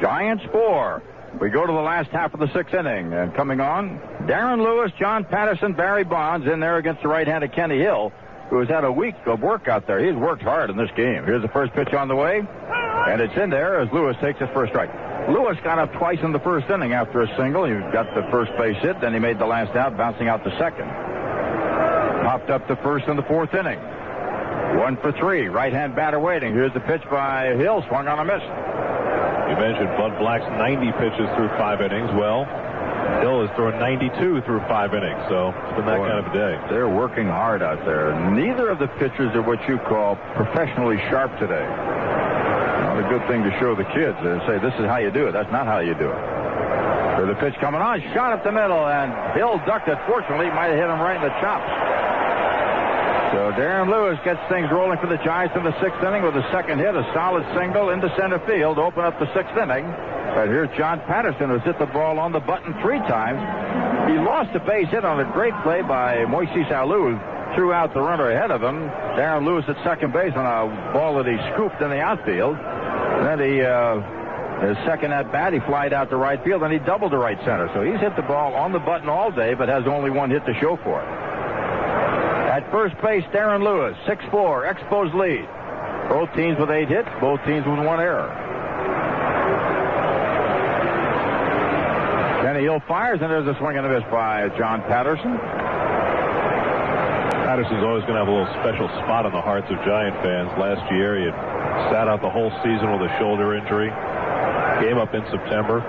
Giants 4. We go to the last half of the sixth inning, and coming on, Darren Lewis, John Patterson, Barry Bonds in there against the right-handed Kenny Hill, who has had a week of work out there. He's worked hard in this game. Here's the first pitch on the way, and it's in there as Lewis takes his first strike. Lewis got up twice in the first inning after a single. He got the first base hit, then he made the last out, bouncing out to second. Popped up to first in the fourth inning. 1 for 3. Right-hand batter waiting. Here's the pitch by Hill. Swung on a miss. You mentioned Bud Black's 90 pitches through 5 innings. Well, Hill has thrown 92 through 5 innings, so it's been that kind of a day. They're working hard out there. Neither of the pitchers are what you call professionally sharp today. Not a good thing to show the kids. They say, this is how you do it. That's not how you do it. So the pitch coming on, shot up the middle, and Hill ducked it. Fortunately, might have hit him right in the chops. So Darren Lewis gets things rolling for the Giants in the sixth inning with a second hit, a solid single into center field to open up the sixth inning. But here's John Patterson, who's hit the ball on the button 3 times. He lost a base hit on a great play by Moises Alou, who threw out the runner ahead of him. Darren Lewis at second base on a ball that he scooped in the outfield. Then his second at bat, he flied out to right field, and he doubled to right center. So he's hit the ball on the button all day, but has only 1 hit to show for it. At first base, Darren Lewis, 6-4, Expos lead. Both teams with 8 hits, both teams with 1 error. Kenny Hill fires, and there's a swing and a miss by John Patterson. Patterson's always going to have a little special spot in the hearts of Giant fans. Last year, he had sat out the whole season with a shoulder injury. Came up in September.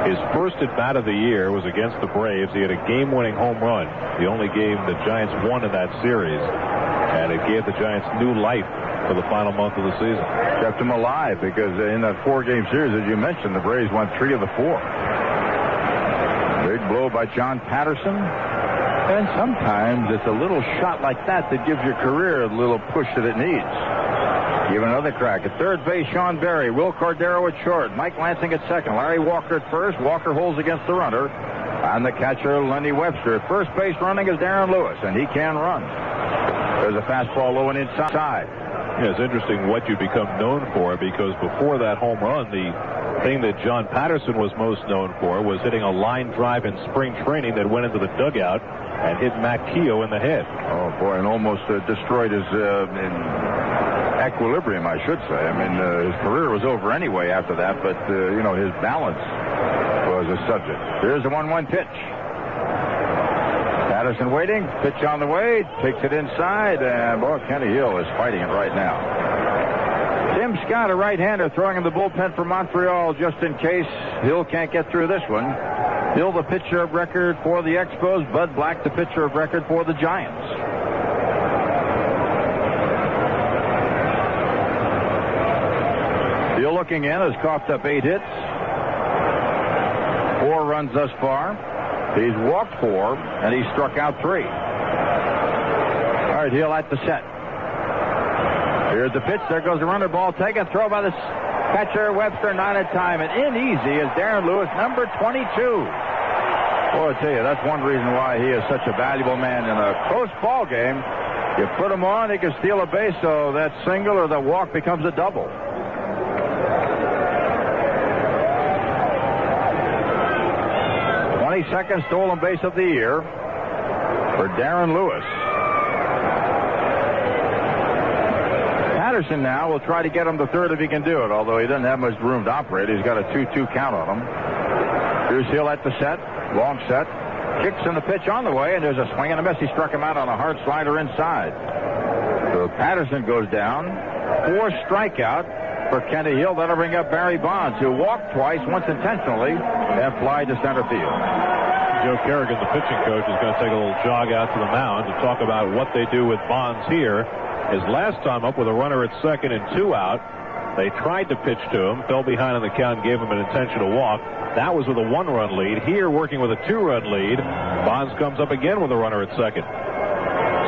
His first at-bat of the year was against the Braves. He had a game-winning home run, the only game the Giants won in that series. And it gave the Giants new life for the final month of the season. Kept him alive because in that 4-game series, as you mentioned, the Braves won 3 of the 4. Big blow by John Patterson. And sometimes it's a little shot like that that gives your career the little push that it needs. Give another crack. At third base, Sean Berry. Will Cordero at short. Mike Lansing at second. Larry Walker at first. Walker holds against the runner. And the catcher, Lenny Webster. At first base running is Darren Lewis, and he can run. There's a fastball low and inside. Yeah, it's interesting what you become known for, because before that home run, the thing that John Patterson was most known for was hitting a line drive in spring training that went into the dugout and hit Matt Keogh in the head. Oh, boy, and almost destroyed his equilibrium, I should say. I mean, his career was over anyway after that, but, his balance was a subject. Here's a 1-1 pitch. Patterson waiting, pitch on the way, takes it inside, and, boy, Kenny Hill is fighting it right now. Tim Scott, a right-hander, throwing in the bullpen for Montreal just in case Hill can't get through this one. Hill, the pitcher of record for the Expos. Bud Black, the pitcher of record for the Giants. Hill looking in, has coughed up 8 hits. 4 runs thus far. He's walked 4, and he struck out 3. All right, Hill at the set. Here's the pitch. There goes the runner. Ball taken. Throw by the catcher, Webster, not in time. And in easy is Darren Lewis, number 22. Boy, I tell you, that's one reason why he is such a valuable man in a close ball game. You put him on, he can steal a base, so that single or the walk becomes a double. Second stolen base of the year for Darren Lewis. Patterson now will try to get him to third if he can do it, although he doesn't have much room to operate. He's got a 2-2 count on him. Here's Hill at the set. Long set. Kicks in the pitch on the way, and there's a swing and a miss. He struck him out on a hard slider inside. So Patterson goes down. 4 strikeout for Kenny Hill. That'll bring up Barry Bonds, who walked twice, once intentionally, and fly to center field. Joe Kerrigan, the pitching coach, is going to take a little jog out to the mound to talk about what they do with Bonds here. His last time up with a runner at second and 2 out, they tried to pitch to him, fell behind on the count, and gave him an intentional walk. That was with a 1-run lead. Here, working with a 2-run lead, Bonds comes up again with a runner at second.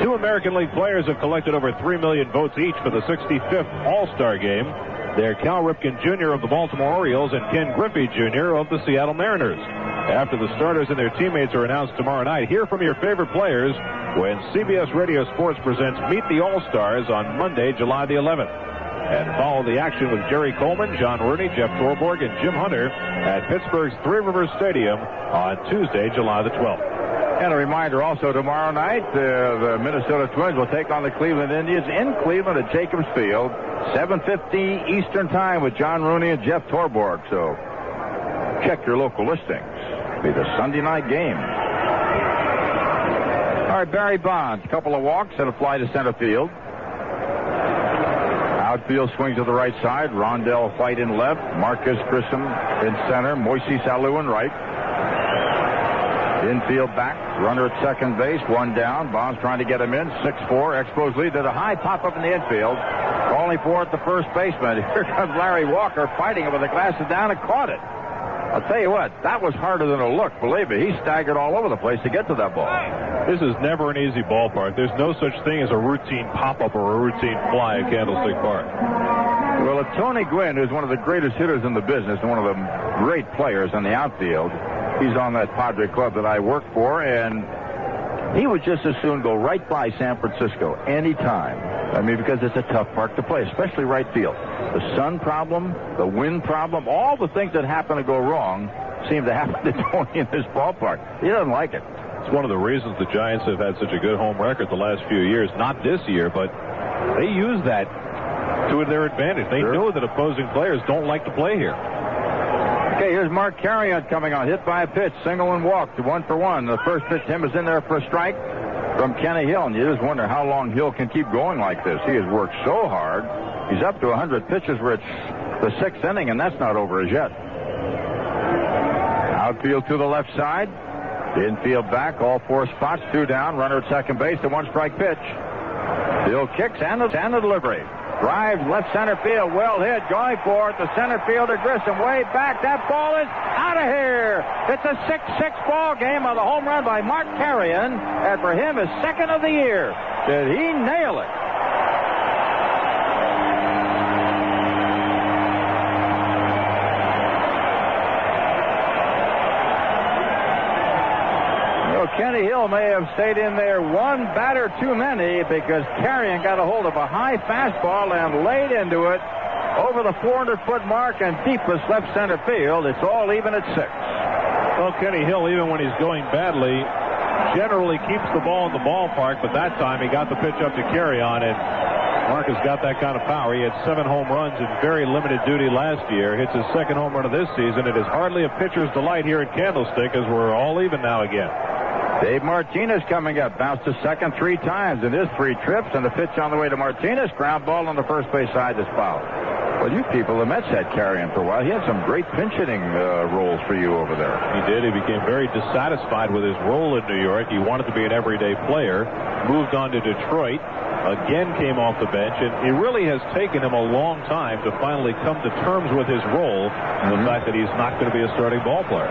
2 American League players have collected over 3 million votes each for the 65th All-Star Game. They're Cal Ripken Jr. of the Baltimore Orioles and Ken Griffey Jr. of the Seattle Mariners. After the starters and their teammates are announced tomorrow night, hear from your favorite players when CBS Radio Sports presents Meet the All-Stars on Monday, July the 11th. And follow the action with Jerry Coleman, John Rooney, Jeff Torborg, and Jim Hunter at Pittsburgh's Three Rivers Stadium on Tuesday, July the 12th. And a reminder also, tomorrow night, the Minnesota Twins will take on the Cleveland Indians in Cleveland at Jacobs Field, 7:50 Eastern Time with John Rooney and Jeff Torborg. So check your local listings. It'll be the Sunday night game. All right, Barry Bonds, a couple of walks and a fly to center field. Outfield swings to the right side. Rondell White in left. Marcus Grissom in center. Moises Alou in right. Infield back. Runner at second base. 1 down. Bonds trying to get him in. 6-4. Expos lead. There's a high pop up in the infield. Calling for it, the first baseman. Here comes Larry Walker fighting it with the glasses down and caught it. I'll tell you what, that was harder than it looked. Believe me, he staggered all over the place to get to that ball. This is never an easy ballpark. There's no such thing as a routine pop-up or a routine fly at Candlestick Park. Well, Tony Gwynn, who's one of the greatest hitters in the business and one of the great players in the outfield, he's on that Padre club that I work for, and he would just as soon go right by San Francisco anytime. I mean, because it's a tough park to play, especially right field. The sun problem, the wind problem, all the things that happen to go wrong seem to happen to Tony in this ballpark. He doesn't like it. It's one of the reasons the Giants have had such a good home record the last few years. Not this year, but they use that to their advantage. They know that opposing players don't like to play here. Okay, here's Mark Carrion coming on. Hit by a pitch, single and walk to 1-for-1. The first pitch to him is in there for a strike from Kenny Hill, and you just wonder how long Hill can keep going like this. He has worked so hard. He's up to 100 pitches. We're at the 6th inning, and that's not over as yet. Outfield to the left side. Infield back, all 4 spots, 2 down. Runner at second base, the 1-strike pitch. Hill kicks and the delivery. Drives left center field, well hit, going for it. The center fielder Grissom way back. That ball is out. out of here. It's a 6-6 ball game on the home run by Mark Carrion, and for him, his second of the year. Did he nail it? Kenny Hill may have stayed in there one batter too many because Carrion got a hold of a high fastball and laid into it over the 400-foot mark and deepest left center field. It's all even at 6. Well, Kenny Hill, even when he's going badly, generally keeps the ball in the ballpark, but that time he got the pitch up to Carrion, and Mark has got that kind of power. He had 7 home runs in very limited duty last year. Hits his second home run of this season. It is hardly a pitcher's delight here at Candlestick as we're all even now again. Dave Martinez coming up. Bounced to second 3 times in his 3 trips, and the pitch on the way to Martinez. Ground ball on the first base side is foul. Well, you people, the Mets had Carrion for a while. He had some great pinch hitting roles for you over there. He did. He became very dissatisfied with his role in New York. He wanted to be an everyday player. Moved on to Detroit. Again came off the bench, and it really has taken him a long time to finally come to terms with his role and the fact that he's not going to be a starting ball player.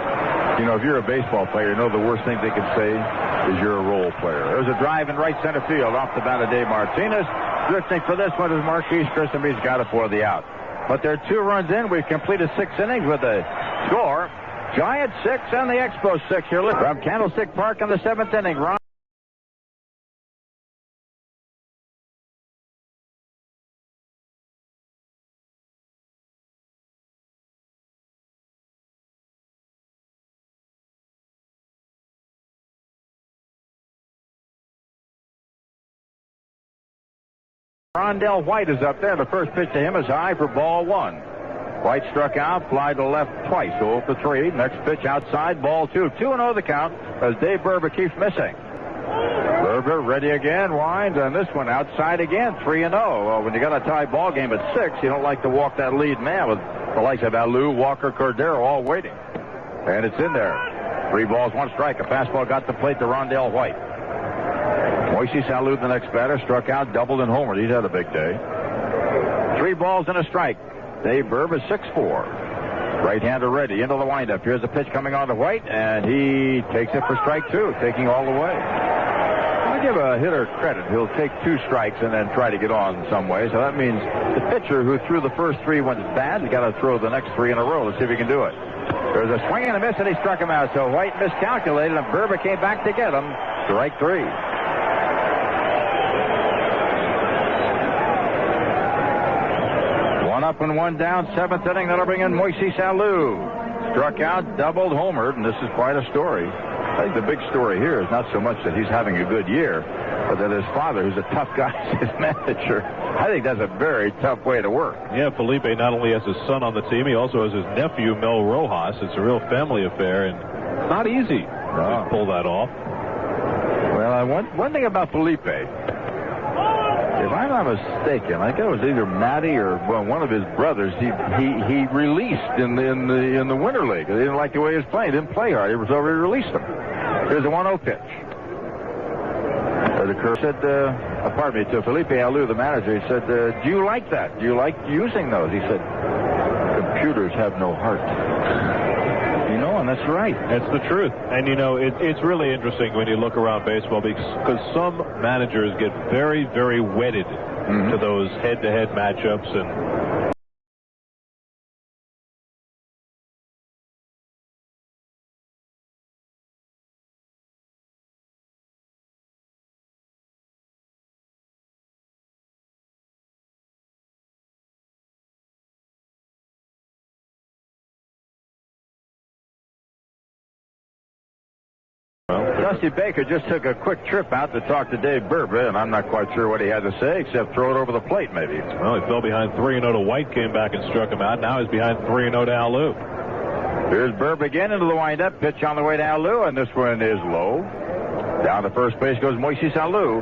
You know, if you're a baseball player, you know the worst thing they can say is you're a role player. There's a drive in right center field off the bat of Dave Martinez. Drifting for this one is Marquise Grissom. He's got it for the out. But there are 2 runs in. We've completed 6 innings with a score. Giants 6 and the Expos 6 here. From Candlestick Park in the 7th inning. Rondell White is up there. The first pitch to him is high for ball 1. White struck out, fly to left twice, 0 for 3. Next pitch outside, ball 2. 2-0 the count as Dave Burba keeps missing. Burba ready again, winds, and this one outside again, 3-0. Well, when you got a tie ball game at 6, you don't like to walk that lead man with the likes of Alou, Walker, Cordero all waiting. And it's in there. 3 balls, 1 strike. A fastball got the plate to Rondell White. Moises Alou, the next batter, struck out, doubled, and homered. He's had a big day. 3 balls and a strike. Dave Burba 6-4. Right-hander ready into the windup. Here's a pitch coming on to White, and he takes it for strike 2, taking all the way. I'll give a hitter credit. He'll take 2 strikes and then try to get on some way. So that means the pitcher who threw the first 3 when it's bad has got to throw the next 3 in a row. Let's see if he can do it. There's a swing and a miss, and he struck him out. So White miscalculated, and Burba came back to get him. Strike 3. 1 up and 1 down, 7th inning. That'll bring in Moises Alou. Struck out, doubled, homered, and this is quite a story. I think the big story here is not so much that he's having a good year, but that his father, who's a tough guy, is his manager. I think that's a very tough way to work. Yeah, Felipe not only has his son on the team, he also has his nephew, Mel Rojas. It's a real family affair, and it's not easy to pull that off. Well, one thing about Felipe, if I'm not mistaken, I think it was either Matty or one of his brothers. He released in the Winter League. They didn't like the way he was playing. Didn't play hard. It was over. He released him. Here's a 1-0 pitch. The Kerr said, pardon me, to Felipe Alou, the manager. He said, "Do you like that? Do you like using those?" He said, "Computers have no heart." You know, and that's right. That's the truth. And, you know, it's really interesting when you look around baseball because some managers get very, very wedded to those head-to-head matchups. And Dusty Baker just took a quick trip out to talk to Dave Burba, and I'm not quite sure what he had to say, except throw it over the plate, maybe. Well, he fell behind 3-0 to White, came back and struck him out. Now he's behind 3-0 to Alou. Here's Burba again into the windup. Pitch on the way to Alou, and this one is low. Down to first base goes Moises Alou,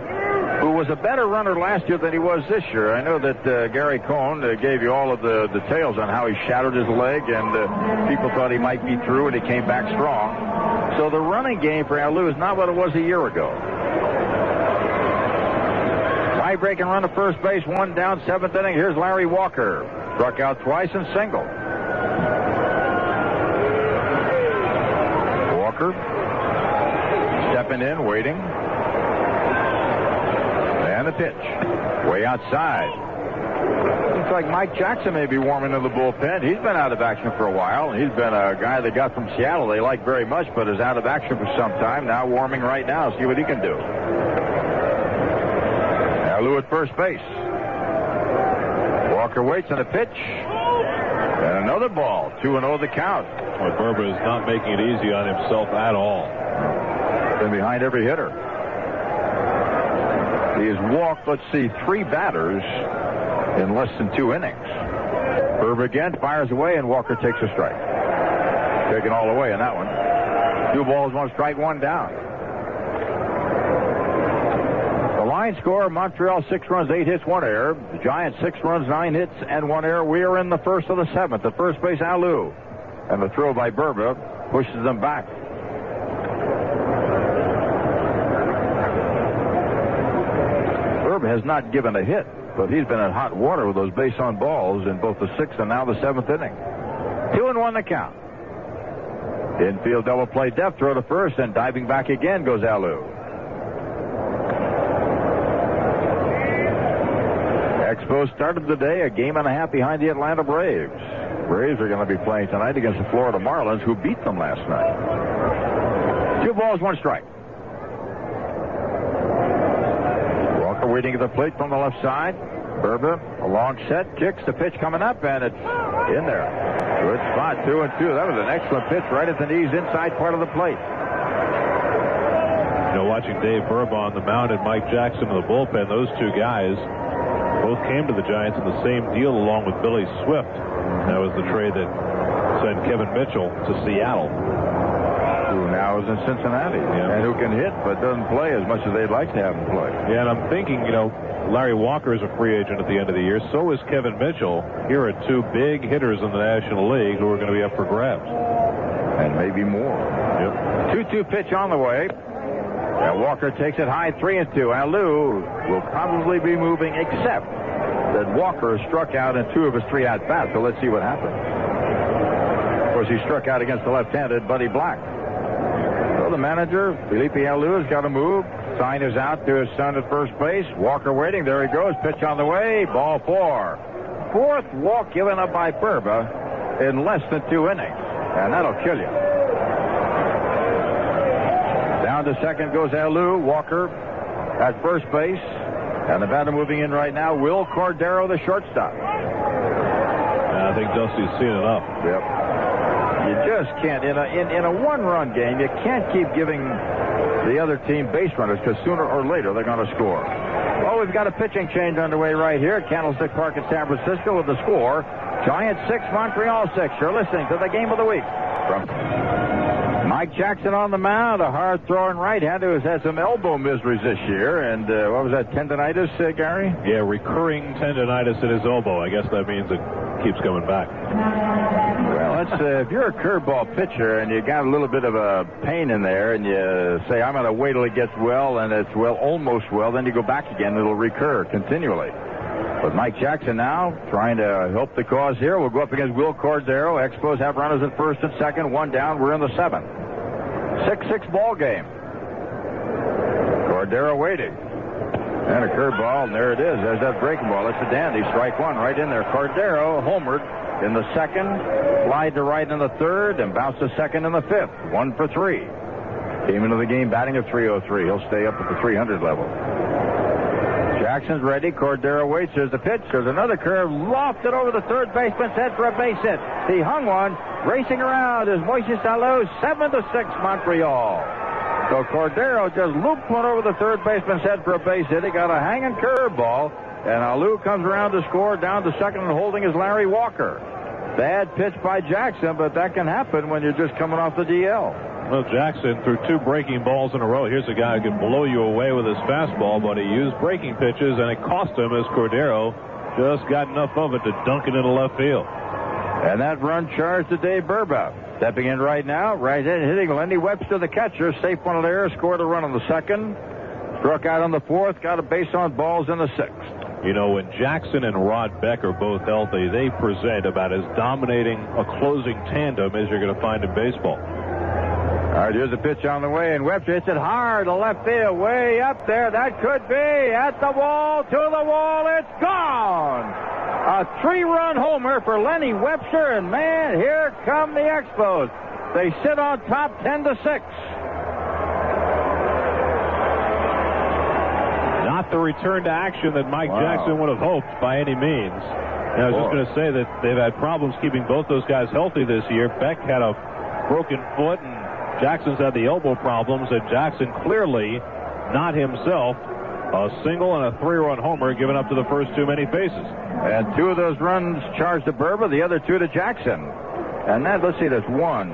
who was a better runner last year than he was this year. I know that Gary Cohen gave you all of the details on how he shattered his leg, and people thought he might be through, and he came back strong. So the running game for Alou is not what it was a year ago. Tie-breaking run to first base, 1 down, 7th inning. Here's Larry Walker. Struck out twice and single. Walker stepping in, waiting. And the pitch. Way outside. Looks like Mike Jackson may be warming in the bullpen. He's been out of action for a while. He's been a guy they got from Seattle they like very much, but is out of action for some time. Now warming right now. See what he can do. Alou at first base. Walker waits on the pitch. And another ball. 2-0 the count. Well, Berba is not making it easy on himself at all. Been behind every hitter. He has walked, 3 batters in less than 2 innings. Berba again fires away, and Walker takes a strike. Taking all the way in that one. 2 balls, 1 strike, 1 down. The line score, Montreal 6 runs, 8 hits, 1 error. The Giants 6 runs, 9 hits, and 1 error. We are in the first of the 7th. At first base, Alou. And the throw by Berba pushes them back. Berba has not given a hit, but he's been in hot water with those base on balls in both the 6th and now the 7th inning. 2-1 the count. Infield double play depth throw to first, and diving back again goes Alou. Expos started the day a game and a half behind the Atlanta Braves. Braves are going to be playing tonight against the Florida Marlins, who beat them last night. 2 balls, 1 strike. Walker waiting at the plate from the left side. Berba, a long set, kicks the pitch coming up, and it's in there. Good spot, 2-2. That was an excellent pitch right at the knees, inside part of the plate. You know, watching Dave Berba on the mound and Mike Jackson in the bullpen, those 2 guys both came to the Giants in the same deal along with Billy Swift. That was the trade that sent Kevin Mitchell to Seattle. Who now is in Cincinnati, and who can hit but doesn't play as much as they'd like to have him play. Yeah, and I'm thinking, Larry Walker is a free agent at the end of the year. So is Kevin Mitchell. Here are 2 big hitters in the National League who are going to be up for grabs. And maybe more. Yep. 2-2 pitch on the way. And Walker takes it high, 3-2. Alou will probably be moving, except that Walker struck out in 2 of his 3 at-bats. So let's see what happens. Of course, he struck out against the left-handed Buddy Black. So the manager, Felipe Alou, has got to move. Sign is out to his son at first base. Walker waiting. There he goes. Pitch on the way. Ball 4. 4th walk given up by Berba in less than 2 innings. And that'll kill you. Down to second goes Alou. Walker at first base. And the batter moving in right now, Will Cordero, the shortstop. I think Dusty's seen enough. Yep. You just can't. In a 1-run game, you can't keep giving the other team base runners, because sooner or later they're going to score. Well, we've got a pitching change underway right here at Candlestick Park in San Francisco with the score. Giants 6, Montreal 6. You're listening to the game of the week. From Mike Jackson on the mound, a hard-throwing right-hander who's had some elbow miseries this year. And what was that, tendonitis, Gary? Yeah, recurring tendonitis in his elbow. I guess that means it keeps coming back. Well, if you're a curveball pitcher and you got a little bit of a pain in there and you say, I'm going to wait till it gets well, and it's almost well, then you go back again, it'll recur continually. But Mike Jackson now trying to help the cause here. We'll go up against Will Cordero. Expos have runners at first and second, 1 down. We're in the 7th. 6-6 ball game. Cordero waiting. And a curveball, and there it is. There's that breaking ball. That's a dandy. Strike 1 right in there. Cordero homered in the 2nd, slide to right in the 3rd, and bounce to second in the 5th. 1 for 3. Came into the game batting at .303. He'll stay up at the .300 level. Jackson's ready. Cordero waits. There's the pitch. There's another curve. Lofted over the third baseman's head for a base hit. He hung one. Racing around is Moises Alou. 7-6 Montreal. So Cordero just looped one over the third baseman's head for a base hit. He got a hanging curveball. And Alou comes around to score. Down to second and holding is Larry Walker. Bad pitch by Jackson, but that can happen when you're just coming off the DL. Well, Jackson threw 2 breaking balls in a row. Here's a guy who can blow you away with his fastball, but he used breaking pitches, and it cost him as Cordero just got enough of it to dunk it into left field. And that run charged to Dave Berba. Stepping in right now, right in, hitting Lenny Webster, the catcher. Safe one there, scored a run on the 2nd. Struck out on the 4th, got a base on balls in the 6th. You know, when Jackson and Rod Beck are both healthy, they present about as dominating a closing tandem as you're going to find in baseball. All right, here's a pitch on the way, and Webster hits it hard to left field, way up there. That could be at the wall, to the wall. It's gone. A 3-run homer for Lenny Webster, and man, here come the Expos. They sit on top 10-6. Not the return to action that Mike Jackson would have hoped by any means. And I was just going to say that they've had problems keeping both those guys healthy this year. Beck had a broken foot, and Jackson's had the elbow problems, and Jackson clearly not himself. A single and a 3-run homer given up to the first too many bases. And 2 of those runs charged to Berba, the other 2 to Jackson. And that, let's see, there's 1,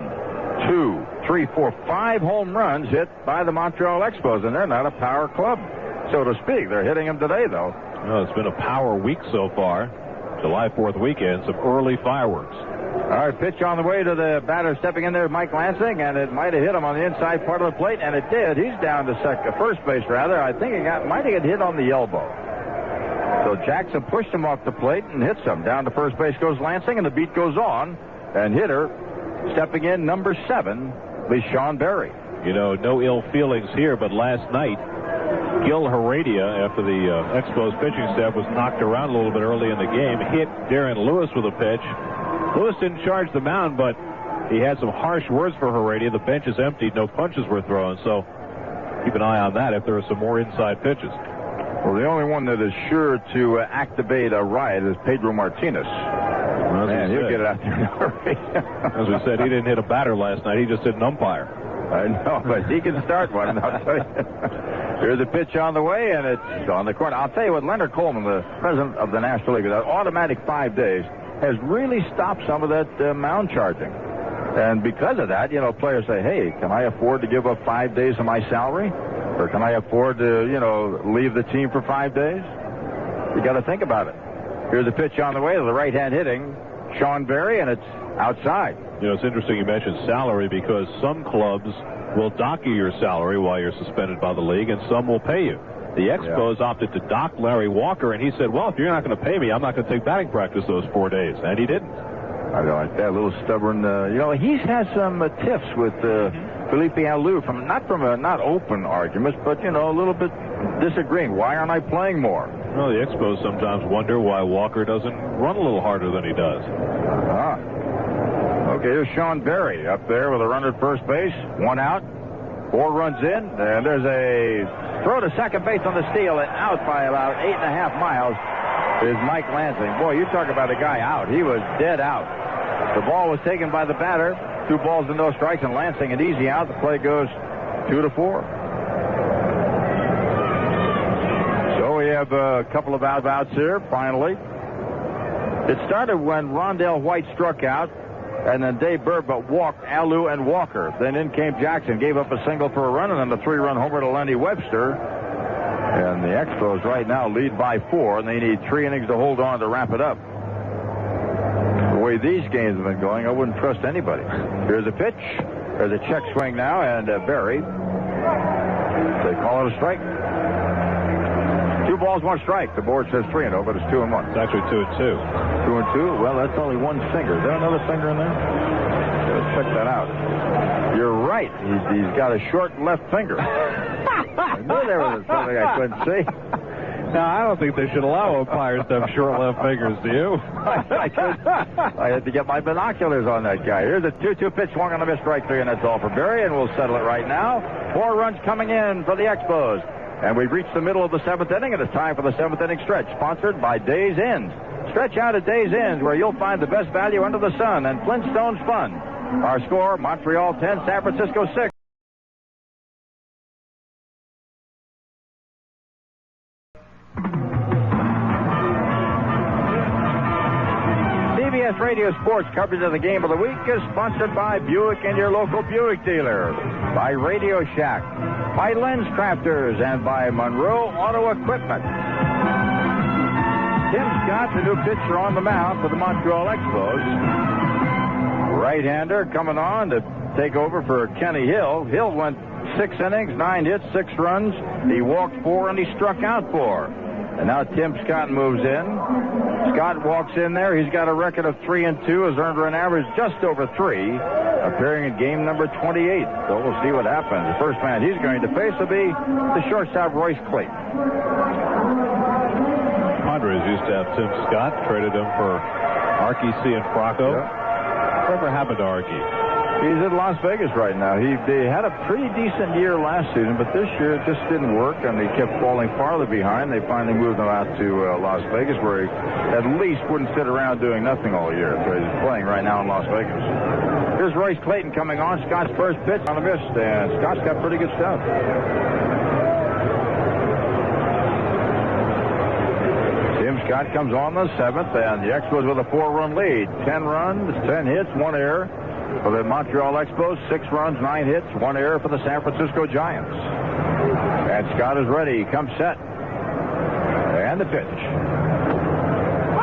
2, 3, 4, 5 home runs hit by the Montreal Expos, and they're not a power club, so to speak. They're hitting them today, though. Well, it's been a power week so far. July 4th weekend, some early fireworks. All right, pitch on the way to the batter stepping in there, Mike Lansing, and it might have hit him on the inside part of the plate, and it did. He's down to first base, rather. I think might have hit on the elbow. So Jackson pushed him off the plate and hits him. Down to first base goes Lansing, and the beat goes on. And hitter stepping in, number 7, LeSean Berry. You know, no ill feelings here, but last night, Gil Heredia, after the Expos pitching staff was knocked around a little bit early in the game, hit Darren Lewis with a pitch. Lewis didn't charge the mound, but he had some harsh words for Heredia. The bench is emptied, no punches were thrown, so keep an eye on that if there are some more inside pitches. Well, the only one that is sure to activate a riot is Pedro Martinez. Well, man, he'll get it out there. As we said, he didn't hit a batter last night. He just hit an umpire. I know, but he can start one, I'll tell you. Here's a pitch on the way, and it's on the corner. I'll tell you what, Leonard Coleman, the president of the National League, with that automatic 5 days, has really stopped some of that mound charging. And because of that, players say, hey, can I afford to give up 5 days of my salary? Or can I afford to, leave the team for 5 days? You got to think about it. Here's a pitch on the way to the right-hand hitting Sean Berry, and it's outside. It's interesting you mentioned salary because some clubs will dock you your salary while you're suspended by the league, and some will pay you. The Expos opted to dock Larry Walker, and he said, well, if you're not going to pay me, I'm not going to take batting practice those 4 days. And he didn't. I don't like that. A little stubborn. He's had some tiffs with Felipe Alou not open arguments, but, a little bit disagreeing. Why aren't I playing more? Well, the Expos sometimes wonder why Walker doesn't run a little harder than he does. Okay, here's Sean Berry up there with a runner at first base. 1 out. 4 runs in. And there's a throw to second base on the steal. And out by about 8.5 miles is Mike Lansing. Boy, you talk about a guy out. He was dead out. The ball was taken by the batter. 2 balls and no strikes, and Lansing an easy out. The play goes 2-4. So we have a couple of outs here, finally. It started when Rondell White struck out, and then Dave Burba walked Alou and Walker. Then in came Jackson, gave up a single for a run, and then a 3-run homer to Lenny Webster. And the Expos right now lead by 4, and they need 3 innings to hold on to wrap it up. The way these games have been going, I wouldn't trust anybody. Here's a pitch. There's a check swing now, and Berry. They call it a strike. 2 balls, 1 strike. The board says 3-0, but it's 2-1. It's actually 2-2. 2-2? Well, that's only 1 finger. Is there another finger in there? Let's check that out. You're right. He's got a short left finger. I knew there was something I couldn't see. Now, I don't think they should allow umpires to have short left fingers, do you? I had to get my binoculars on that guy. Here's a 2-2 pitch, swung on a miss, strike 3, and that's all for Berry, and we'll settle it right now. 4 runs coming in for the Expos. And we've reached the middle of the 7th inning, and it's time for the 7th inning stretch, sponsored by Days Inns. Stretch out at Days Inns, where you'll find the best value under the sun and Flintstones fun. Our score, Montreal 10, San Francisco 6. CBS Radio Sports coverage of the game of the week is sponsored by Buick and your local Buick dealer, by Radio Shack, by Lens Crafters, and by Monroe Auto Equipment. Tim Scott, the new pitcher on the mound for the Montreal Expos. Right-hander coming on to take over for Kenny Hill. Hill went 6 innings, 9 hits, 6 runs. He walked 4, and he struck out 4. And now Tim Scott moves in. Scott walks in there. He's got a record of 3-2, has earned an average just over 3, appearing in game number 28. So we'll see what happens. The first man he's going to face will be the shortstop, Royce Clayton. Padres used to have Tim Scott, traded him for Archie Cianfrocco. Whatever happened to Archie? He's in Las Vegas right now. They had a pretty decent year last season, but this year it just didn't work, and they kept falling farther behind. They finally moved him out to Las Vegas, where he at least wouldn't sit around doing nothing all year. So he's playing right now in Las Vegas. Here's Royce Clayton coming on. Scott's first pitch on a miss, and Scott's got pretty good stuff. Tim Scott comes on the 7th, and the Expos with a 4-run lead. 10 runs, 10 hits, 1 error. For the Montreal Expos, 6 runs, 9 hits, 1 error for the San Francisco Giants. And Scott is ready. He comes set. And the pitch.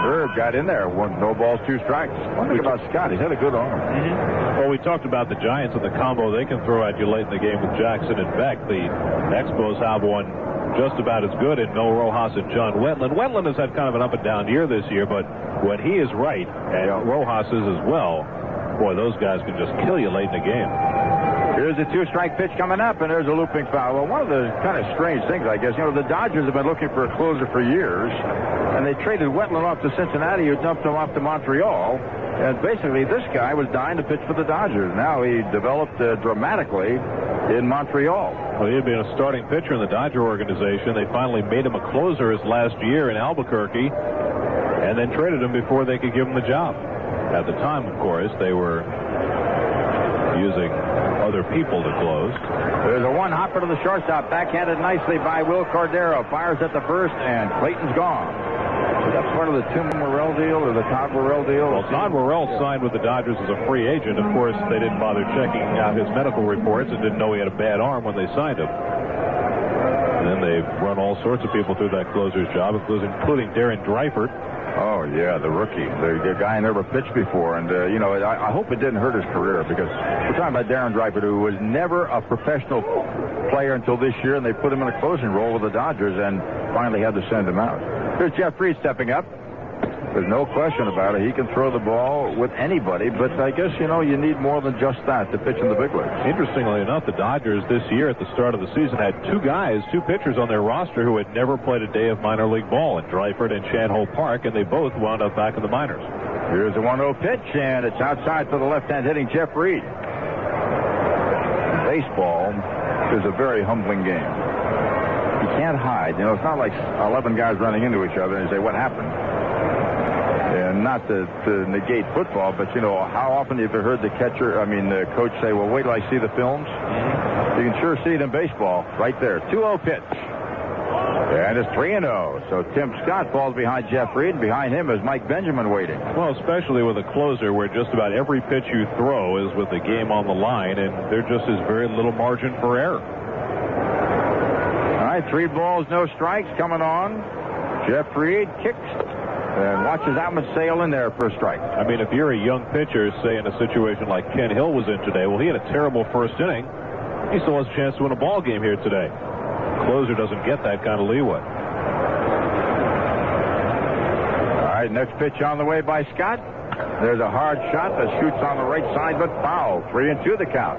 Herb got in there. No balls, 2 strikes. One thing about Scott, he's had a good arm. Well, we talked about the Giants and the combo they can throw at you late in the game with Jackson and Beck. The Expos have one just about as good in Noel Rojas and John Wetland. Wetland has had kind of an up-and-down year this year, but when he is right, and Rojas is as well, boy, those guys can just kill you late in the game. Here's a 2-strike pitch coming up, and there's a looping foul. Well, one of the kind of strange things, I guess, the Dodgers have been looking for a closer for years, and they traded Wetland off to Cincinnati, who dumped him off to Montreal, and basically this guy was dying to pitch for the Dodgers. Now he developed dramatically in Montreal. Well, he had been a starting pitcher in the Dodger organization. They finally made him a closer his last year in Albuquerque, and then traded him before they could give him the job. At the time, of course, they were using other people to close. There's a one-hopper to the shortstop, backhanded nicely by Will Cordero. Fires at the first, and Clayton's gone. Is that part of the Tim Morrell deal or the Todd Morrell deal? Well, Todd Morrell signed with the Dodgers as a free agent. Of course, they didn't bother checking out his medical reports and didn't know he had a bad arm when they signed him. And then they've run all sorts of people through that closer's job, including Darren Dreifert. Oh, yeah, the rookie. The guy never pitched before. And, I hope it didn't hurt his career, because we're talking about Darren Dreifert, who was never a professional player until this year, and they put him in a closing role with the Dodgers and finally had to send him out. Here's Jeff Fried stepping up. There's no question about it. He can throw the ball with anybody, but I guess, you need more than just that to pitch in the big leagues. Interestingly enough, the Dodgers this year at the start of the season had 2 pitchers on their roster who had never played a day of minor league ball, in Dreifert and Chandler Park, and they both wound up back in the minors. Here's a 1-0 pitch, and it's outside for the left-hand hitting Jeff Fried. Baseball is a very humbling game. You can't hide. It's not like 11 guys running into each other and you say, what happened? And not to negate football, but, how often have you heard the coach say, well, wait till I see the films? You can sure see it in baseball right there. 2-0 pitch. And it's 3-0. So Tim Scott falls behind Jeff Fried, and behind him is Mike Benjamin waiting. Well, especially with a closer where just about every pitch you throw is with the game on the line, and there just is very little margin for error. All right, 3 balls, no strikes coming on. Jeff Fried kicks and watches Almond sail in there for a strike. I mean, if you're a young pitcher, say in a situation like Ken Hill was in today, well, he had a terrible first inning. He still has a chance to win a ball game here today. Closer doesn't get that kind of leeway. All right, next pitch on the way by Scott. There's a hard shot that shoots on the right side, but foul. 3-2 the count.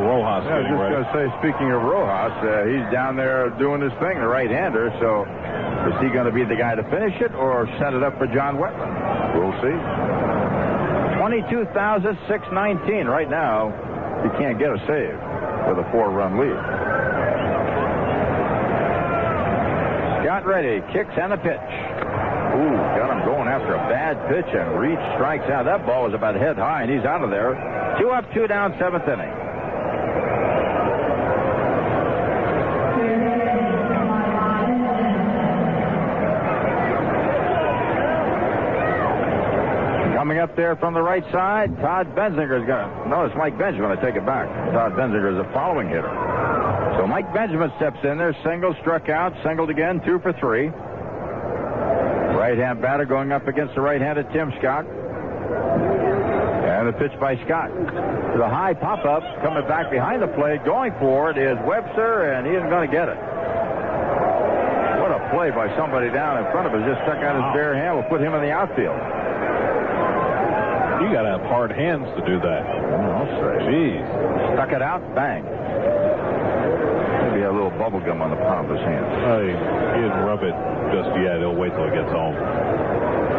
Rojas. I was just going to say, speaking of Rojas, he's down there doing his thing, the right-hander. So is he going to be the guy to finish it or set it up for John Wetland? We'll see. 22,619 right now. You can't get a save with a 4-run lead. Scott ready, kicks and a pitch. Ooh, got him going after a bad pitch, and Reed strikes out. That ball was about head high, and he's out of there. 2 up, 2 down, 7th inning. Coming up there from the right side, Todd Benzinger's got it. No, it's Mike Benjamin. I take it back. Todd Benzinger is a following hitter. So Mike Benjamin steps in there, singled, struck out, singled again, 2 for 3. Right-hand batter going up against the right-handed Tim Scott. And the pitch by Scott. The high pop-up coming back behind the plate. Going for it is Webster, and he isn't going to get it. What a play by somebody down in front of us. Just stuck out his bare hand. Will put him in the outfield. You got to have hard hands to do that. I'll say. Jeez. Stuck it out. Bang. Maybe a little bubble gum on the palm of his hand. He didn't rub it just yet. He'll wait till he gets home.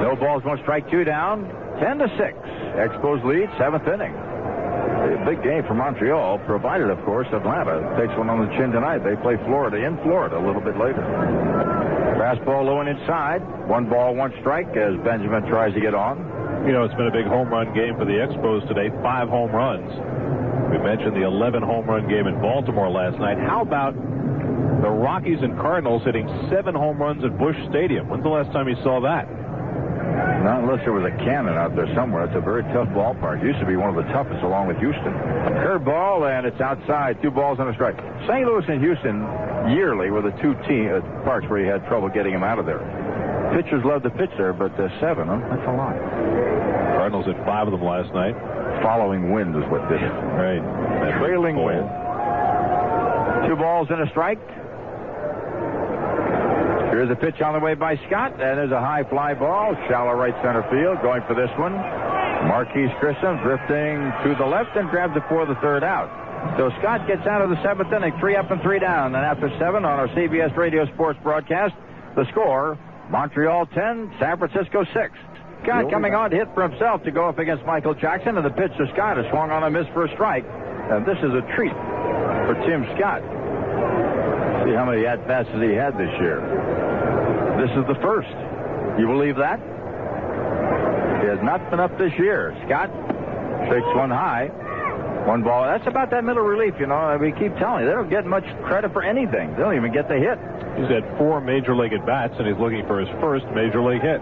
No balls, 1 strike, 2 down. 10-6. Expos lead, 7th inning. A big game for Montreal, provided, of course, Atlanta takes one on the chin tonight. They play Florida in Florida a little bit later. Fastball low and inside. 1 ball, 1 strike as Benjamin tries to get on. You know, it's been a big home run game for the Expos today. 5 home runs. We mentioned the 11 home run game in Baltimore last night. How about the Rockies and Cardinals hitting 7 home runs at Busch Stadium? When's the last time you saw that? Not unless there was a cannon out there somewhere. It's a very tough ballpark. It used to be one of the toughest along with Houston. Curveball, and it's outside. 2 balls and a strike. St. Louis and Houston yearly were the 2 parks where you had trouble getting him out of there. Pitchers love to pitch there, but 7, that's a lot. Cardinals hit 5 of them last night. Following wind is what did it. Right. Trailing wind. 2 balls and a strike. Here's a pitch on the way by Scott, and there's a high fly ball, shallow right center field. Going for this one, Marquise Grissom drifting to the left and grabs it for the 3rd out. So Scott gets out of the 7th inning, 3 up and 3 down. And after 7 on our CBS Radio Sports broadcast, the score, Montreal 10, San Francisco 6. Scott coming on to hit for himself to go up against Michael Jackson, and the pitch to Scott is swung on a miss for a strike. And this is a treat for Tim Scott. See how many at-bats has he had this year. This is the first. You believe that? He has not been up this year. Scott shakes one high. 1 ball. That's about that middle relief, you know. We keep telling you, they don't get much credit for anything. They don't even get the hit. He's had 4 major league at-bats, and he's looking for his first major league hit.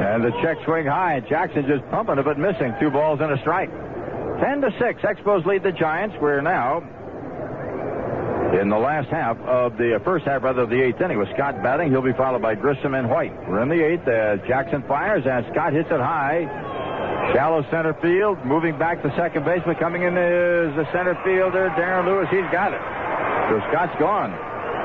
And the check swing high, and Jackson just pumping it, but missing. 2 balls and a strike. 10-6. Expos lead the Giants. We're now in the last half of the first half, rather, of the 8th inning with Scott batting. He'll be followed by Grissom and White. We're in the 8th as Jackson fires, and Scott hits it high. Shallow center field. Moving back to second baseman. Coming in is the center fielder, Darren Lewis. He's got it. So Scott's gone.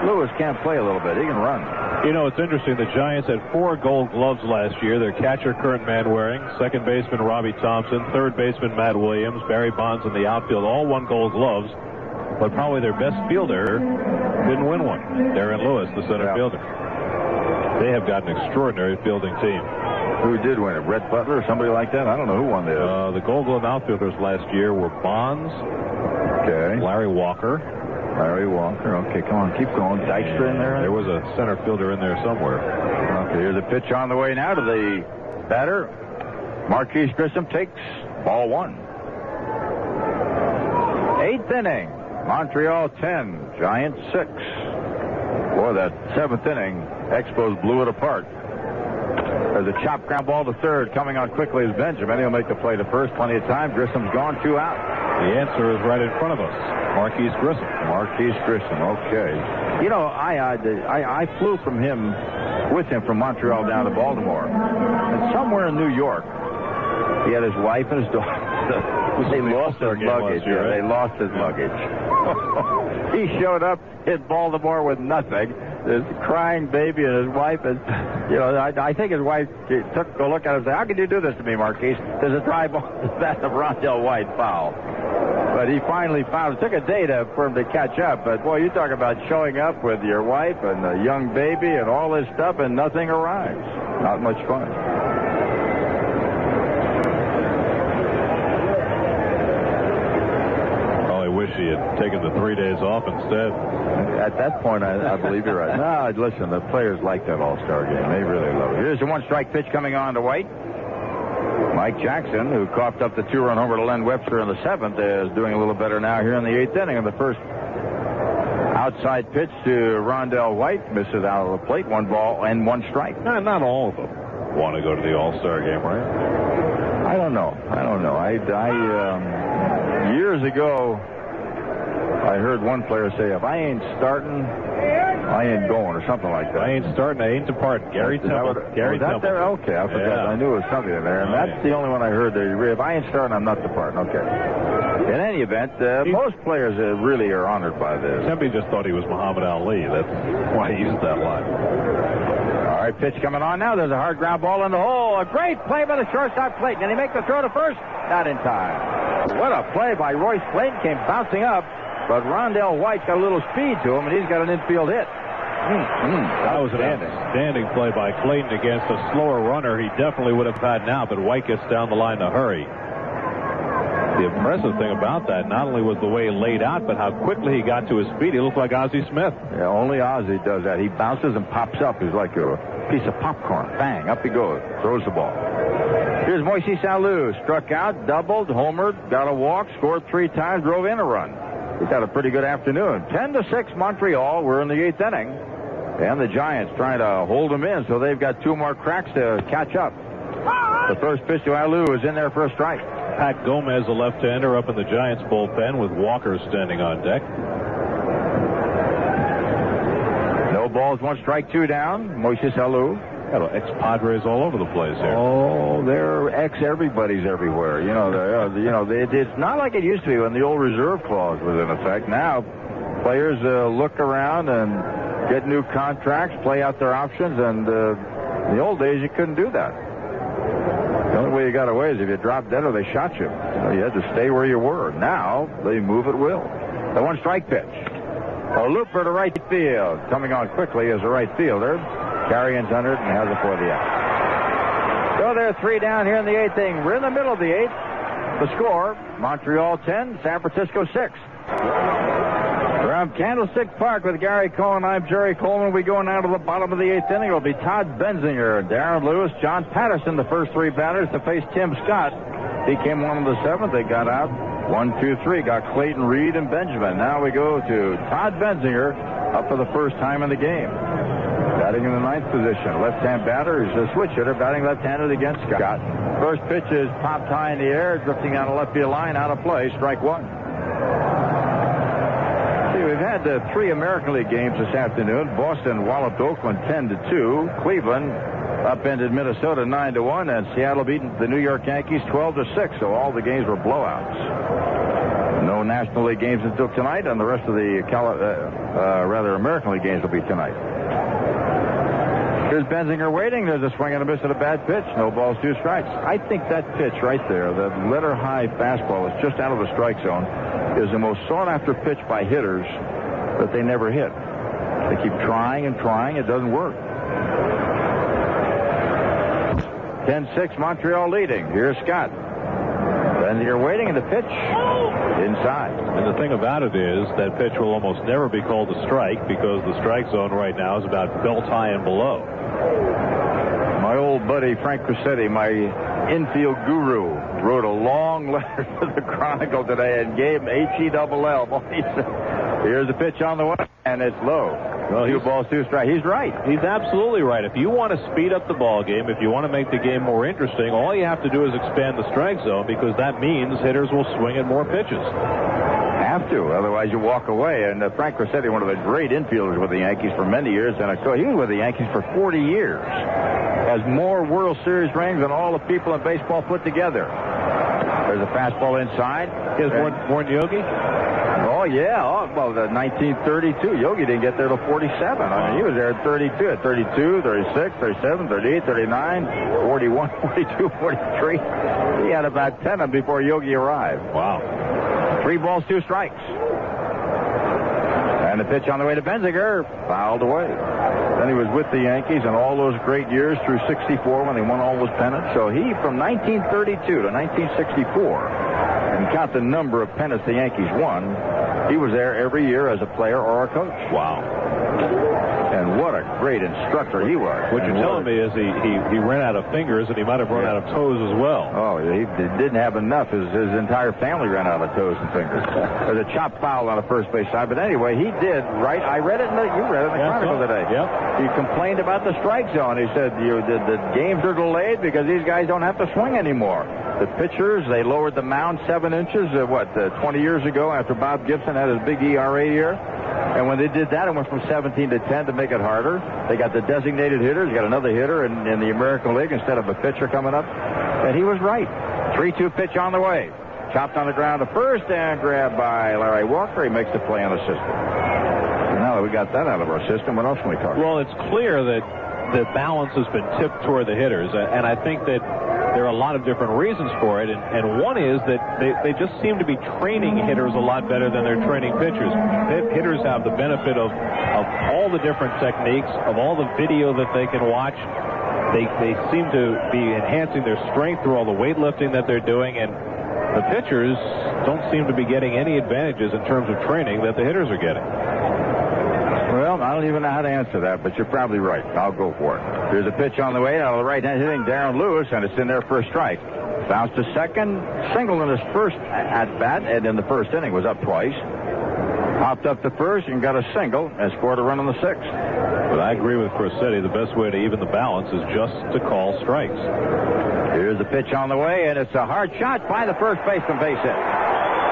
Lewis can't play a little bit. He can run. You know, it's interesting. The Giants had 4 gold gloves last year. Their catcher, Kurt Manwaring, second baseman, Robbie Thompson, third baseman, Matt Williams, Barry Bonds in the outfield, all won gold gloves. But probably their best fielder didn't win one. Darren Lewis, the center fielder. They have got an extraordinary fielding team. Who did win it? Brett Butler or somebody like that? I don't know who won this. The gold glove outfielders last year were Bonds, Larry Walker. Okay, come on, keep going. Dykstra in there? There was a center fielder in there somewhere. Okay, here's a pitch on the way now to the batter. Marquise Grissom takes ball 1. 8th inning. Montreal 10, Giants 6. Boy, that 7th inning, Expos blew it apart. There's a chop ground ball to third. Coming on quickly is Benjamin. He'll make the play to first. Plenty of time. Grissom's gone. 2 out. The answer is right in front of us. Marquise Grissom. Marquise Grissom. Okay. You know, I flew with him from Montreal down to Baltimore. And somewhere in New York, he had his wife and his daughter. They lost his luggage. They lost his luggage. He showed up in Baltimore with nothing. This crying baby and his wife. And, you know, I think his wife took a look at him and said, "How could you do this to me, Marquise? There's a drive ball that of Rondell White foul." But he finally found it. Took a day for him to catch up. But, boy, you talk about showing up with your wife and a young baby and all this stuff and nothing arrives. Not much fun. Wish he had taken the 3 days off instead. At that point, I believe you're right. No, listen, the players like that All-Star game. They really love it. Here's a 1-strike pitch coming on to White. Mike Jackson, who coughed up the 2-run homer to Len Webster in the 7th, is doing a little better now here in the 8th inning. And the first outside pitch to Rondell White misses out of the plate. 1 ball and 1 strike. Not all of them want to go to the All-Star game, right? I don't know. Years ago, I heard one player say, "If I ain't starting, I ain't going or something like that. I ain't starting, I ain't departing. Gary Temple. Gary Temple. There? Okay, I forgot. Yeah. I knew it was something in there. And that's the only one I heard there. If I ain't starting, I'm not departing. Okay. In any event, most players really are honored by this. Tempe just thought he was Muhammad Ali. That's why he used that line. All right, pitch coming on now. There's a hard ground ball in the hole. A great play by the shortstop, Clayton. Did he make the throw to first? Not in time. What a play by Royce Clayton. Came bouncing up. But Rondell White got a little speed to him, and he's got an infield hit. That was an outstanding play by Clayton against a slower runner. He definitely would have had now, but White gets down the line to hurry. The impressive thing about that not only was the way he laid out, but how quickly he got to his feet. He looked like Ozzie Smith. Yeah, only Ozzie does that. He bounces and pops up. He's like a piece of popcorn. Bang, up he goes. Throws the ball. Here's Moises Alou. Struck out, doubled, homered, got a walk, scored 3 times, drove in a run. He's had a pretty good afternoon. 10-6 Montreal. We're in the 8th inning. And the Giants trying to hold them in, so they've got 2 more cracks to catch up. The first pitch to Alou is in there for a strike. Pat Gomez, a left-hander, up in the Giants bullpen with Walker standing on deck. No balls, 1 strike, 2 down. Moises Alou. Ex-Padres all over the place here. Oh, they're ex-everybody's everywhere. It's not like it used to be when the old reserve clause was in effect. Now, players look around and get new contracts, play out their options, and in the old days, you couldn't do that. The only way you got away is if you dropped dead or they shot you. You had to stay where you were. Now, they move at will. The 1 strike pitch. A looper to right field. Coming on quickly as a right fielder. Carrion's under it and has it for the out. So there are 3 down here in the 8th inning. We're in the middle of the 8th. The score, Montreal 10, San Francisco 6. From Candlestick Park with Gary Cohen, I'm Jerry Coleman. We go now to the bottom of the 8th inning. It'll be Todd Benzinger, Darren Lewis, John Patterson, the first 3 batters to face Tim Scott. He came on in the 7th. They got out 1, 2, 3. Got Clayton, Reed, and Benjamin. Now we go to Todd Benzinger up for the first time in the game. Batting in the 9th position. Left-hand batter is a switch hitter, batting left-handed against Scott. First pitch is popped high in the air, drifting down the left field line, out of play, strike 1. See, we've had 3 American League games this afternoon. Boston walloped Oakland 10-2. Cleveland upended Minnesota 9-1, and Seattle beat the New York Yankees 12-6. So all the games were blowouts. No National League games until tonight, and the rest of the American League games will be tonight. Here's Benzinger waiting. There's a swing and a miss at a bad pitch. No balls, 2 strikes. I think that pitch right there, the letter-high fastball is just out of the strike zone, is the most sought-after pitch by hitters that they never hit. They keep trying and trying. It doesn't work. 10-6, Montreal leading. Here's Scott. Benzinger waiting, and the pitch inside. And the thing about it is that pitch will almost never be called a strike because the strike zone right now is about belt high and below. My old buddy Frank Crissetti, my infield guru, wrote a long letter to the Chronicle today and gave him H-E-double-L. He said, here's the pitch on the way, and it's low. Well, 2 balls, 2 strikes. He's right. He's absolutely right. If you want to speed up the ball game, if you want to make the game more interesting, all you have to do is expand the strike zone because that means hitters will swing at more pitches. Have to, otherwise you walk away. And Frank Crissetti, one of the great infielders with the Yankees for many years, and he was with the Yankees for 40 years. Has more World Series rings than all the people in baseball put together. There's a fastball inside. Is born Yogi? Oh, yeah. Well, 1932. Yogi didn't get there till 47. I mean, he was there at 32, 36, 37, 38, 39, 41, 42, 43. He had about 10 of them before Yogi arrived. Wow. 3 balls, 2 strikes. And the pitch on the way to Benzinger, fouled away. Then he was with the Yankees in all those great years through 64 when they won all those pennants. So he, from 1932 to 1964, and count the number of pennants the Yankees won, he was there every year as a player or a coach. Wow. And what a great instructor he was. What you're telling me is he ran out of fingers and he might have run out of toes as well. Oh, he didn't have enough. His entire family ran out of toes and fingers. There's a chopped foul on the first base side. But anyway, he did right. I read it. You read it in the Chronicle today. Yep. He complained about the strike zone. He said the games are delayed because these guys don't have to swing anymore. The pitchers, they lowered the mound 7 inches, 20 years ago after Bob Gibson had his big ERA year. And when they did that, it went from 17 to 10 to make it harder. They got the designated hitters. You got another hitter in the American League instead of a pitcher coming up. And he was right. 3-2 pitch on the way. Chopped on the ground to first and grabbed by Larry Walker. He makes the play unassisted. Now that we got that out of our system, what else can we talk about? Well, it's clear that the balance has been tipped toward the hitters, and I think that there are a lot of different reasons for it, and one is that they just seem to be training hitters a lot better than they're training pitchers. Hitters have the benefit of all the different techniques, of all the video that they can watch. They seem to be enhancing their strength through all the weightlifting that they're doing, and the pitchers don't seem to be getting any advantages in terms of training that the hitters are getting. Well, I don't even know how to answer that, but you're probably right. I'll go for it. There's a pitch on the way out of the right-hand hitting Darren Lewis, and it's in there for a strike. Bounced to second, singled in his first at-bat, and in the first inning was up twice. Hopped up to first and got a single and scored a run on the sixth. But I agree with Corsetti. The best way to even the balance is just to call strikes. Here's the pitch on the way, and it's a hard shot by the first baseman, base hit.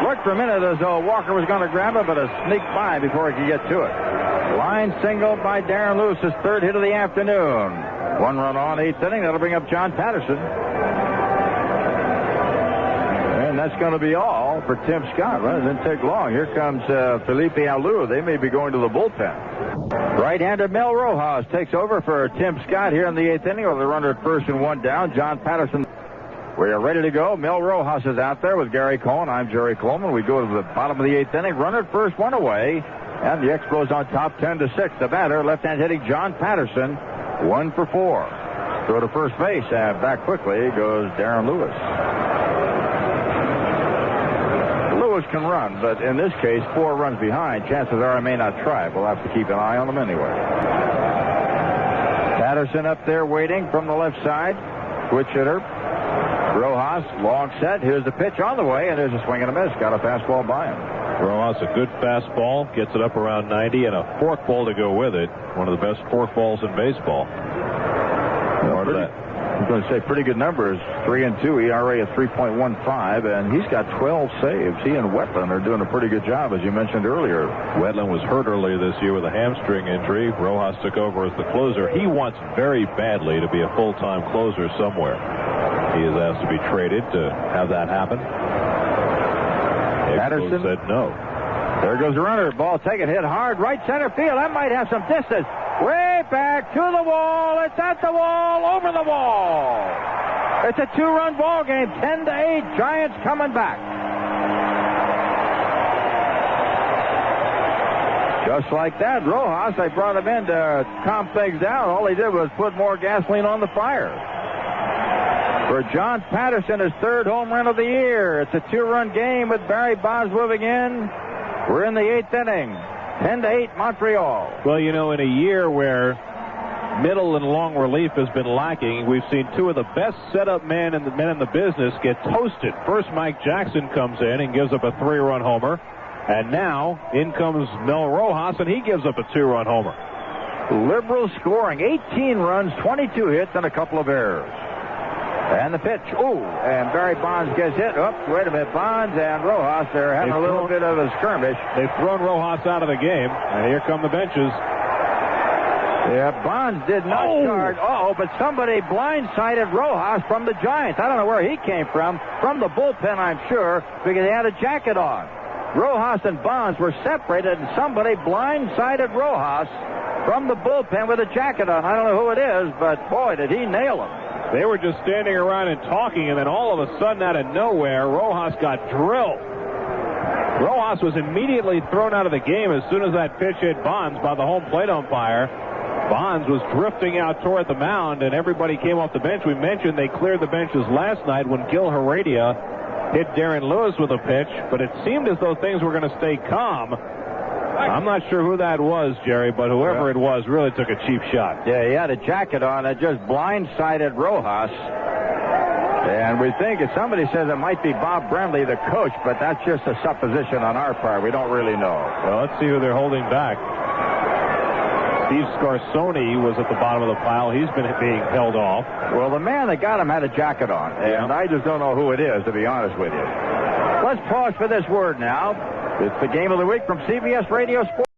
Looked for a minute as though Walker was going to grab it, but it sneaked by before he could get to it. Line single by Darren Lewis, his third hit of the afternoon. 1 run on, 8th inning. That'll bring up John Patterson. And that's going to be all for Tim Scott. Well, it didn't take long. Here comes Felipe Alou. They may be going to the bullpen. Right-hander Mel Rojas takes over for Tim Scott here in the 8th inning with a runner at first and 1 down. John Patterson. We are ready to go. Mel Rojas is out there with Gary Cohen. I'm Jerry Coleman. We go to the bottom of the 8th inning. Runner at first, 1 away. And the Expos on top 10-6. The batter, left-hand hitting John Patterson, 1 for 4. Throw to first base, and back quickly goes Darren Lewis. Lewis can run, but in this case, 4 runs behind. Chances are I may not try. We'll have to keep an eye on him anyway. Patterson up there waiting from the left side. Switch hitter. Rojas, long set. Here's the pitch on the way, and there's a swing and a miss. Got a fastball by him. Rojas, a good fastball, gets it up around 90, and a forkball to go with it. One of the best forkballs in baseball. I'm going to say pretty good numbers. 3-2, ERA at 3.15, and he's got 12 saves. He and Wetland are doing a pretty good job, as you mentioned earlier. Wetland was hurt earlier this year with a hamstring injury. Rojas took over as the closer. He wants very badly to be a full-time closer somewhere. He is asked to be traded to have that happen. Patterson said no. There goes the runner. Ball taken, hit hard, right center field. That might have some distance. Way back to the wall. It's at the wall, over the wall. It's a 2-run ball game, 10-8. Giants coming back. Just like that, Rojas, they brought him in to calm things down. All he did was put more gasoline on the fire. For John Patterson, his 3rd home run of the year. It's a 2-run game with Barry Bonds moving in. We're in the 8th inning. 10-8 Montreal. Well, you know, in a year where middle and long relief has been lacking, we've seen 2 of the best setup men in the business get toasted. First, Mike Jackson comes in and gives up a 3-run homer. And now, in comes Mel Rojas, and he gives up a 2-run homer. Liberal scoring. 18 runs, 22 hits, and a couple of errors. And the pitch. Ooh, and Barry Bonds gets hit. Oh, wait a minute. Bonds and Rojas, they're having a little bit of a skirmish. They've thrown Rojas out of the game, and here come the benches. Yeah, Bonds did not charge. But somebody blindsided Rojas from the Giants. I don't know where he came from the bullpen, I'm sure, because he had a jacket on. Rojas and Bonds were separated, and somebody blindsided Rojas from the bullpen with a jacket on. I don't know who it is, but boy, did he nail him. They were just standing around and talking, and then all of a sudden, out of nowhere, Rojas got drilled. Rojas was immediately thrown out of the game as soon as that pitch hit Bonds by the home plate umpire. Bonds was drifting out toward the mound, and everybody came off the bench. We mentioned they cleared the benches last night when Gil Heredia hit Darren Lewis with a pitch, but it seemed as though things were going to stay calm. I'm not sure who that was, Jerry, but whoever it was really took a cheap shot. Yeah, he had a jacket on that just blindsided Rojas. And we think, if somebody says it might be Bob Brenly, the coach, but that's just a supposition on our part. We don't really know. Well, let's see who they're holding back. Steve Scarsoni was at the bottom of the pile. He's been being held off. Well, the man that got him had a jacket on, and I just don't know who it is, to be honest with you. Let's pause for this word now. It's the game of the week from CBS Radio Sports.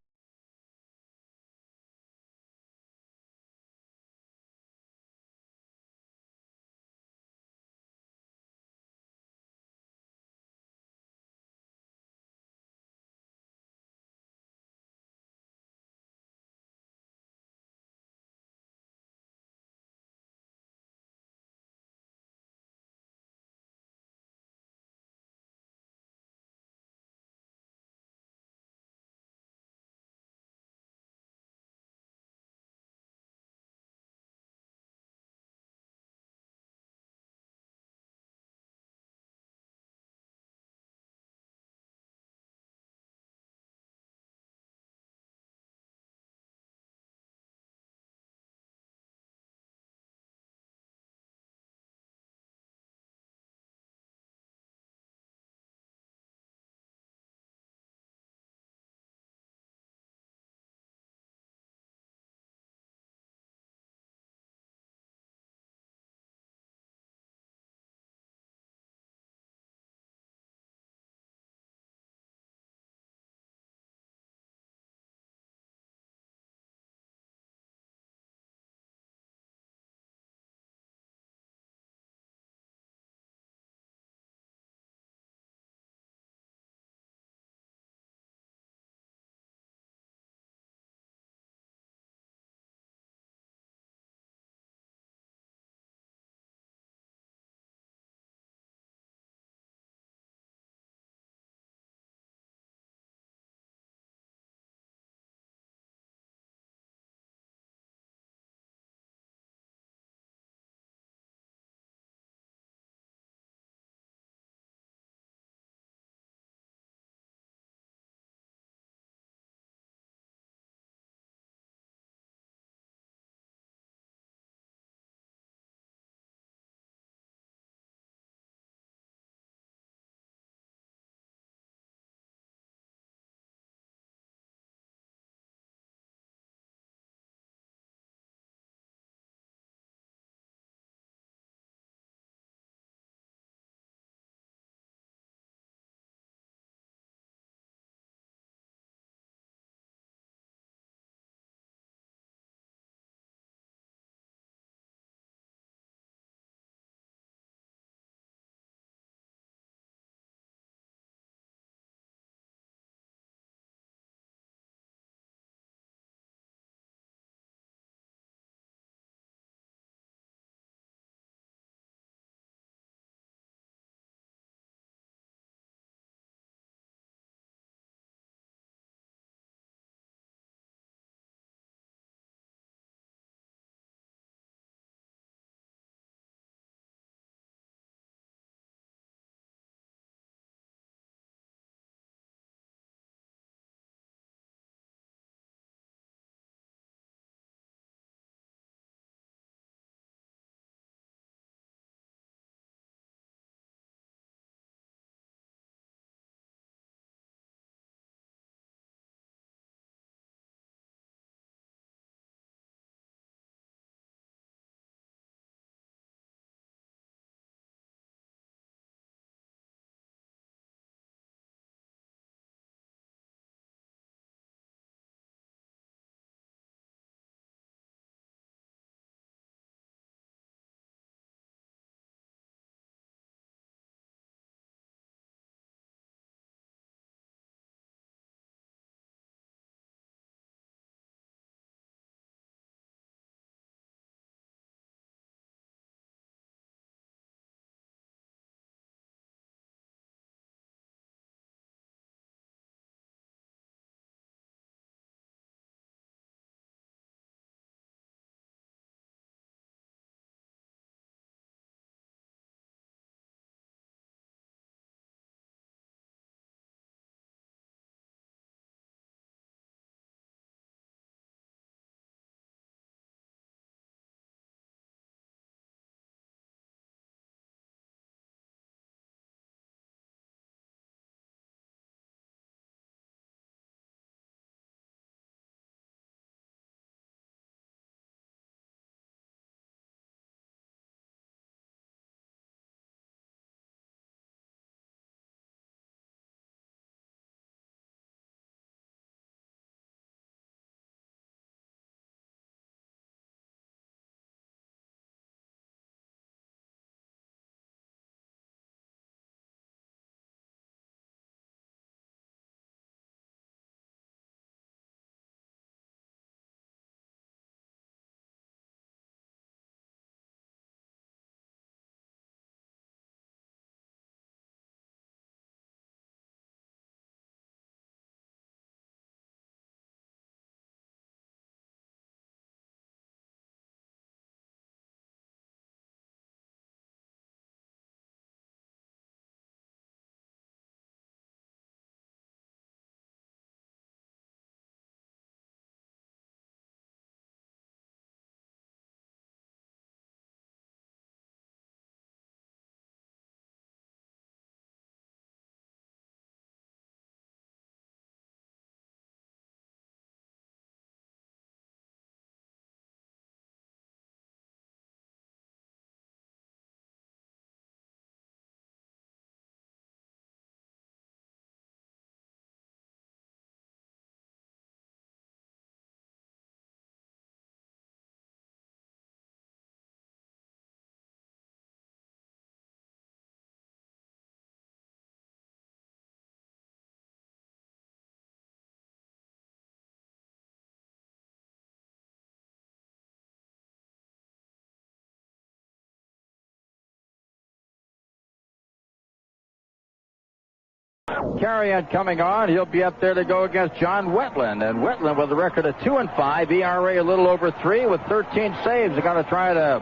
Carrion coming on. He'll be up there to go against John Wetland. And Wetland with a record of 2-5, ERA a little over 3 with 13 saves. They're going to try to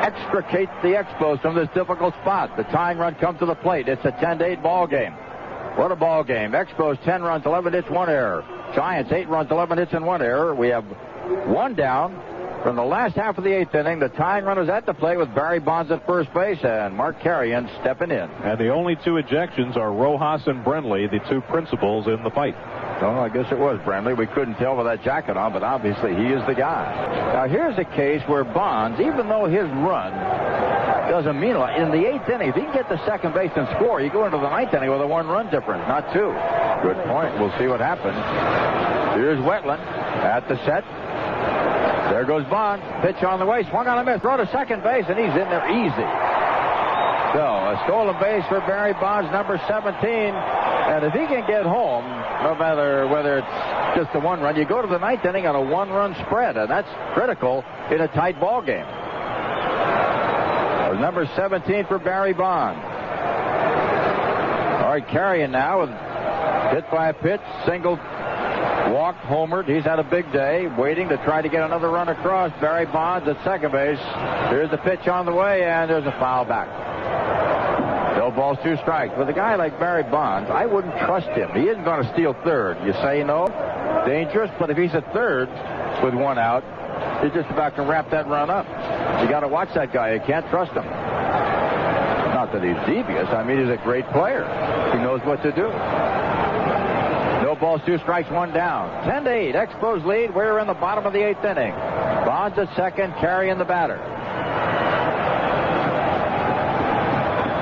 extricate the Expos from this difficult spot. The tying run comes to the plate. It's a 10-8 ball game. What a ball game. Expos 10 runs, 11 hits, 1 error. Giants 8 runs, 11 hits, and 1 error. We have 1 down. From the last half of the 8th inning, the tying run is at the plate with Barry Bonds at first base and Mark Carrion stepping in. And the only 2 ejections are Rojas and Brenly, the 2 principals in the fight. Oh, I guess it was Brenly. We couldn't tell with that jacket on, but obviously he is the guy. Now, here's a case where Bonds, even though his run doesn't mean a lot, in the 8th inning, if he can get to second base and score, you go into the 9th inning with a 1-run difference, not 2. Good point. We'll see what happens. Here's Wetland at the set. There goes Bonds. Pitch on the way. Swung on a miss. Throw to second base, and he's in there easy. So, a stolen base for Barry Bonds, number 17. And if he can get home, no matter whether it's just a 1-run, you go to the 9th inning on a 1-run spread, and that's critical in a tight ball game. Number 17 for Barry Bonds. All right, Carrion now with hit by a pitch, single, walked, homered. He's had a big day, waiting to try to get another run across. Barry Bonds at second base. Here's the pitch on the way, and there's a foul back. No balls, 2 strikes. With a guy like Barry Bonds, I wouldn't trust him. He isn't going to steal third. You say no? Dangerous, but if he's at third with 1 out, he just about can wrap that run up. You got to watch that guy. You can't trust him. Not that he's devious. I mean, he's a great player. He knows what to do. No balls, 2 strikes, 1 down. 10-8. Expos lead. We're in the bottom of the 8th inning. Bonds at second, Carrion the batter.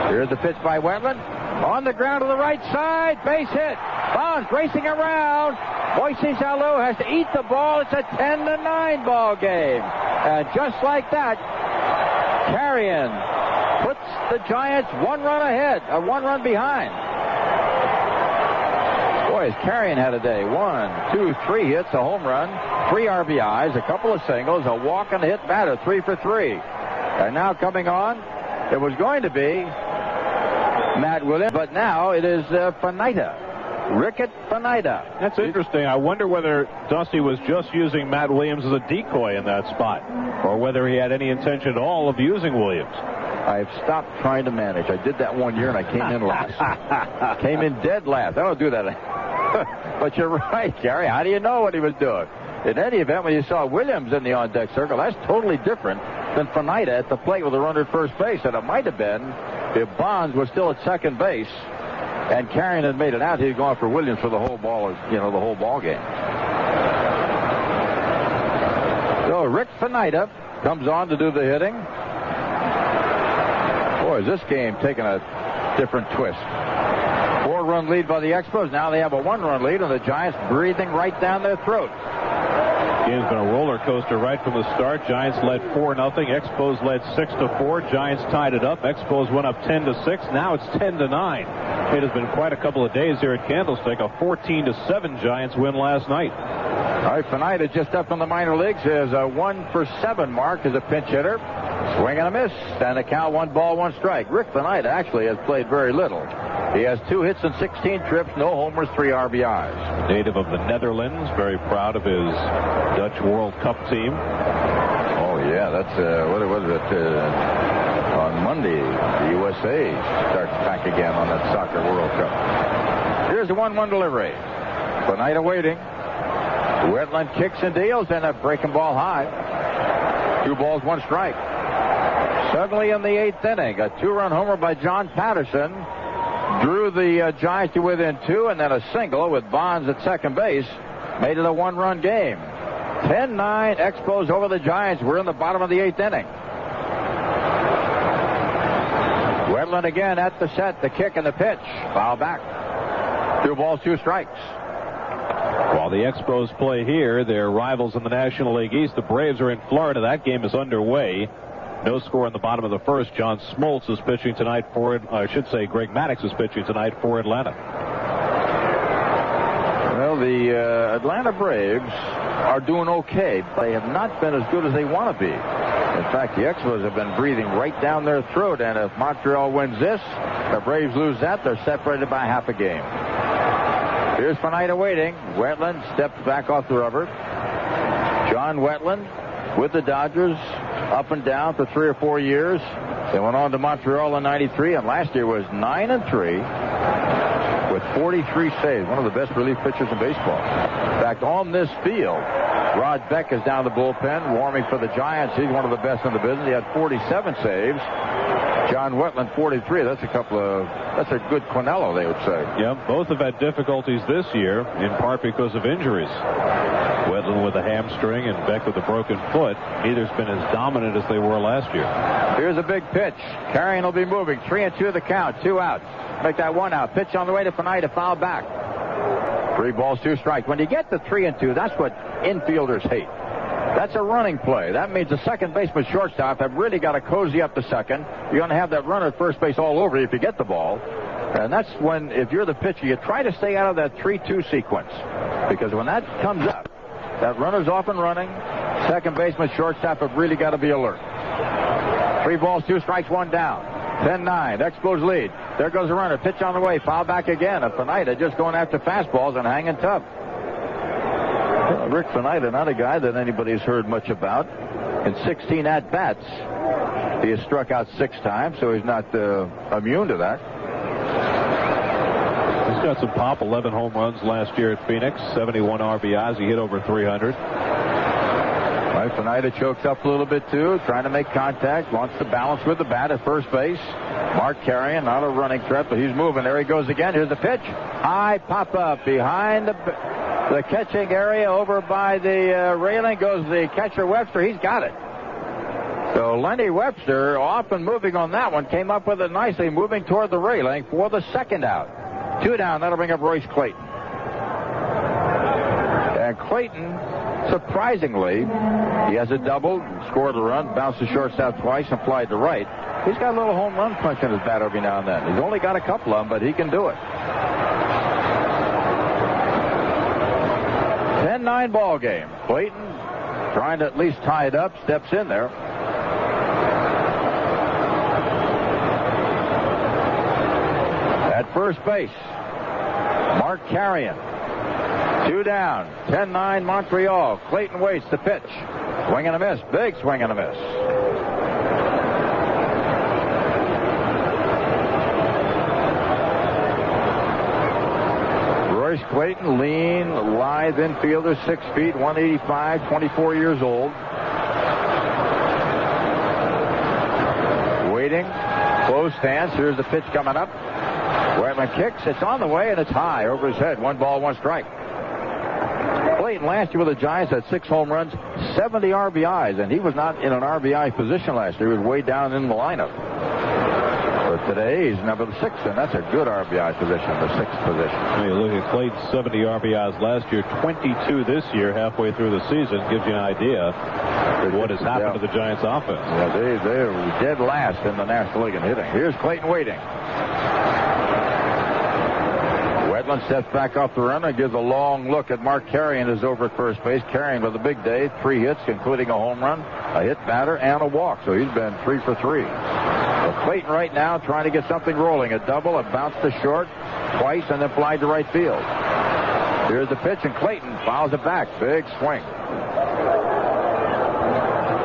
Here's the pitch by Wetland. On the ground to the right side. Base hit. Bonds racing around. Moises Alou has to eat the ball. It's a 10-9 ball game. And just like that, Carrion puts the Giants 1 run ahead, 1 run behind. Boy, has Carrion had a day. 1, 2, 3 hits, a home run, 3 RBIs, a couple of singles, a walk and a hit batter, 3 for 3. And now coming on, it was going to be Matt Williams, but now it is Fanita. Rickett Fanita. That's interesting. I wonder whether Dusty was just using Matt Williams as a decoy in that spot, or whether he had any intention at all of using Williams. I've stopped trying to manage. I did that 1 year, and I came in last. Came in dead last. I don't do that. But you're right, Gary. How do you know what he was doing? In any event, when you saw Williams in the on-deck circle, that's totally different than Fanita at the plate with a runner at first base. And it might have been if Bonds was still at second base and Carrion had made it out, he'd gone for Williams for the whole ball, the whole ball game. So Rick Fanita comes on to do the hitting. Boy, is this game taking a different twist. 4-run lead by the Expos. Now they have a 1-run lead, and the Giants breathing right down their throat. Game's been a roller coaster right from the start. Giants led 4-0. Expos led 6-4. Giants tied it up. Expos went up 10-6. Now it's 10-9. It has been quite a couple of days here at Candlestick. A 14-7 Giants win last night. All right, Fanita just up from the minor leagues. His 1-for-7 mark as a pinch hitter. Swing and a miss, and a count, 1 ball, 1 strike. Rick Fanita actually has played very little. He has 2 hits and 16 trips, no homers, 3 RBIs. Native of the Netherlands, very proud of his Dutch World Cup team. Oh, yeah, that's, what was it, on Monday, the USA starts back again on that Soccer World Cup. Here's the 1-1 delivery. Fanita waiting. Wetland kicks and deals, and a breaking ball high. 2 balls, 1 strike. Suddenly in the 8th inning, a 2-run homer by John Patterson drew the Giants to within 2, and then a single with Bonds at second base made it a 1-run game. 10-9 Expos over the Giants. We're in the bottom of the 8th inning. Wetland again at the set, the kick and the pitch. Foul back. 2 balls, 2 strikes. While the Expos play here, their rivals in the National League East, the Braves, are in Florida. That game is underway. No score in the bottom of the first. John Smoltz is pitching tonight for, Greg Maddux is pitching tonight for Atlanta. Well, the Atlanta Braves are doing okay, but they have not been as good as they want to be. In fact, the Expos have been breathing right down their throat, and if Montreal wins this, the Braves lose that, they're separated by half a game. Here's Finita waiting. Wetland steps back off the rubber. John Wetland with the Dodgers, up and down for 3 or 4 years. They went on to Montreal in '93, and last year was 9-3 with 43 saves. One of the best relief pitchers in baseball. In fact, on this field, Rod Beck is down the bullpen, warming for the Giants. He's one of the best in the business. He had 47 saves. John Wetland, 43. That's a good Quinello, they would say. Yeah, both have had difficulties this year, in part because of injuries. Wetland with a hamstring and Beck with a broken foot. Neither's been as dominant as they were last year. Here's a big pitch. Carrion will be moving. 3-2 the count. 2 outs. Make that 1 out. Pitch on the way to Finita. Foul back. 3 balls, 2 strikes. When you get to 3-2, that's what infielders hate. That's a running play. That means the second baseman, shortstop have really got to cozy up to second. You're going to have that runner at first base all over you if you get the ball. And that's when, if you're the pitcher, you try to stay out of that 3-2 sequence. Because when that comes up, that runner's off and running. Second baseman, shortstop have really got to be alert. 3 balls, 2 strikes, 1 down. 10-9. Expos lead. There goes the runner. Pitch on the way. Foul back again. Finita just going after fastballs and hanging tough. Rick Finita, not a guy that anybody's heard much about. In 16 at-bats, he has struck out 6 times, so he's not immune to that. He's got some pop. 11 home runs last year at Phoenix. 71 RBIs. He hit over 300. Right, Finita chokes up a little bit, too, trying to make contact. Wants to balance with the bat at first base. Mark Carrion, not a running threat, but he's moving. There he goes again. Here's the pitch. High pop-up behind the catching area. Over by the railing goes the catcher Webster. He's got it. So Lenny Webster, often moving on that one, came up with it nicely, moving toward the railing for the second out. 2 down. That'll bring up Royce Clayton. And Clayton, surprisingly, he has a double, scored a run, bounced the shortstop twice, and flied to right. He's got a little home run punch in his bat every now and then. He's only got a couple of them, but he can do it. 10-9 ball game. Clayton, trying to at least tie it up, steps in there. At first base, Mark Carrion. 2 down. 10-9 Montreal. Clayton waits to pitch. Swing and a miss. Big swing and a miss. Royce Clayton, lean, lithe infielder, 6 feet, 185, 24 years old. Waiting. Close stance. Here's the pitch coming up. Wetland kicks. It's on the way, and it's high over his head. 1 ball, 1 strike. Clayton last year with the Giants had 6 home runs, 70 RBIs, and he was not in an RBI position last year. He was way down in the lineup. But today he's number 6, and that's a good RBI position, the 6th position. When you look at Clayton's 70 RBIs last year, 22 this year, halfway through the season, gives you an idea of what has happened to the Giants' offense. Yeah, they're dead last in the National League in hitting. Here's Clayton waiting. Wetland steps back off the runner and gives a long look at Mark Carrion, who's over at first base. Carrion with a big day, 3 hits, including a home run, a hit batter, and a walk. So he's been 3 for 3. So Clayton right now trying to get something rolling. A double, a bounce to short, twice, and then fly to right field. Here's the pitch, and Clayton fouls it back. Big swing.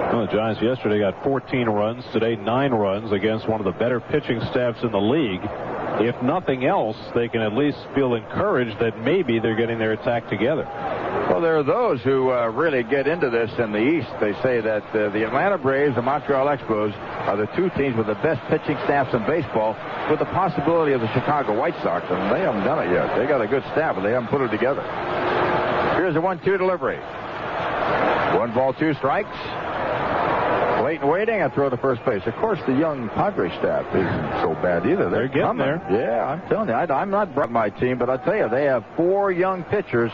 Well, the Giants yesterday got 14 runs. Today, 9 runs against one of the better pitching staffs in the league. If nothing else, they can at least feel encouraged that maybe they're getting their attack together. Well, there are those who really get into this in the East. They say that the Atlanta Braves and Montreal Expos are the 2 teams with the best pitching staffs in baseball, with the possibility of the Chicago White Sox, and they haven't done it yet. They got a good staff, but they haven't put it together. Here's a 1-2 delivery. 1 ball, 2 strikes. Clayton waiting and throw to first base. Of course, the young Padres staff isn't so bad either. They're getting there. Yeah, I'm telling you, I'm not proud of my team, but I'll tell you, they have 4 young pitchers,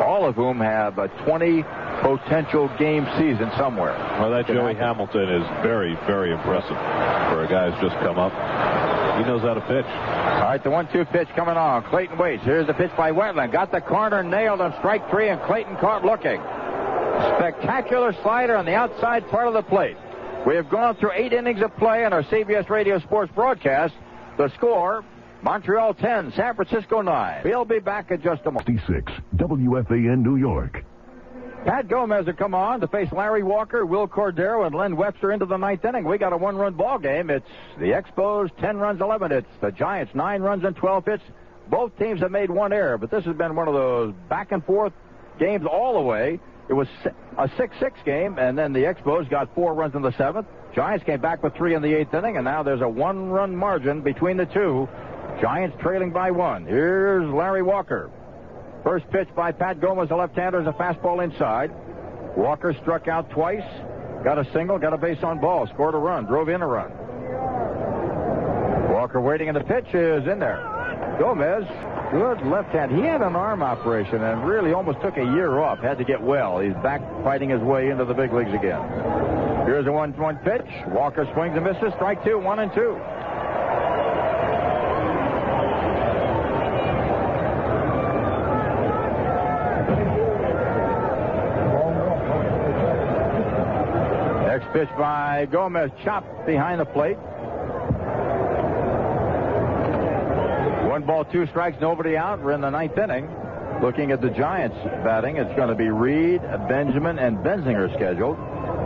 all of whom have a 20 potential game season somewhere. Well, that Joey Hamilton is very, very impressive for a guy who's just come up. He knows how to pitch. All right, the 1-2 pitch coming on. Clayton waits. Here's the pitch by Wetland. Got the corner, nailed him. Strike 3, and Clayton caught looking. Spectacular slider on the outside part of the plate. We have gone through 8 innings of play in our CBS Radio Sports broadcast. The score, Montreal 10, San Francisco 9. We'll be back in just a moment. 66, WFAN New York. Pat Gomez will come on to face Larry Walker, Will Cordero, and Len Webster into the 9th inning. We got a 1-run ball game. It's the Expos, 10 runs, 11 hits. The Giants, 9 runs and 12 hits. Both teams have made one error, but this has been one of those back-and-forth games all the way. It was a 6-6 game, and then the Expos got 4 runs in the 7th. Giants came back with 3 in the 8th inning, and now there's a 1-run margin between the two. Giants trailing by 1. Here's Larry Walker. First pitch by Pat Gomez, the left-hander, is a fastball inside. Walker struck out twice, got a single, got a base on ball, scored a run, drove in a run. Walker waiting, and the pitch is in there. Gomez, good left hand. He had an arm operation and really almost took a year off. Had to get well. He's back fighting his way into the big leagues again. Here's a 1-1 pitch. Walker swings and misses. Strike 2, 1-2. Next pitch by Gomez, chopped behind the plate. 1 ball, 2 strikes, nobody out. We're in the 9th inning. Looking at the Giants batting, it's going to be Reed, Benjamin, and Benzinger scheduled.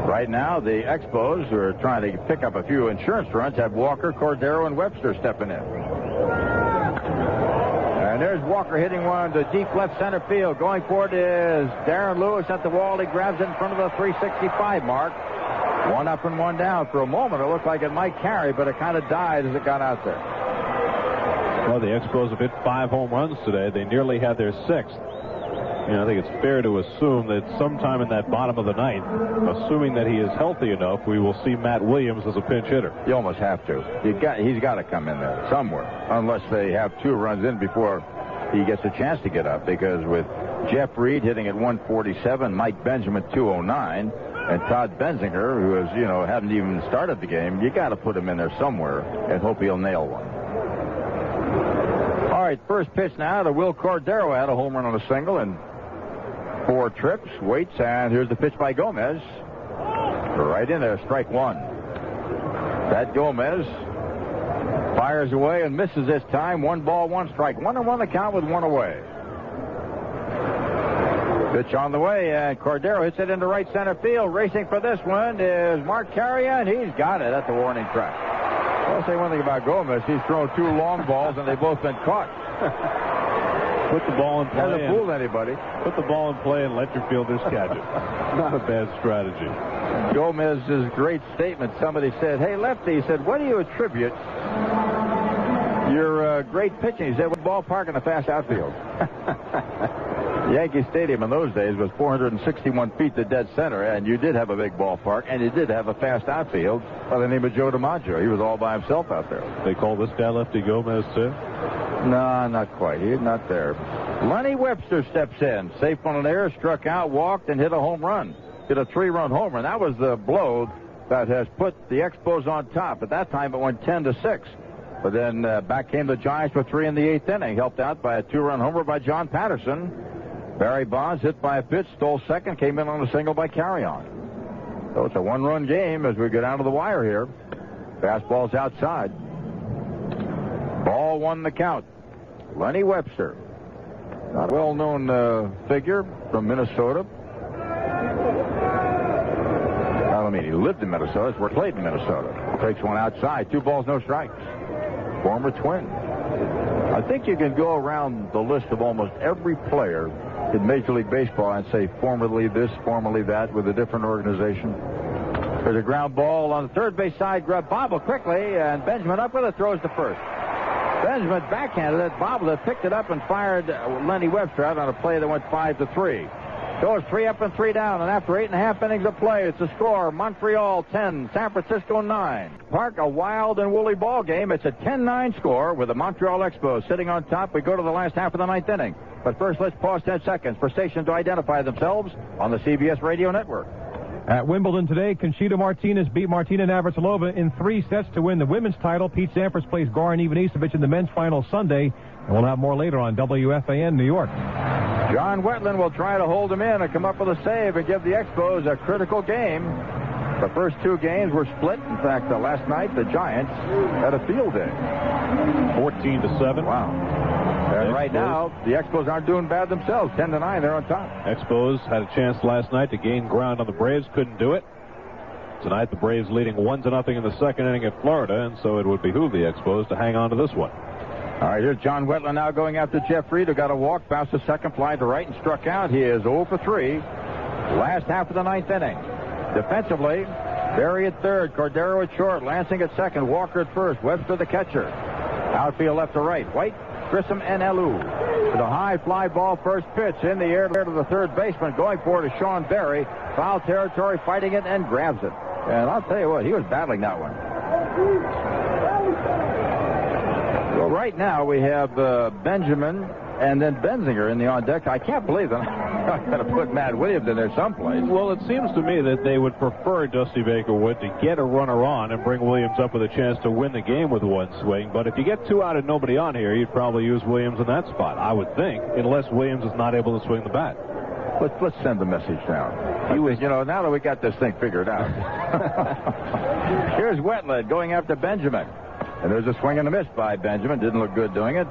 Right now, the Expos, who are trying to pick up a few insurance runs, have Walker, Cordero, and Webster stepping in. And there's Walker hitting one to deep left center field. Going for it is Darren Lewis at the wall. He grabs it in front of the 365 mark. 1 up and 1 down. For a moment, it looked like it might carry, but it kind of died as it got out there. Well, the Expos have hit 5 home runs today. They nearly had their 6th. I think it's fair to assume that sometime in that bottom of the 9th, assuming that he is healthy enough, we will see Matt Williams as a pinch hitter. You almost have to. He's got to come in there somewhere, unless they have 2 runs in before he gets a chance to get up. Because with Jeff Reed hitting at 147, Mike Benjamin 209, and Todd Benzinger, who is, hadn't even started the game, you got to put him in there somewhere and hope he'll nail one. All right, first pitch now to Will Cordero. Had a home run on a single and 4 trips. Waits, and here's the pitch by Gomez. Right in there, strike 1. Pat Gomez fires away and misses this time. 1 ball, 1 strike. 1-1 the count with 1 away. Pitch on the way, and Cordero hits it into right center field. Racing for this one is Mark Carrion. He's got it at the warning track. I'll say one thing about Gomez. He's thrown 2 long balls, and they've both been caught. Put the ball in play. Hasn't fooled anybody. Put the ball in play and let your fielders catch it. Not a bad strategy. Gomez's great statement. Somebody said, "Hey, Lefty," he said, "what do you attribute your great pitching?" He said, "What ballpark in the fast outfield?" Yankee Stadium in those days was 461 feet to dead center, and you did have a big ballpark, and you did have a fast outfield by the name of Joe DiMaggio. He was all by himself out there. They call this guy Lefty Gomez, too? No, not quite. He's not there. Lenny Webster steps in. Safe on an error, struck out, walked, and hit a home run. Hit a 3-run home run. That was the blow that has put the Expos on top. At that time, it went 10-6. But then back came the Giants with 3 in the 8th inning, helped out by a 2-run homer by John Patterson. Barry Bonds hit by a pitch, stole second, came in on a single by Carrion. So it's a 1-run game as we go down to the wire here. Fastball's outside. Ball 1 the count. Lenny Webster. Not a well-known figure from Minnesota. He lived in Minnesota. He's played in Minnesota. Takes one outside. 2 balls, no strikes. Former Twin. I think you can go around the list of almost every player in Major League Baseball and say formerly this, formerly that, with a different organization. There's a ground ball on the third base side. Grab bobble quickly, and Benjamin up with it, throws to first. Benjamin backhanded it, bobbled it, picked it up, and fired Lenny Webster out on a play that went 5-3. So it's 3 up and 3 down, and after 8.5 innings of play, it's a score: Montreal 10, San Francisco 9. Park, a wild and woolly ball game. It's a 10-9 score with the Montreal Expos sitting on top. We go to the last half of the 9th inning. But first, let's pause 10 seconds for stations to identify themselves on the CBS Radio Network. At Wimbledon today, Conchita Martinez beat Martina Navratilova in 3 sets to win the women's title. Pete Sampras plays Goran Ivanisevic in the men's final Sunday. And we'll have more later on WFAN New York. John Wetland will try to hold him in and come up with a save and give the Expos a critical game. The first two games were split. In fact, last night the Giants had a field day. 14-7. Wow. And right now, the Expos aren't doing bad themselves. 10-9, they're on top. Expos had a chance last night to gain ground on the Braves. Couldn't do it. Tonight, the Braves leading 1-0 in the second inning at Florida, and so it would behoove the Expos to hang on to this one. All right, here's John Wetland now going after Jeff Reed, who got a walk, bounced the second fly to right and struck out. He is 0 for 3. Last half of the ninth inning. Defensively, Berry at third, Cordero at short, Lansing at second, Walker at first, Webster the catcher. Outfield left to right, White, Grissom, and Alou. With a high fly ball, first pitch in the air to the third baseman. Going for it is Sean Berry. Foul territory, fighting it, and grabs it. And I'll tell you what, he was battling that one. Well, right now we have Benjamin and then Benzinger in the on deck. I can't believe that I'm going to put Matt Williams in there someplace. Well, it seems to me that they would prefer Dusty Bakerwood to get a runner on and bring Williams up with a chance to win the game with one swing. But if you get two out and nobody on here, you'd probably use Williams in that spot, I would think, unless Williams is not able to swing the bat. Let's send the message down. Now that we got this thing figured out. Here's Wetland going after Benjamin. And there's a swing and a miss by Benjamin. Didn't look good doing it.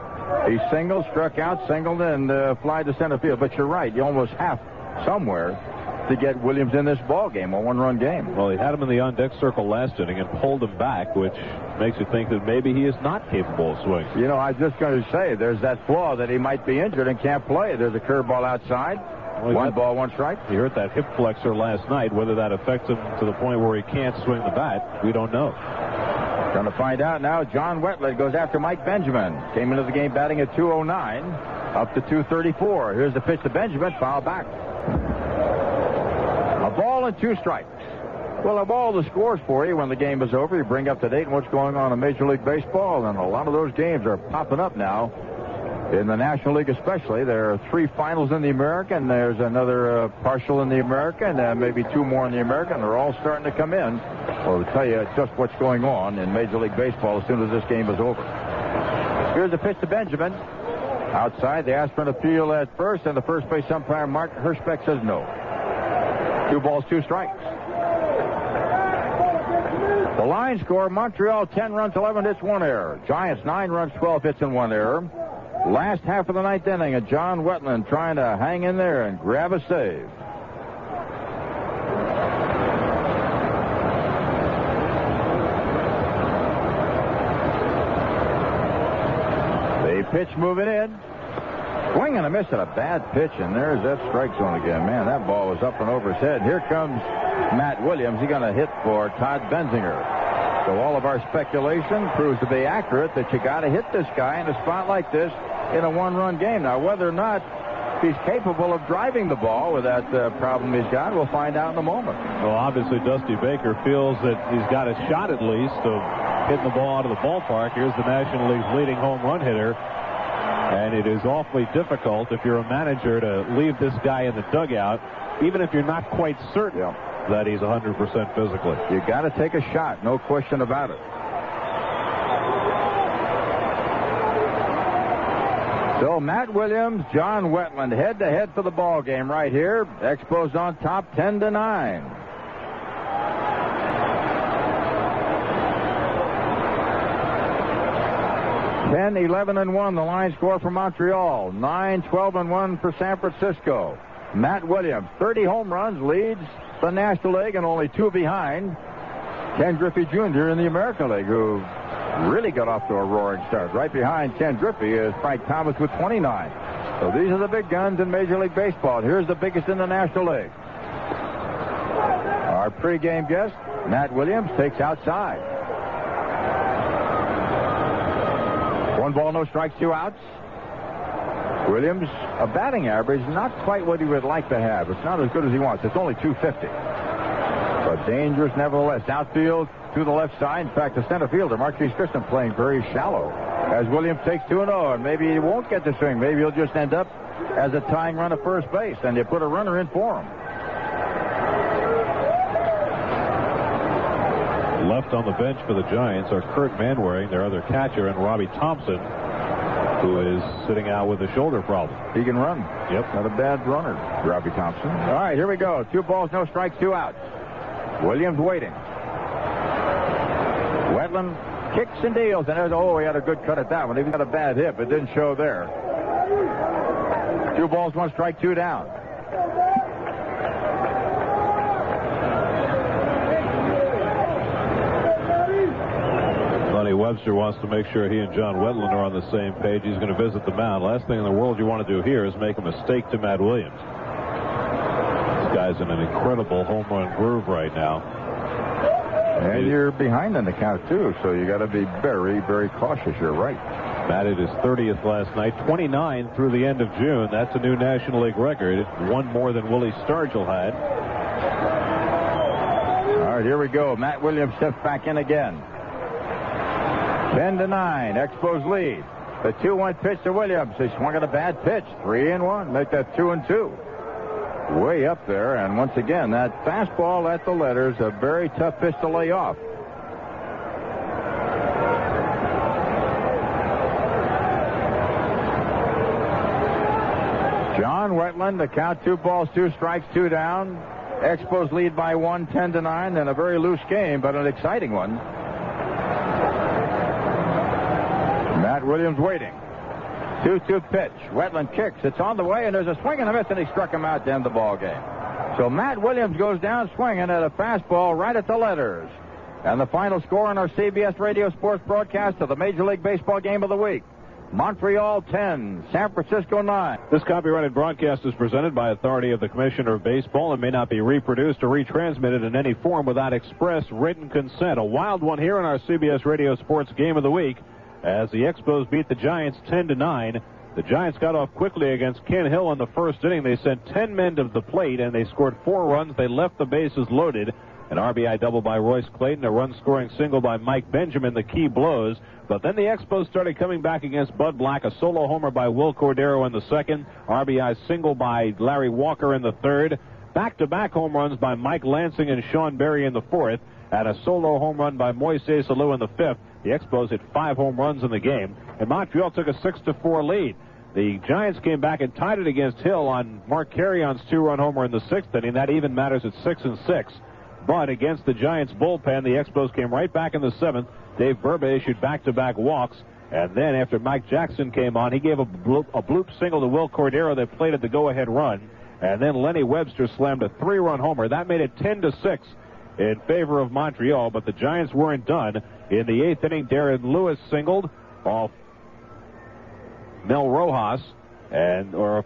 He singled, struck out, singled, and fly to center field. But you're right. You almost have somewhere to get Williams in this ball game, a one-run game. Well, he had him in the on-deck circle last inning and pulled him back, which makes you think that maybe he is not capable of swinging. I was just going to say, there's that flaw that he might be injured and can't play. There's a curveball outside. Well, 1 ball, 1 strike. He hurt that hip flexor last night. Whether that affects him to the point where he can't swing the bat, we don't know. Going to find out now. John Wetland goes after Mike Benjamin. Came into the game batting at 209, up to 234. Here's the pitch to Benjamin. Foul back. A ball and 2 strikes. Well, of all the scores for you when the game is over, you bring up to date what's going on in Major League Baseball, and a lot of those games are popping up now. In the National League especially, there are 3 finals in the American. There's another partial in the American, and maybe 2 more in the American. They're all starting to come in. Well, to tell you just what's going on in Major League Baseball as soon as this game is over. Here's the pitch to Benjamin. Outside, they ask for an appeal at first, and the first base umpire, Mark Hirschbeck, says no. 2 balls, 2 strikes. The line score, Montreal 10 runs, 11 hits, 1 error. Giants 9 runs, 12 hits, and 1 error. Last half of the ninth inning, and John Wetland trying to hang in there and grab a save. The pitch moving in. Swing and a miss at a bad pitch, and there's that strike zone again. Man, that ball was up and over his head. Here comes Matt Williams. He's going to hit for Todd Benzinger. So all of our speculation proves to be accurate that you got to hit this guy in a spot like this in a one-run game. Now, whether or not he's capable of driving the ball with that problem he's got, we'll find out in a moment. Well, obviously, Dusty Baker feels that he's got a shot at least of hitting the ball out of the ballpark. Here's the National League's leading home run hitter. And it is awfully difficult if you're a manager to leave this guy in the dugout, even if you're not quite certain that he's 100% physically. You got to take a shot, no question about it. So Matt Williams, John Wetland, head-to-head for the ball game right here. Expos on top, 10-9. Ten, 11-1, the line score for Montreal. 9, 12-1 for San Francisco. Matt Williams, 30 home runs, leads the National League and only 2 behind Ken Griffey Jr. in the American League, who really got off to a roaring start. Right behind Ken Griffey is Frank Thomas with 29. So these are the big guns in Major League Baseball. Here's the biggest in the National League. Our pregame guest, Matt Williams, takes outside. 1 ball, no strikes, 2 outs. Williams, a batting average, not quite what he would like to have. It's not as good as he wants. It's only 250. But dangerous nevertheless. Outfield to the left side. In fact, the center fielder, Marquise Grissom, playing very shallow as Williams takes 2-0. And maybe he won't get the swing. Maybe he'll just end up as a tying run at first base, and you put a runner in for him. Left on the bench for the Giants are Kurt Manwaring, their other catcher, and Robbie Thompson, who is sitting out with a shoulder problem. He can run. Yep. Not a bad runner, Robbie Thompson. All right, here we go. 2 balls, no strikes, 2 outs. Williams waiting. Wetland kicks and deals, and he had a good cut at that one. He got a bad hit, but didn't show there. 2 balls, 1 strike, 2 down. Lenny Webster wants to make sure he and John Wetland are on the same page. He's going to visit the mound. Last thing in the world you want to do here is make a mistake to Matt Williams. This guy's in an incredible home run groove right now. And you're behind in the count, too, so you got to be very, very cautious. You're right. Batted his 30th last night, 29 through the end of June. That's a new National League record, 1 more than Willie Stargell had. All right, here we go. Matt Williams steps back in again. 10-9, Expos lead. The 2-1 pitch to Williams. He swung at a bad pitch. 3-1. Make that 2-2. Way up there, and once again, that fastball at the letters, a very tough pitch to lay off. John Wetland, the count 2 balls, 2 strikes, 2 down. Expos lead by 1, 10-9, and a very loose game, but an exciting one. Matt Williams waiting. 2-2 pitch. Wetland kicks. It's on the way, and there's a swing and a miss, and he struck him out to end the ball game. So Matt Williams goes down swinging at a fastball right at the letters. And the final score on our CBS Radio Sports broadcast of the Major League Baseball game of the week. Montreal 10, San Francisco 9. This copyrighted broadcast is presented by authority of the Commissioner of Baseball and may not be reproduced or retransmitted in any form without express written consent. A wild one here in our CBS Radio Sports game of the week. As the Expos beat the Giants 10-9, the Giants got off quickly against Ken Hill in the first inning. They sent 10 men to the plate, and they scored 4 runs. They left the bases loaded. An RBI double by Royce Clayton, a run-scoring single by Mike Benjamin, the key blows. But then the Expos started coming back against Bud Black, a solo homer by Will Cordero in the second, RBI single by Larry Walker in the third, back-to-back home runs by Mike Lansing and Sean Berry in the fourth, and a solo home run by Moises Alou in the fifth. The Expos hit 5 home runs in the game, and Montreal took a 6-4 lead. The Giants came back and tied it against Hill on Mark Carrion's 2-run homer in the 6th inning. That even matters at 6-6. But against the Giants bullpen, the Expos came right back in the 7th. Dave Burba issued back-to-back walks, and then after Mike Jackson came on, he gave a bloop single to Will Cordero that plated the go-ahead run, and then Lenny Webster slammed a 3-run homer. That made it 10-6 in favor of Montreal, but the Giants weren't done. In the 8th inning, Darren Lewis singled off Mel Rojas or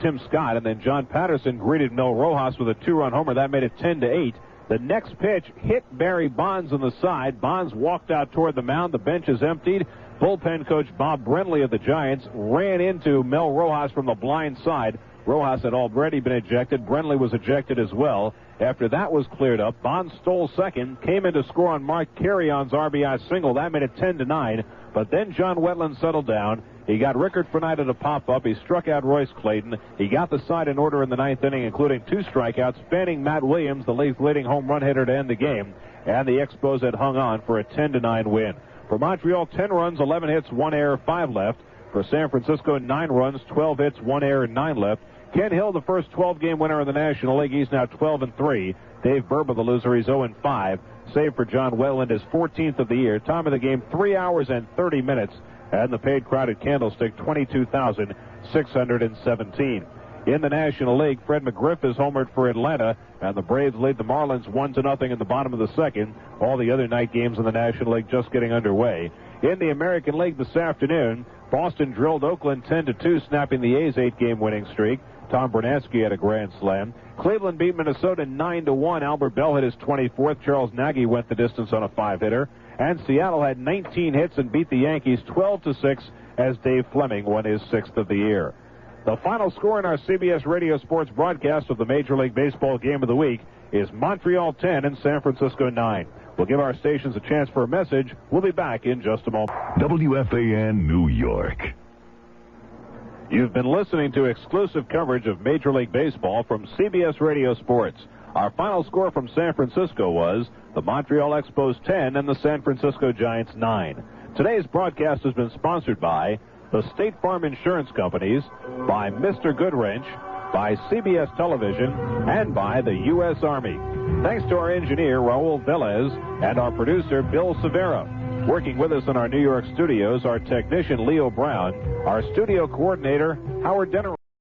Tim Scott, and then John Patterson greeted Mel Rojas with a 2-run homer. That made it 10-8. The next pitch hit Barry Bonds on the side. Bonds walked out toward the mound. The bench is emptied. Bullpen coach Bob Brenly of the Giants ran into Mel Rojas from the blind side. Rojas had already been ejected. Brenly was ejected as well. After that was cleared up, Bonds stole second, came in to score on Mark Carrion's RBI single. That made it 10-9. But then John Wetland settled down. He got Rickard Fernida to pop up. He struck out Royce Clayton. He got the side in order in the 9th inning, including 2 strikeouts, fanning Matt Williams, the league's leading home run hitter, to end the game. And the Expos had hung on for a 10-9 win. For Montreal, 10 runs, 11 hits, 1 error, 5 left. For San Francisco, 9 runs, 12 hits, 1 error, 9 left. Ken Hill, the first 12-game winner in the National League. He's now 12-3. Dave Burba, the loser, he's 0-5. Save for John Wetland, his 14th of the year. Time of the game, 3 hours and 30 minutes. And the paid crowd at Candlestick, 22,617. In the National League, Fred McGriff is homered for Atlanta, and the Braves lead the Marlins 1-0 in the bottom of the second. All the other night games in the National League just getting underway. In the American League this afternoon, Boston drilled Oakland 10-2, snapping the A's 8-game winning streak. Tom Bernansky had a grand slam. Cleveland beat Minnesota 9-1. Albert Bell hit his 24th. Charles Nagy went the distance on a 5-hitter. And Seattle had 19 hits and beat the Yankees 12-6 as Dave Fleming won his 6th of the year. The final score in our CBS Radio Sports broadcast of the Major League Baseball game of the week is Montreal 10 and San Francisco 9. We'll give our stations a chance for a message. We'll be back in just a moment. WFAN New York. You've been listening to exclusive coverage of Major League Baseball from CBS Radio Sports. Our final score from San Francisco was the Montreal Expos 10 and the San Francisco Giants 9. Today's broadcast has been sponsored by the State Farm Insurance Companies, by Mr. Goodwrench, by CBS Television, and by the U.S. Army. Thanks to our engineer, Raul Velez, and our producer, Bill Severa. Working with us in our New York studios, our technician, Leo Brown, our studio coordinator, Howard Denner.